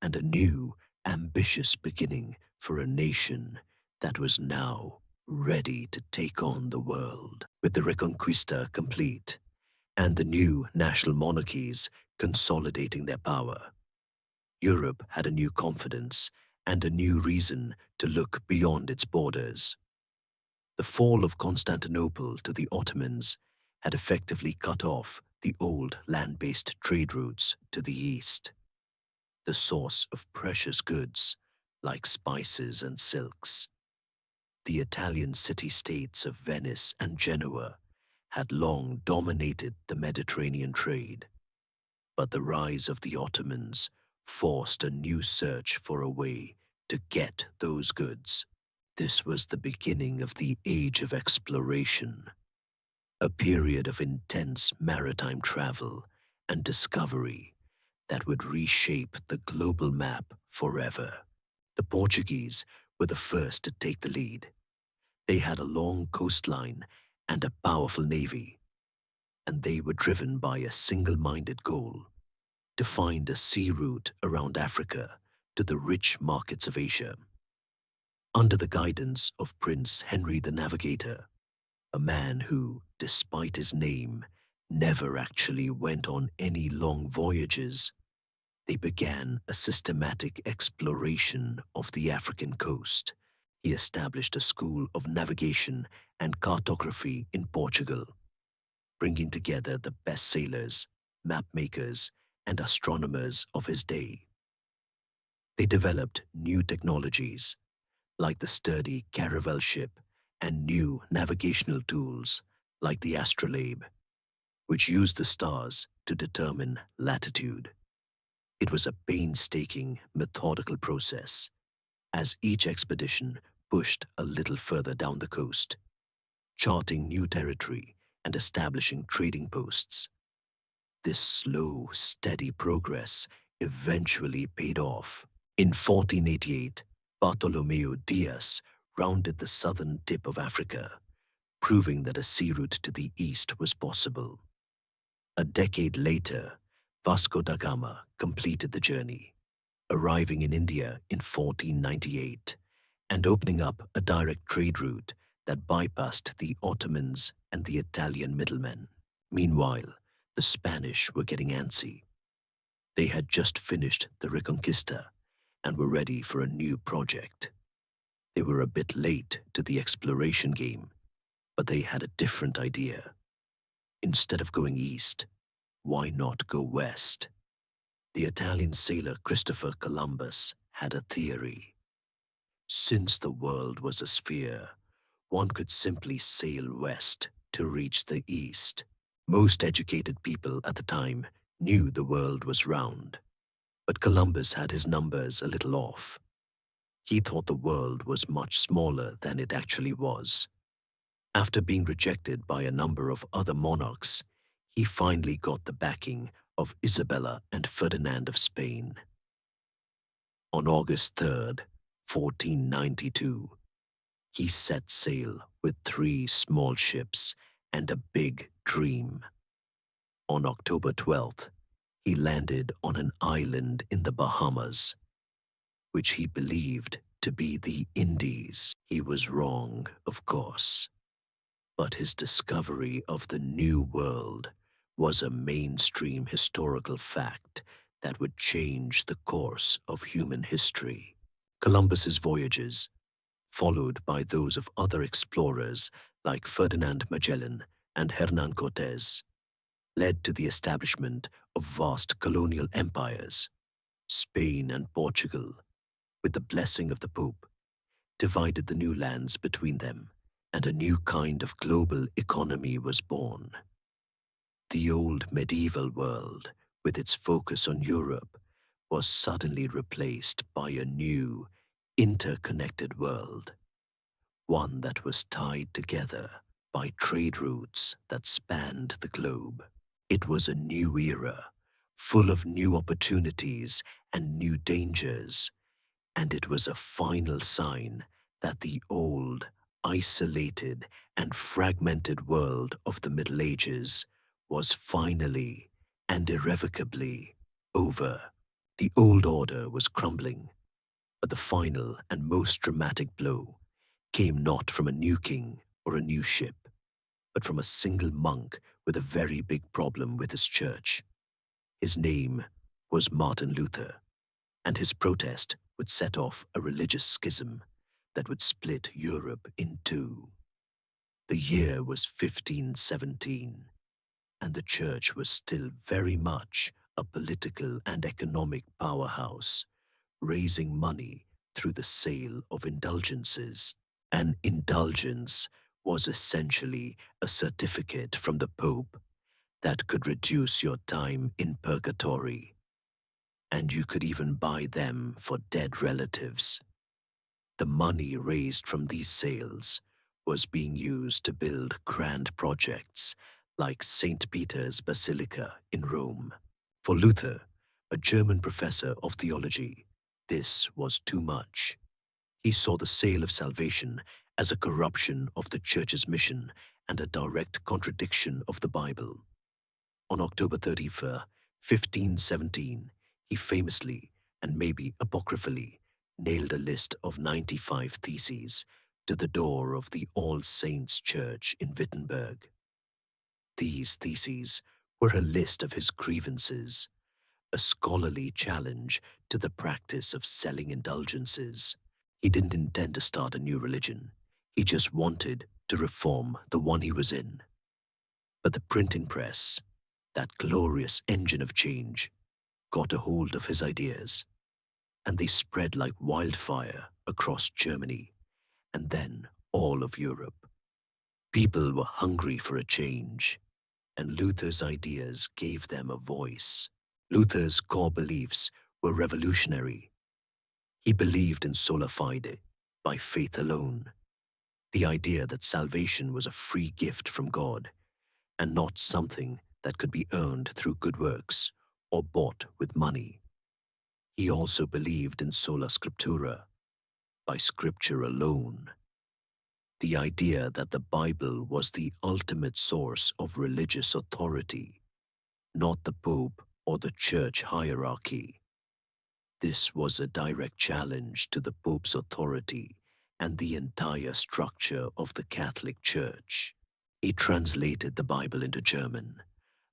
and a new, ambitious beginning for a nation that was now ready to take on the world. With the Reconquista complete, and the new national monarchies consolidating their power, Europe had a new confidence and a new reason to look beyond its borders. The fall of Constantinople to the Ottomans had effectively cut off the old land-based trade routes to the east, the source of precious goods like spices and silks. The Italian city-states of Venice and Genoa had long dominated the Mediterranean trade, but the rise of the Ottomans forced a new search for a way to get those goods. This was the beginning of the Age of Exploration, a period of intense maritime travel and discovery that would reshape the global map forever. The Portuguese were the first to take the lead. They had a long coastline and a powerful navy, and they were driven by a single-minded goal: to find a sea route around Africa to the rich markets of Asia. Under the guidance of Prince Henry the Navigator, a man who, despite his name, never actually went on any long voyages, they began a systematic exploration of the African coast. He established a school of navigation and cartography in Portugal, bringing together the best sailors, map makers, and astronomers of his day. They developed new technologies, like the sturdy caravel ship, and new navigational tools, like the astrolabe, which used the stars to determine latitude. It was a painstaking, methodical process, as each expedition pushed a little further down the coast, charting new territory and establishing trading posts. This slow, steady progress eventually paid off. In 1488, Bartolomeo Diaz rounded the southern tip of Africa, proving that a sea route to the east was possible. A decade later, Vasco da Gama completed the journey, arriving in India in 1498 and opening up a direct trade route that bypassed the Ottomans and the Italian middlemen. Meanwhile, the Spanish were getting antsy. They had just finished the Reconquista and were ready for a new project. They were a bit late to the exploration game, but they had a different idea. Instead of going east, why not go west? The Italian sailor Christopher Columbus had a theory. Since the world was a sphere, one could simply sail west to reach the east. Most educated people at the time knew the world was round, But Columbus had his numbers a little off. He thought the world was much smaller than it actually was. After being rejected by a number of other monarchs, he finally got the backing of Isabella and Ferdinand of Spain. On August 3rd, 1492, he set sail with 3 small ships and a big dream. On October 12th, he landed on an island in the Bahamas, which he believed to be the Indies. He was wrong, of course, but his discovery of the New World was a mainstream historical fact that would change the course of human history. Columbus's voyages, followed by those of other explorers like Ferdinand Magellan and Hernan Cortes, led to the establishment of vast colonial empires. Spain and Portugal, with the blessing of the Pope, divided the new lands between them, and a new kind of global economy was born. The old medieval world, with its focus on Europe, was suddenly replaced by a new, interconnected world, one that was tied together by trade routes that spanned the globe. It was a new era, full of new opportunities and new dangers, and it was a final sign that the old, isolated, and fragmented world of the Middle Ages was finally and irrevocably over. The old order was crumbling, but the final and most dramatic blow came not from a new king or a new ship, but from a single monk with a very big problem with his church. His name was Martin Luther, and his protest would set off a religious schism that would split Europe in two. The year was 1517, and the church was still very much a political and economic powerhouse, raising money through the sale of indulgences. An indulgence was essentially a certificate from the Pope that could reduce your time in purgatory, and you could even buy them for dead relatives. The money raised from these sales was being used to build grand projects like St. Peter's Basilica in Rome. For Luther, a German professor of theology, this was too much. He saw the sale of salvation as a corruption of the Church's mission and a direct contradiction of the Bible. On October 31st, 1517, he famously, and maybe apocryphally, nailed a list of 95 theses to the door of the All Saints' Church in Wittenberg. These theses were a list of his grievances, a scholarly challenge to the practice of selling indulgences. He didn't intend to start a new religion. He just wanted to reform the one he was in. But the printing press, that glorious engine of change, got a hold of his ideas, and they spread like wildfire across Germany and then all of Europe. People were hungry for a change, and Luther's ideas gave them a voice. Luther's core beliefs were revolutionary. He believed in sola fide, by faith alone, the idea that salvation was a free gift from God and not something that could be earned through good works or bought with money. He also believed in sola scriptura, by scripture alone, the idea that the Bible was the ultimate source of religious authority, not the Pope or the church hierarchy. This was a direct challenge to the Pope's authority and the entire structure of the Catholic Church. He translated the Bible into German,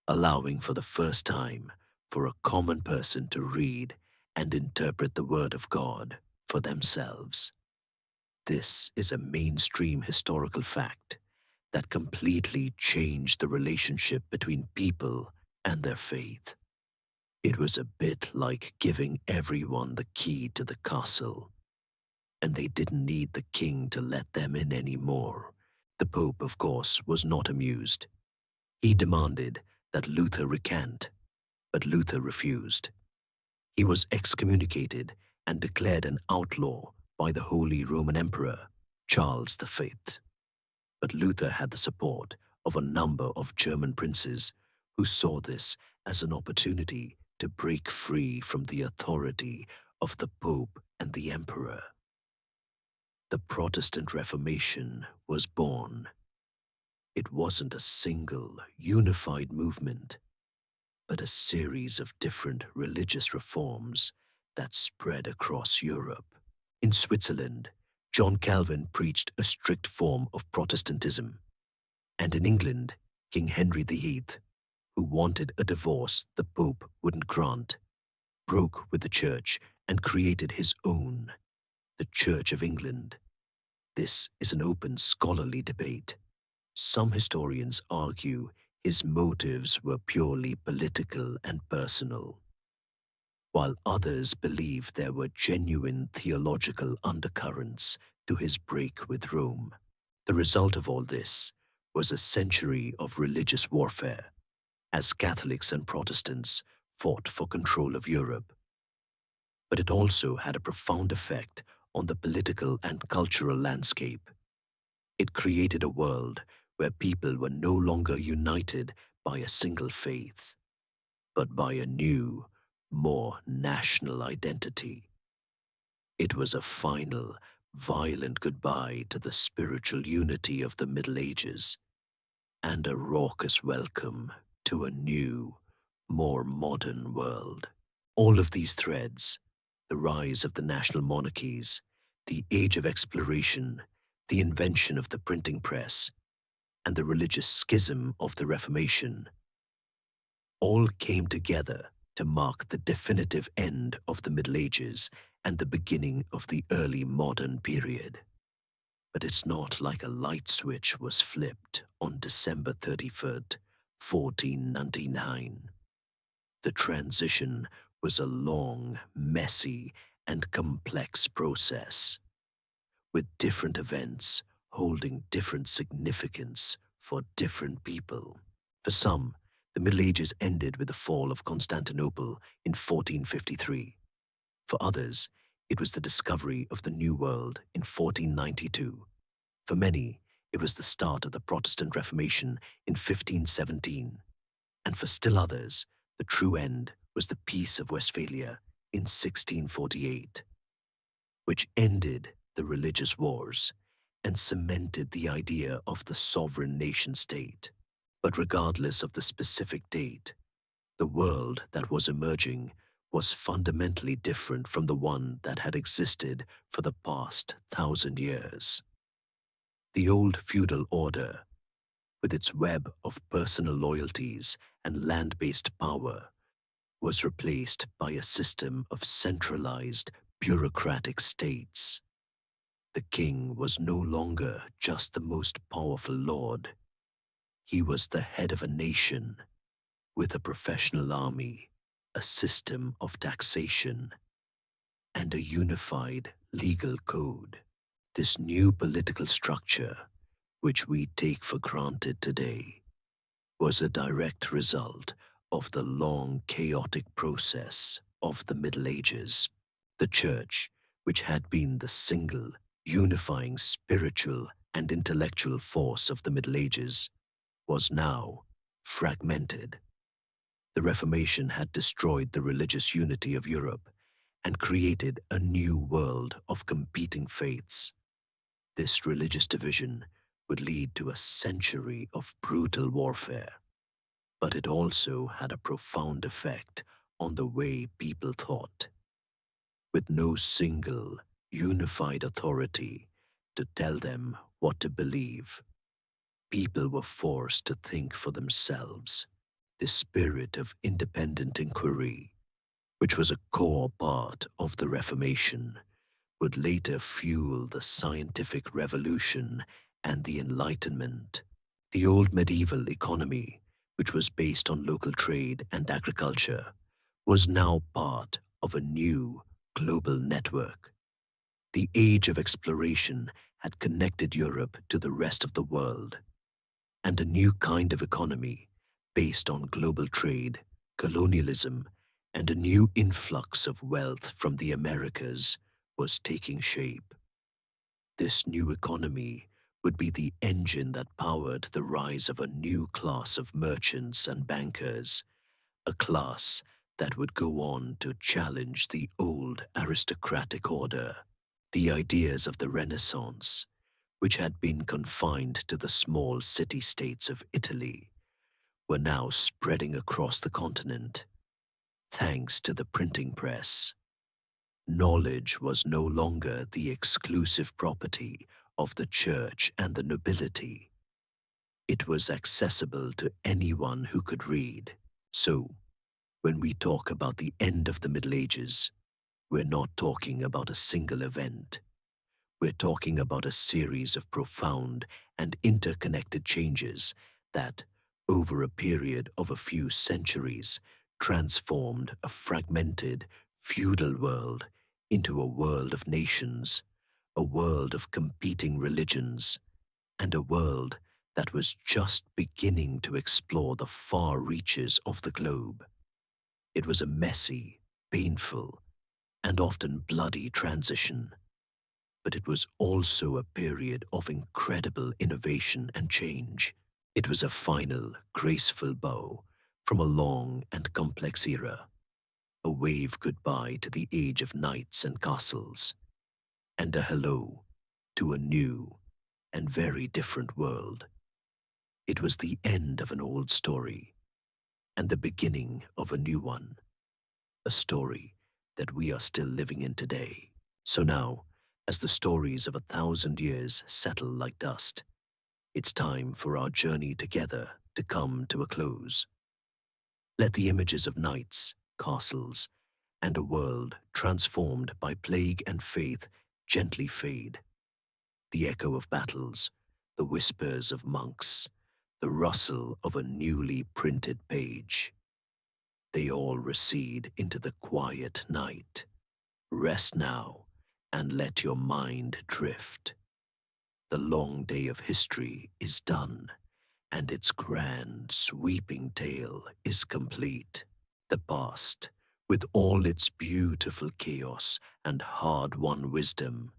allowing for the first time for a common person to read and interpret the Word of God for themselves. This is a mainstream historical fact that completely changed the relationship between people and their faith. It was a bit like giving everyone the key to the castle, and they didn't need the king to let them in anymore. The Pope, of course, was not amused. He demanded that Luther recant, but Luther refused. He was excommunicated and declared an outlaw by the Holy Roman Emperor, Charles V. But Luther had the support of a number of German princes who saw this as an opportunity to break free from the authority of the Pope and the Emperor. The Protestant Reformation was born. It wasn't a single, unified movement, but a series of different religious reforms that spread across Europe. In Switzerland, John Calvin preached a strict form of Protestantism, and in England, King Henry VIII, who wanted a divorce the Pope wouldn't grant, broke with the Church and created his own, the Church of England. This is an open scholarly debate. Some historians argue his motives were purely political and personal, while others believe there were genuine theological undercurrents to his break with Rome. The result of all this was a century of religious warfare, as Catholics and Protestants fought for control of Europe. But it also had a profound effect on the political and cultural landscape. It created a world where people were no longer united by a single faith, but by a new, more national identity. It was a final, violent goodbye to the spiritual unity of the Middle Ages, and a raucous welcome to a new, more modern world. All of these threads, the rise of the national monarchies, the age of exploration, the invention of the printing press, and the religious schism of the Reformation, all came together to mark the definitive end of the Middle Ages and the beginning of the early modern period. But it's not like a light switch was flipped on December 31st, 1499. The transition was a long, messy, and complex process, with different events holding different significance for different people. For some, the Middle Ages ended with the fall of Constantinople in 1453. For others, it was the discovery of the New World in 1492. For many, it was the start of the Protestant Reformation in 1517. And for still others, the true end was the Peace of Westphalia in 1648, which ended the religious wars and cemented the idea of the sovereign nation-state. But regardless of the specific date, the world that was emerging was fundamentally different from the one that had existed for the past 1,000 years. The old feudal order, with its web of personal loyalties and land-based power, was replaced by a system of centralized, bureaucratic states. The king was no longer just the most powerful lord. He was the head of a nation, with a professional army, a system of taxation, and a unified legal code. This new political structure, which we take for granted today, was a direct result of the long, chaotic process of the Middle Ages. The Church, which had been the single, unifying spiritual and intellectual force of the Middle Ages, was now fragmented. The Reformation had destroyed the religious unity of Europe and created a new world of competing faiths. This religious division would lead to a century of brutal warfare, but it also had a profound effect on the way people thought. With no single, unified authority to tell them what to believe, people were forced to think for themselves. The spirit of independent inquiry, which was a core part of the Reformation, would later fuel the scientific revolution and the Enlightenment. The old medieval economy, which was based on local trade and agriculture, was now part of a new global network. The age of exploration had connected Europe to the rest of the world, and a new kind of economy based on global trade, colonialism, and a new influx of wealth from the Americas was taking shape. This new economy would be the engine that powered the rise of a new class of merchants and bankers, a class that would go on to challenge the old aristocratic order. The ideas of the Renaissance, which had been confined to the small city-states of Italy, were now spreading across the continent, thanks to the printing press. Knowledge was no longer the exclusive property of the church and the nobility. It was accessible to anyone who could read. So, when we talk about the end of the Middle Ages, we're not talking about a single event. We're talking about a series of profound and interconnected changes that, over a period of a few centuries, transformed a fragmented, feudal world into a world of nations, a world of competing religions, and a world that was just beginning to explore the far reaches of the globe. It was a messy, painful, and often bloody transition, but it was also a period of incredible innovation and change. It was a final, graceful bow from a long and complex era, a wave goodbye to the age of knights and castles, and a hello to a new and very different world. It was the end of an old story and the beginning of a new one, a story that we are still living in today. So now, as the stories of 1,000 years settle like dust, it's time for our journey together to come to a close. Let the images of knights, castles, and a world transformed by plague and faith gently fade. The echo of battles, the whispers of monks, the rustle of a newly printed page. They all recede into the quiet night. Rest now and let your mind drift. The long day of history is done, and its grand, sweeping tale is complete. The past, with all its beautiful chaos and hard-won wisdom,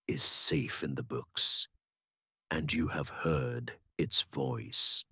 is safe in the books, and you have heard its voice.